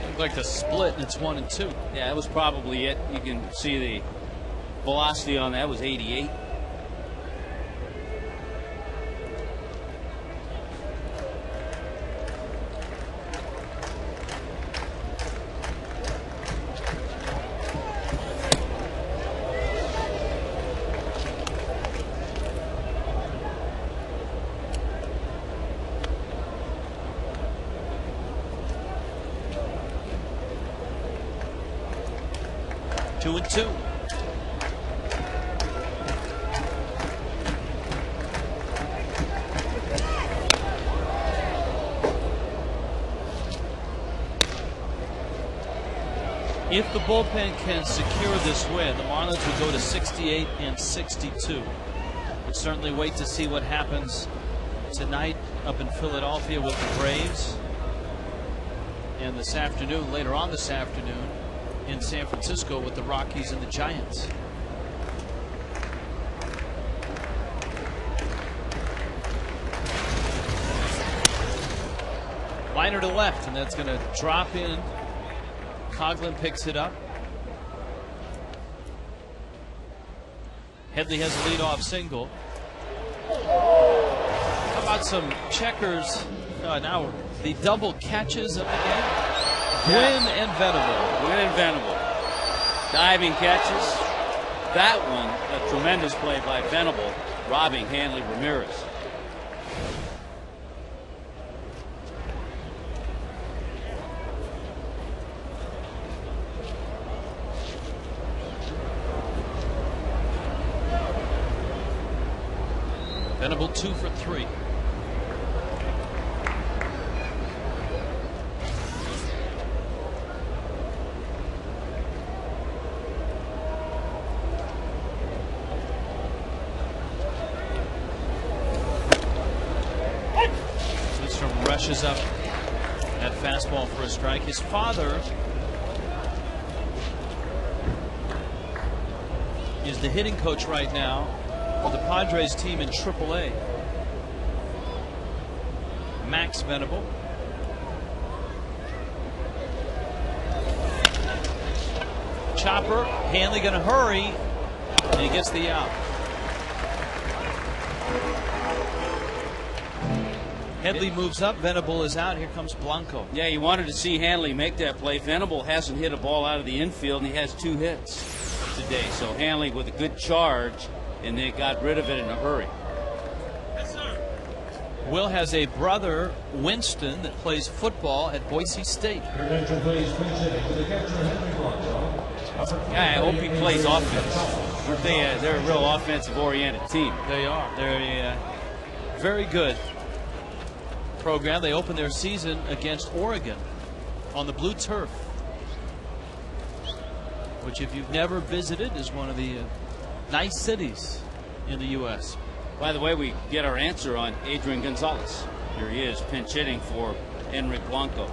Looked like the split, and it's 1-2. Yeah, that was probably it. You can see the velocity on that was 88. If the bullpen can secure this win, the Marlins would go to 68 and 62. We'd certainly wait to see what happens tonight up in Philadelphia with the Braves, and this afternoon, later on this afternoon, in San Francisco with the Rockies and the Giants. Liner to left, and that's going to drop in. Coughlin picks it up. Headley has a leadoff single. How about some checkers? Now the double catches of the game. Gwynn and Venable. Gwynn and Venable. Diving catches. That one, a tremendous play by Venable, robbing Hanley Ramirez. Venable 2 for 3. Lindstrom rushes up at fastball for a strike. His father is the hitting coach right now for the Padres team in AAA. Max Venable. Chopper. Hanley going to hurry, and he gets the out. Headley moves up. Venable is out. Here comes Blanco. Yeah, you wanted to see Hanley make that play. Venable hasn't hit a ball out of the infield, and he has 2 hits today. So Hanley with a good charge, and they got rid of it in a hurry. Yes, sir. Will has a brother, Winston, that plays football at Boise State. Yeah, I hope he plays offense. Aren't they? They're a real offensive-oriented team. They are. They're a very good program. They opened their season against Oregon on the blue turf, which, if you've never visited, is one of the nice cities in the U.S. By the way, we get our answer on Adrian Gonzalez. Here he is, pinch hitting for Henry Blanco.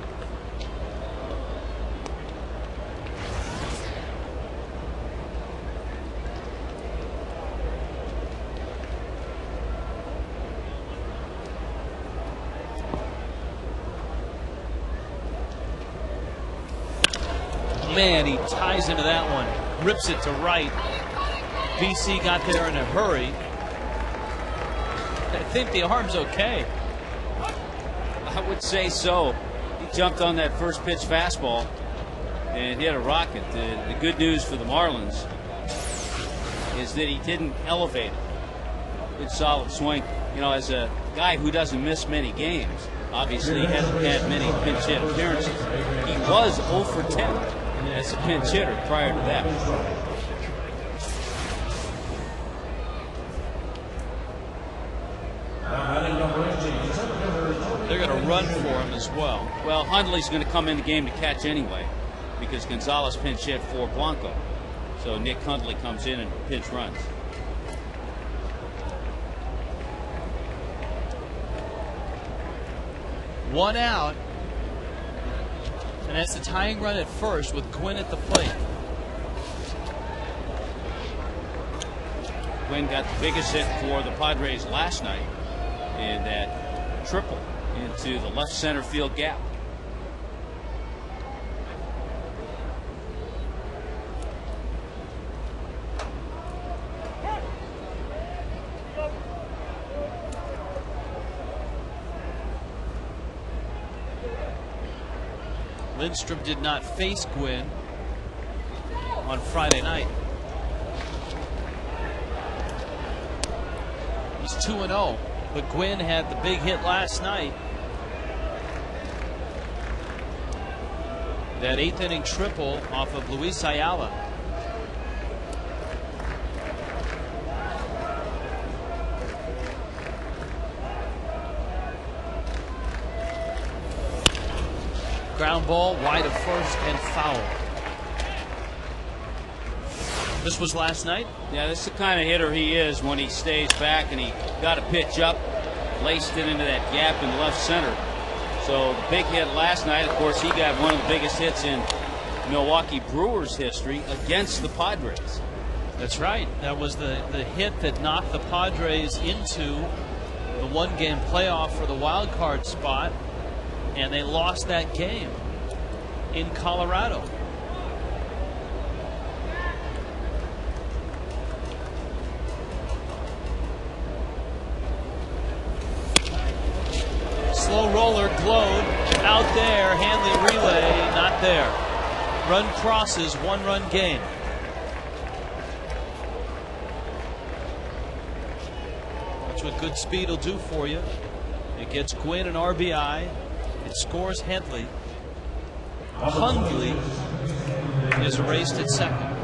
man, he ties into that one, rips it to right. BC got there in a hurry. I think the arm's okay. I would say so. He jumped on that first pitch fastball and hit a rocket. The good news for the Marlins is that he didn't elevate it. Good solid swing. You know, as a guy who doesn't miss many games, obviously he hasn't had many pinch hit appearances. He was 0 for 10 as a pinch hitter prior to that. They're going to run for him as well. Well, Hundley's going to come in the game to catch anyway because Gonzalez pinch hit for Blanco. So Nick Hundley comes in and pinch runs. One out. And that's the tying run at first with Gwynn at the plate. Gwynn got the biggest hit for the Padres last night in that triple into the left center field gap. Lindstrom did not face Gwynn on Friday night. He's 2-0, but Gwynn had the big hit last night. That 8th inning triple off of Luis Ayala. Ground ball wide of first and foul. This was last night? Yeah, this is the kind of hitter he is when he stays back and he got a pitch up, laced it into that gap in left center. So the big hit last night, of course, he got one of the biggest hits in Milwaukee Brewers history against the Padres. That's right. That was the hit that knocked the Padres into the one-game playoff for the wild card spot. And they lost that game in Colorado. Slow roller glowed out there. Hanley relay not there. Run crosses, 1-run game. That's what good speed will do for you. It gets Gwynn an RBI. It scores Headley. Hundley is erased at second.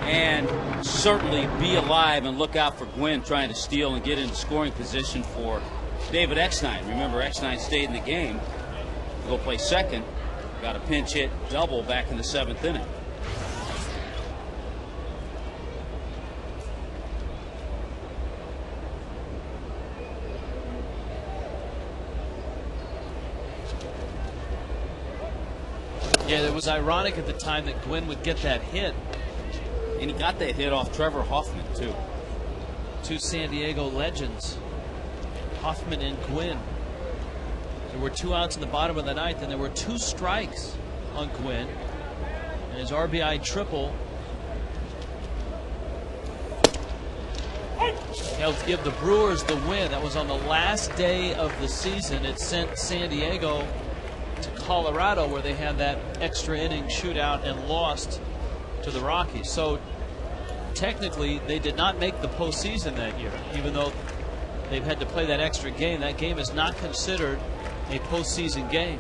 And certainly be alive and look out for Gwynn trying to steal and get into scoring position for David Eckstein. Remember, Eckstein stayed in the game to go play second. Got a pinch hit double back in the 7th inning. Yeah, it was ironic at the time that Gwynn would get that hit. And he got that hit off Trevor Hoffman, too. Two San Diego legends, Hoffman and Gwynn. There were 2 outs in the bottom of the 9th, and there were 2 strikes on Gwynn. And his RBI triple helped give the Brewers the win. That was on the last day of the season. It sent San Diego to Colorado, where they had that extra inning shootout and lost to the Rockies. So technically they did not make the postseason that year, even though they've had to play that extra game. That game is not considered a postseason game.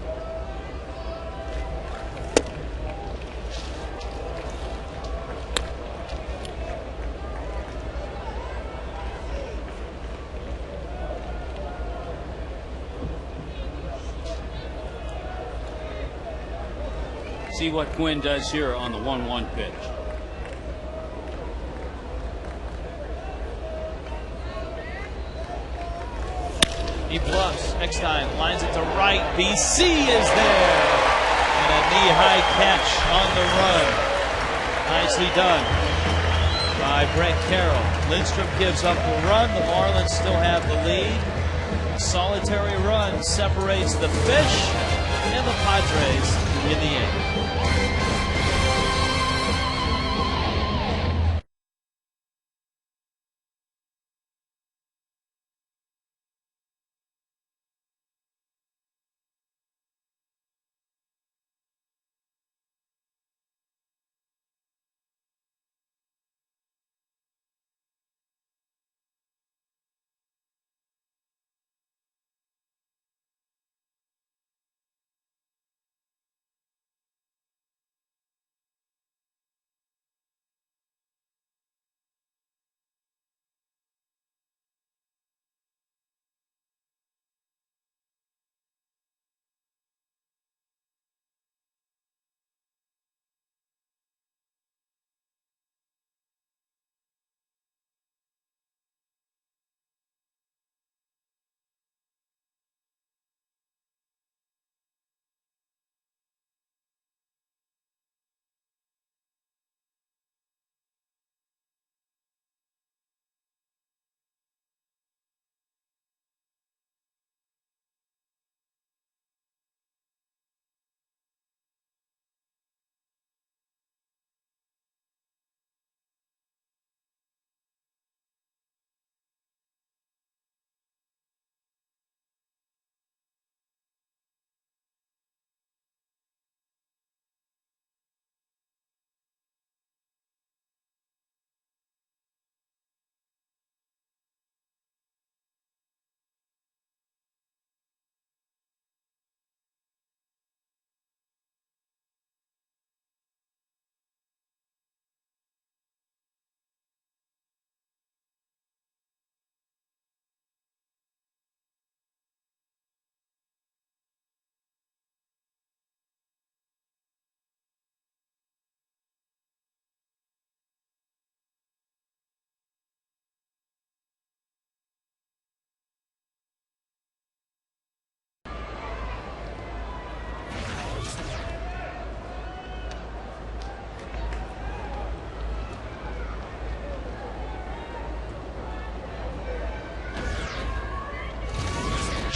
See what Gwynn does here on the 1-1 pitch. He bluffs. Eckstein lines it to right. BC is there. And a knee-high catch on the run. Nicely done by Brent Carroll. Lindstrom gives up a run. The Marlins still have the lead. A solitary run separates the Fish and the Padres in the 8th.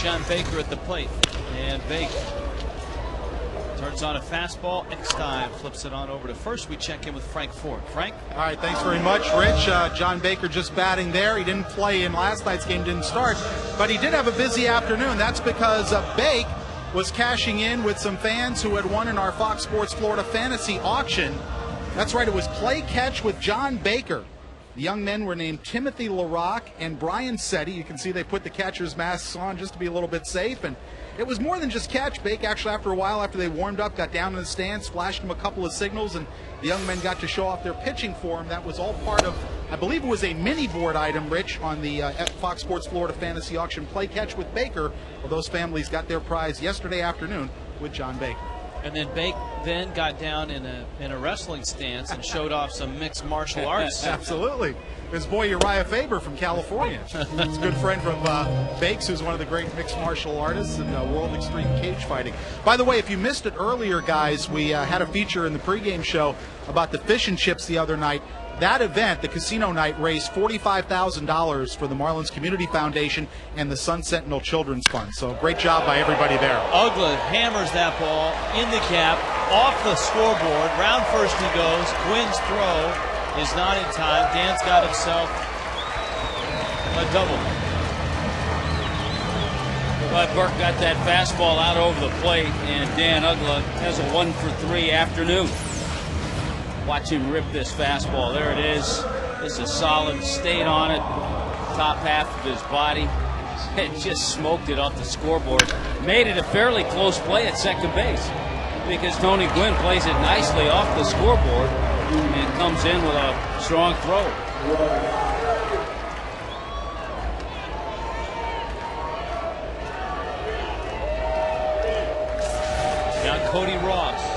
John Baker at the plate. And Baker turns on a fastball. Eckstein flips it on over to first. We check in with Frank Ford. Frank? All right, thanks very much, Rich. John Baker just batting there. He didn't play in last night's game, didn't start, but he did have a busy afternoon. That's because Bake was cashing in with some fans who had won in our Fox Sports Florida fantasy auction. That's right, it was play catch with John Baker. The young men were named Timothy LaRock and Brian Setti. You can see they put the catcher's masks on just to be a little bit safe. And it was more than just catch. Bake actually, after a while, after they warmed up, got down in the stands, flashed them a couple of signals, and the young men got to show off their pitching form. That was all part of, I believe it was a mini board item, Rich, on the Fox Sports Florida Fantasy Auction play catch with Baker. Well, those families got their prize yesterday afternoon with John Baker. And then Bake then got down in a wrestling stance and showed off some mixed martial arts. Absolutely. His boy Uriah Faber from California. He's a good friend from Bakes, who's one of the great mixed martial artists in World Extreme Cage Fighting. By the way, if you missed it earlier, guys, we had a feature in the pregame show about the fish and chips the other night. That event, the casino night, raised $45,000 for the Marlins Community Foundation and the Sun Sentinel Children's Fund. So great job by everybody there. Ugla hammers that ball in the cap, off the scoreboard. Round first he goes. Quinn's throw is not in time. Dan's got himself a double. But Burke got that fastball out over the plate, and Dan Ugla has a 1-for-3 afternoon. Watch him rip this fastball. There it is. This is solid. Stayed on it. Top half of his body. And just smoked it off the scoreboard. Made it a fairly close play at second base, because Tony Gwynn plays it nicely off the scoreboard and comes in with a strong throw. Now Cody Ross.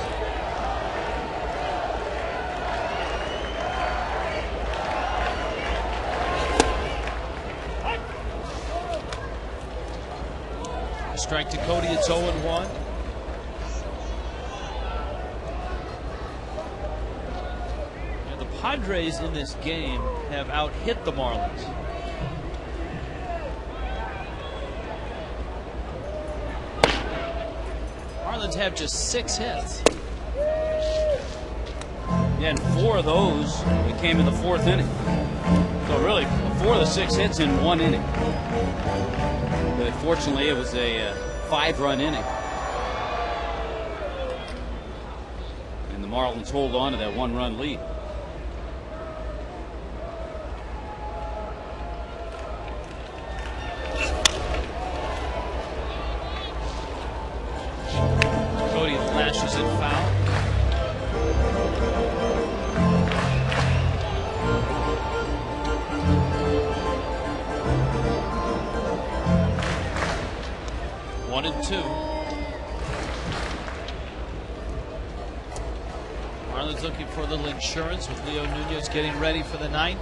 Strike to Cody, it's 0-1. And the Padres in this game have out-hit the Marlins. Marlins have just 6 hits. Yeah, and 4 of those came in the 4th inning. So really, 4 of the 6 hits in 1 inning. But fortunately, it was a 5-run inning. And the Marlins hold on to that 1-run lead. Cody flashes it foul. One and two. Marlins looking for a little insurance with Leo Nunez getting ready for the 9th.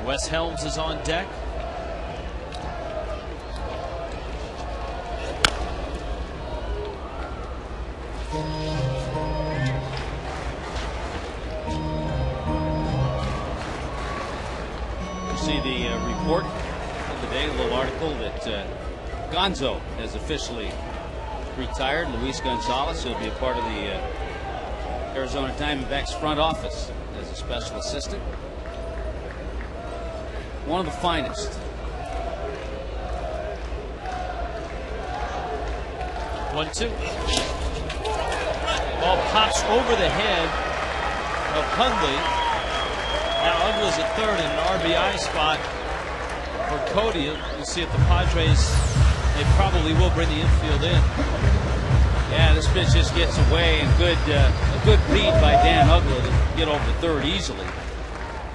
Wes Helms is on deck. You see the report today, a little article that Gonzo has officially retired. Luis Gonzalez will be a part of the Arizona Diamondbacks front office as a special assistant. One of the finest. 1-2. Ball pops over the head of Hundley. Now Ugla's at third in an RBI spot for Cody. You'll see if the Padres, they probably will bring the infield in. Yeah, this pitch just gets away, and a good read by Dan Ugla to get over third easily.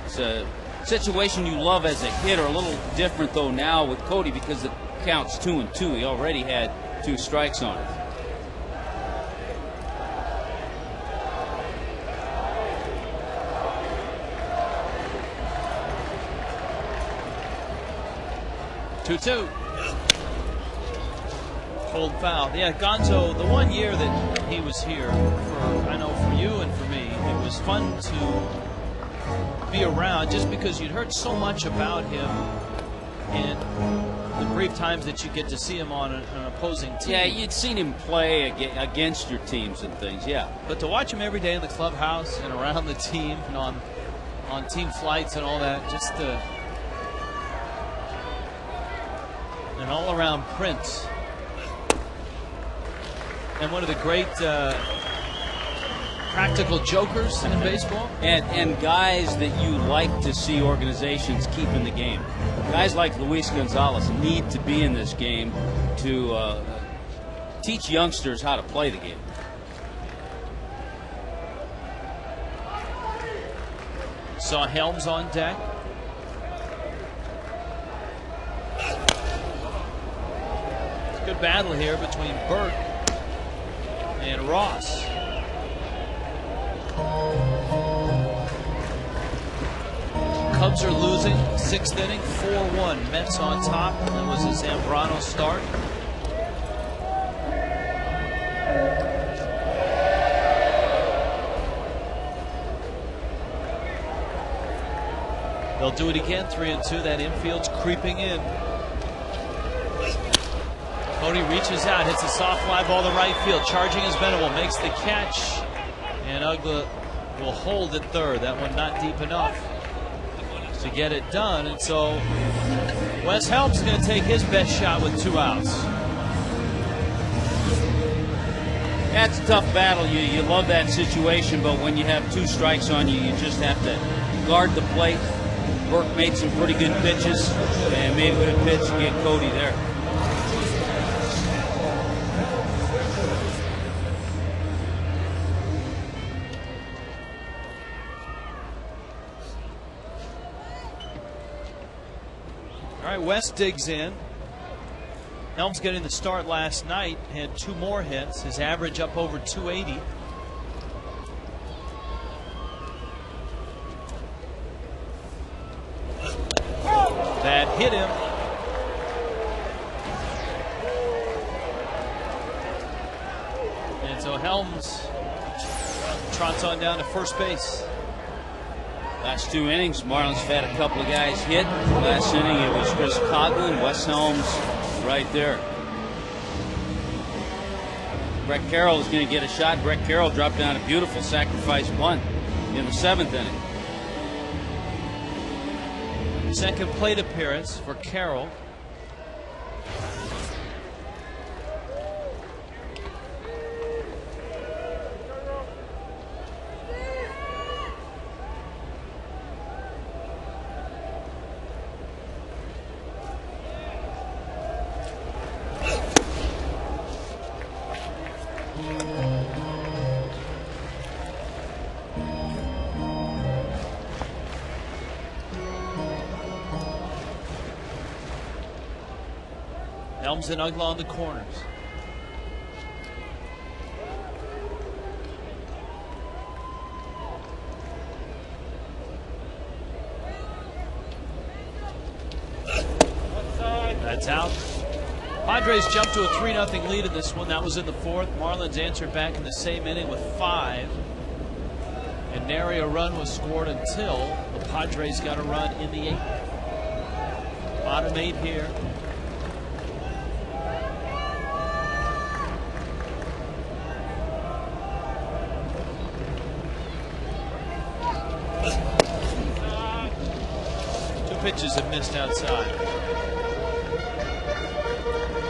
It's a situation you love as a hitter. A little different though now with Cody, because the count's 2-2. He already had 2 strikes on it. Two. Cold foul. Yeah, Gonzo, the one year that he was here, I know for you and for me, it was fun to be around just because you'd heard so much about him in the brief times that you get to see him on an opposing team. Yeah, you'd seen him play against your teams and things, yeah. But to watch him every day in the clubhouse and around the team and on team flights and all that, just an all-around prince. And one of the great practical jokers in baseball. And guys that you like to see organizations keep in the game. Guys like Luis Gonzalez need to be in this game to teach youngsters how to play the game. Saw Helms on deck. It's a good battle here between Burke and Ross. Cubs are losing, 6th inning, 4-1. Mets on top. That was a Zambrano start. They'll do it again, 3-2. That infield's creeping in. Cody reaches out, hits a soft fly ball to right field. Charging is Venable, makes the catch, and Ugla will hold at third. That one not deep enough to get it done, and so Wes Helms is going to take his best shot with 2 outs. That's a tough battle. You love that situation, but when you have 2 strikes on you, you just have to guard the plate. Burke made some pretty good pitches and made a good pitch to get Cody there. All right, West digs in. Helms getting the start last night, had 2 more hits, his average up over 280. That hit him. And so Helms trots on down to first base. Last 2 innings, Marlins have had a couple of guys hit. Last inning, it was Chris Coghlan, Wes Helms right there. Brett Carroll is going to get a shot. Brett Carroll dropped down a beautiful sacrifice bunt in the 7th inning. Second plate appearance for Carroll. Helms and Ugla on the corners. That's out. Padres jumped to a 3-0 lead in this one. That was in the 4th. Marlins answered back in the same inning with 5. And nary a run was scored until the Padres got a run in the 8th. Bottom 8 here. Pitches have missed outside.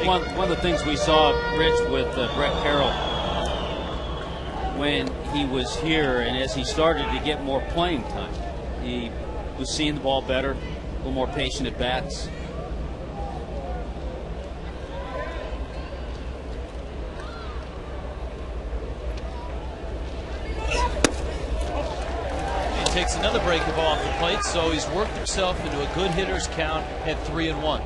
One of the things we saw, Rich, with Brett Carroll when he was here and as he started to get more playing time, he was seeing the ball better, a little more patient at bats. Takes another breaking ball off the plate, so he's worked himself into a good hitter's count at 3-1.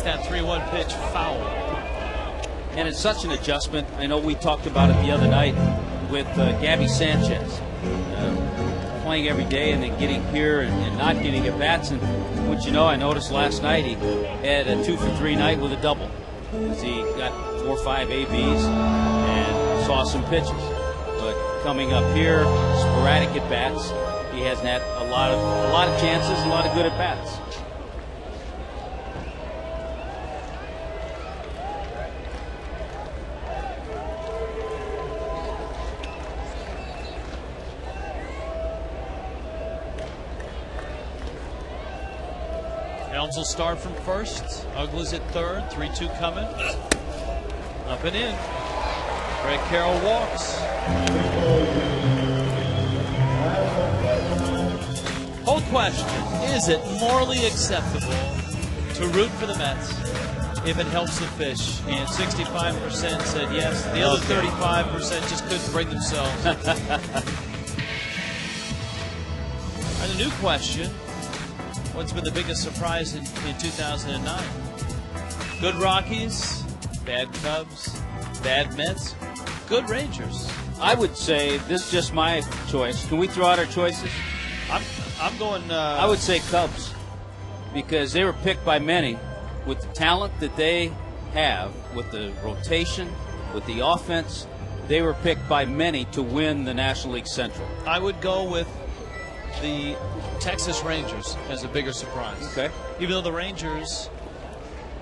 That 3-1 pitch foul. And it's such an adjustment. I know we talked about it the other night. with Gabby Sanchez. Playing every day and then getting here and not getting at bats. And what you know, I noticed last night he had a 2 for 3 night with a double. He got 4 or 5 ABs and saw some pitches. But coming up here, sporadic at bats, he hasn't had a lot of chances, a lot of good at bats. Helms will start from first. Uggla's at third. 3-2 coming. Up and in. Greg Carroll walks. Whole question, is it morally acceptable to root for the Mets if it helps the fish? And 65% said yes. The other 35% just couldn't bring themselves. And a new question. What's been the biggest surprise in 2009? Good Rockies, bad Cubs, bad Mets, good Rangers. I would say this is just my choice. Can we throw out our choices? I'm going. I would say Cubs, because they were picked by many with the talent that they have, with the rotation, with the offense. They were picked by many to win the National League Central. I would go with the Texas Rangers as a bigger surprise. Okay. Even though the Rangers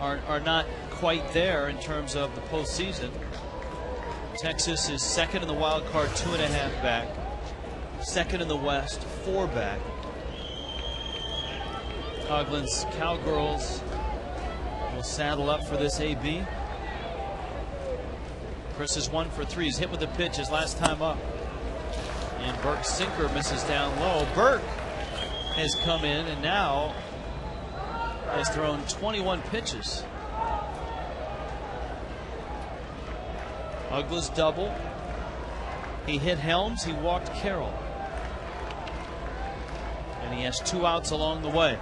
are not quite there in terms of the postseason, Texas is second in the wild card, 2.5 back. Second in the West, 4 back. Coughlin's Cowgirls will saddle up for this AB. Chris is 1 for 3. He's hit with the pitch his last time up. And Burke's sinker misses down low. Burke has come in and now has thrown 21 pitches. Uggla's double. He hit Helms. He walked Carroll. And he has 2 outs along the way.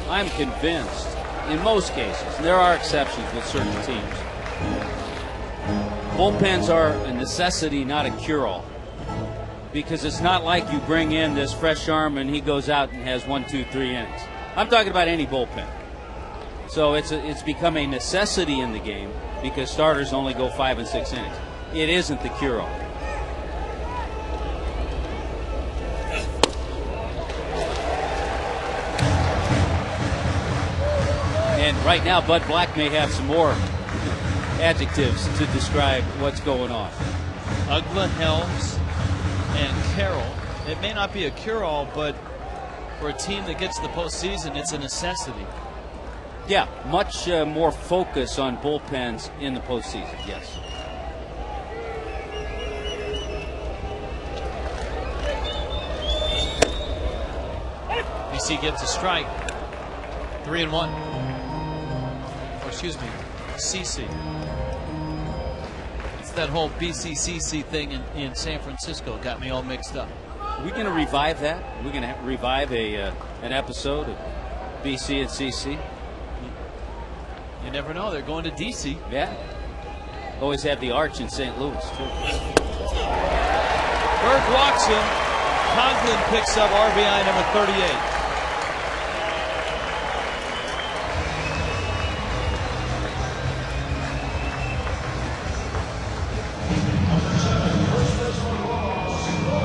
I'm convinced, in most cases, and there are exceptions with certain teams, bullpens are a necessity, not a cure-all. Because it's not like you bring in this fresh arm and he goes out and has 1, 2, 3 innings. I'm talking about any bullpen. So it's become a necessity in the game because starters only go 5 and 6 innings. It isn't the cure-all. And right now, Bud Black may have some more adjectives to describe what's going on. Uggla, Helms, and Carroll. It may not be a cure-all, but for a team that gets to the postseason, it's a necessity. Yeah, much more focus on bullpens in the postseason, yes. BC gets a strike. 3-1. Or excuse me, CC. It's that whole BCCC thing in San Francisco. Got me all mixed up. Are we going to revive that? Are we going to revive an episode of BC and CC? You never know. They're going to D.C. Yeah. Always have the Arch in St. Louis, too. Burke walks him. Conklin picks up RBI number 38.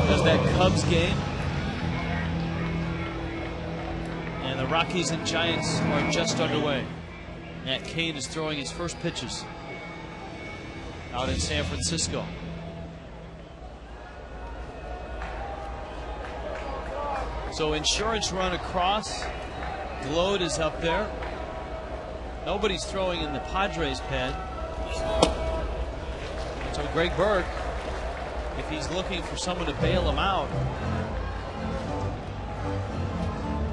There's that Cubs game. And the Rockies and Giants are just underway. Matt Cain is throwing his first pitches out in San Francisco. So insurance run across. Glode is up there. Nobody's throwing in the Padres pen. So Greg Burke, if he's looking for someone to bail him out,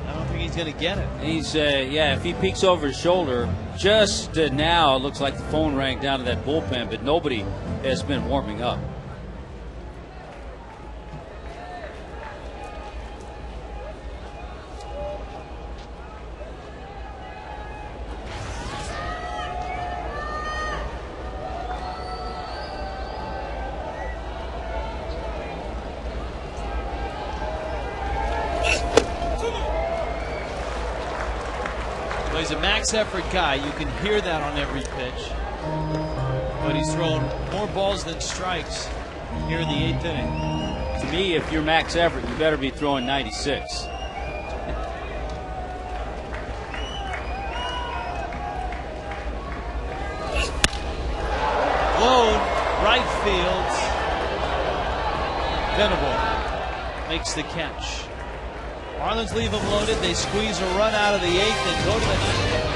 I don't think he's going to get it. He's, yeah, if he peeks over his shoulder, just now it looks like the phone rang down to that bullpen, but nobody has been warming up. he's a max effort guy. You can hear that on every pitch. But he's thrown more balls than strikes here in the 8th inning. To me, if you're Max Everett, you better be throwing 96. Blown right field. Venable makes the catch. Marlins leave him loaded. They squeeze a run out of the 8th and go to the 9th.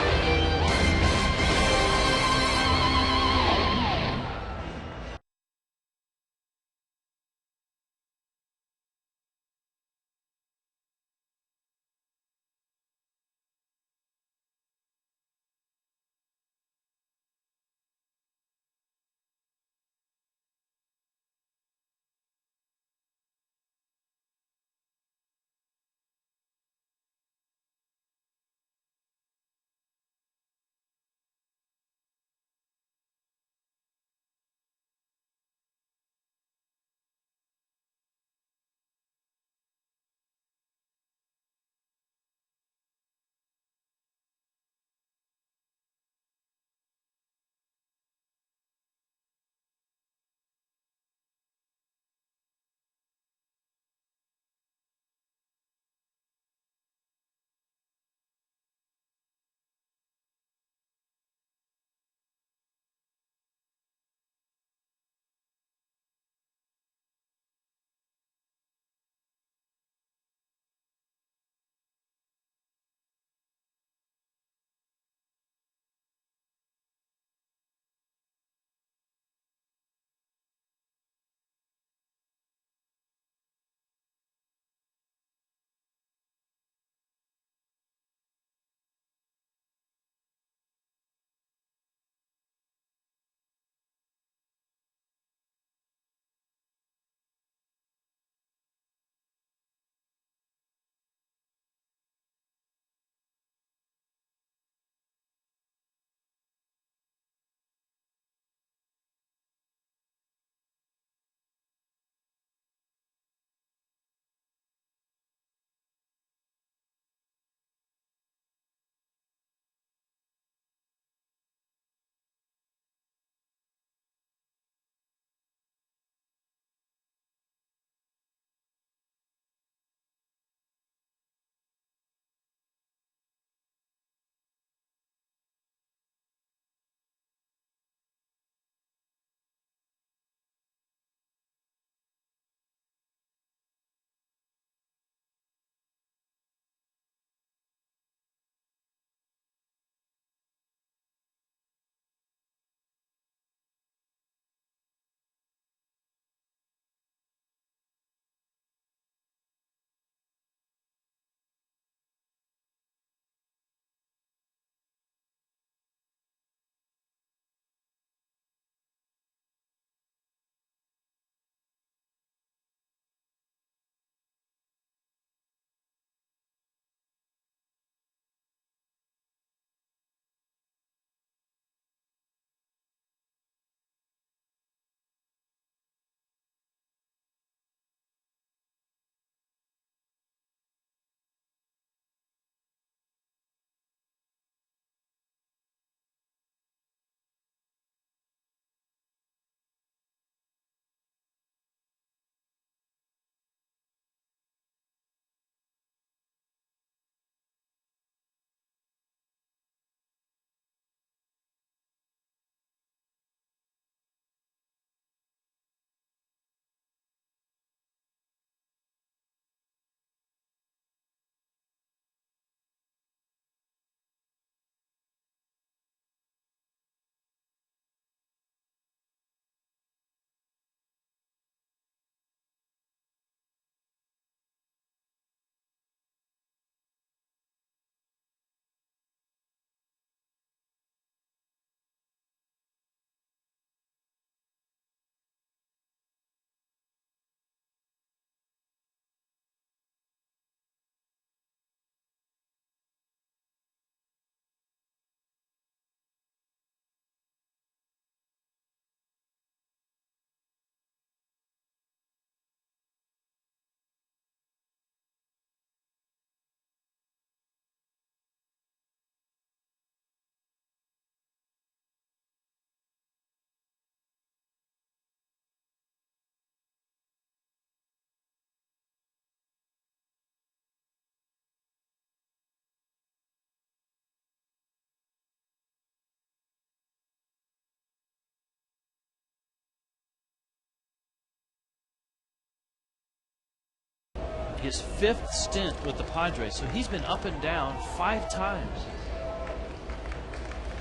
his 5th stint with the Padres, so he's been up and down 5 times.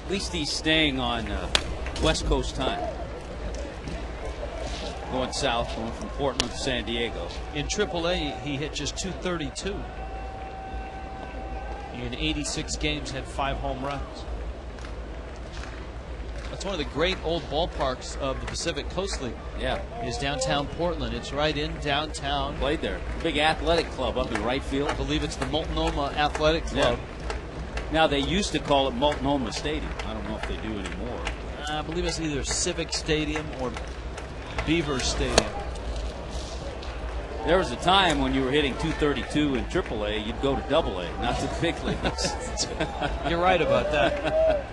At least he's staying on West Coast time. Going south, going from Portland to San Diego. In AAA, he hit just .232. In 86 games, had 5 home runs. That's one of the great old ballparks of the Pacific Coast League. Yeah. Is downtown Portland. It's right in downtown. Played there. Big athletic club up in right field. I believe it's the Multnomah Athletic Club. Yeah. Now, they used to call it Multnomah Stadium. I don't know if they do anymore. I believe it's either Civic Stadium or Beaver Stadium. There was a time when you were hitting .232 in AAA, you'd go to AA, not to the big leagues. You're right about that.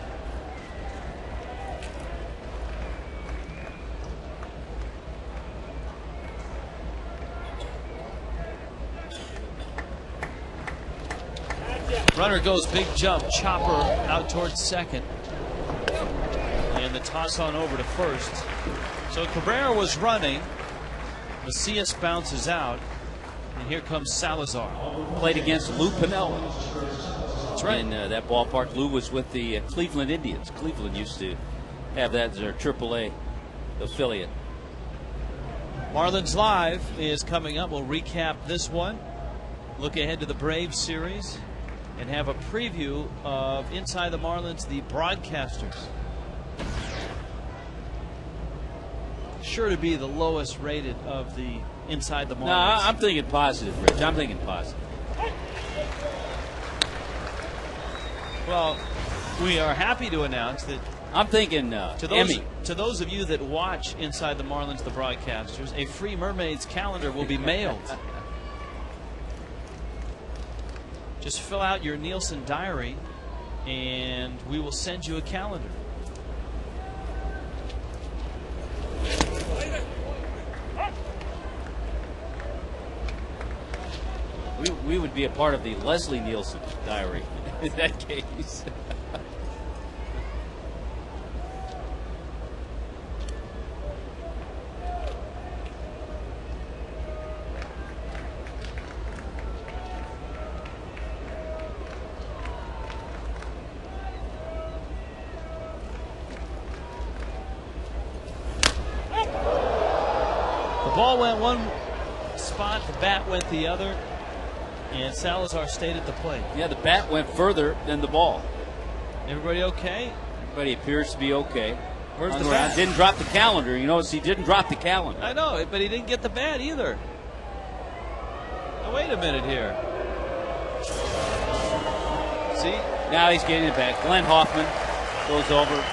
Runner goes, big jump, chopper out towards second. And the toss on over to first. So Cabrera was running. Macias bounces out. And here comes Salazar. Played against Lou Piniella. That's right. In that ballpark. Lou was with the Cleveland Indians. Cleveland used to have that as their AAA affiliate. Marlins Live is coming up. We'll recap this one. Look ahead to the Braves series. And have a preview of Inside the Marlins, the broadcasters. Sure to be the lowest rated of the Inside the Marlins. No, I'm thinking positive, Rich. I'm thinking positive. Well, we are happy to announce that I'm thinking to those of you that watch Inside the Marlins, the broadcasters, a free Mermaids calendar will be mailed. Just fill out your Nielsen diary, and we will send you a calendar. We would be a part of the Leslie Nielsen diary in that case. The ball went one spot, the bat went the other, and Salazar stayed at the plate. Yeah, the bat went further than the ball. Everybody okay? Everybody appears to be okay. Where's the bat? Didn't drop the calendar. You notice he didn't drop the calendar. I know, but he didn't get the bat either. Now, wait a minute here. See? Now he's getting it back. Glenn Hoffman goes over,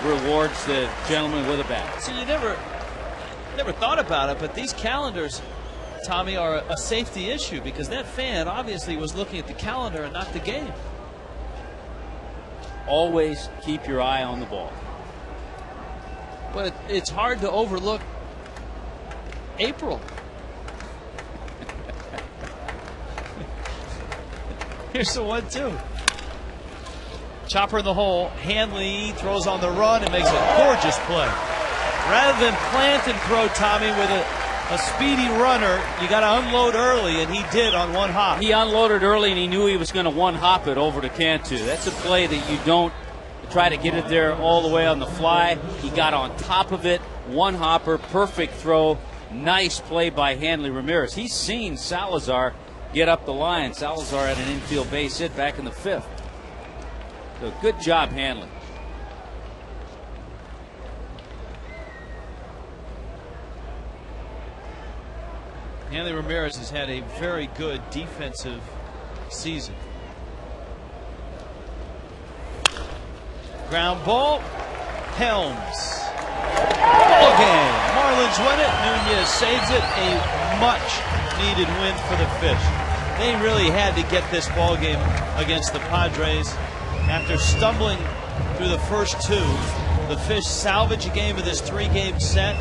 rewards the gentleman with a bat. See, you never thought about it, but these calendars, Tommy, are a safety issue because that fan obviously was looking at the calendar and not the game. Always keep your eye on the ball. But it's hard to overlook April. Here's the 1-2. Chopper in the hole. Hanley throws on the run and makes a gorgeous play. Rather than plant and throw, Tommy, with a speedy runner, you got to unload early, and he did on one hop. He unloaded early, and he knew he was going to one-hop it over to Cantu. That's a play that you don't try to get it there all the way on the fly. He got on top of it, one-hopper, perfect throw. Nice play by Hanley Ramirez. He's seen Salazar get up the line. Salazar had an infield base hit back in the 5th. So good job, Hanley. Hanley Ramirez has had a very good defensive season. Ground ball. Helms. Ball game. Marlins win it. Nunez saves it. A much-needed win for the Fish. They really had to get this ball game against the Padres. After stumbling through the first two, the Fish salvage a game of this 3-game set.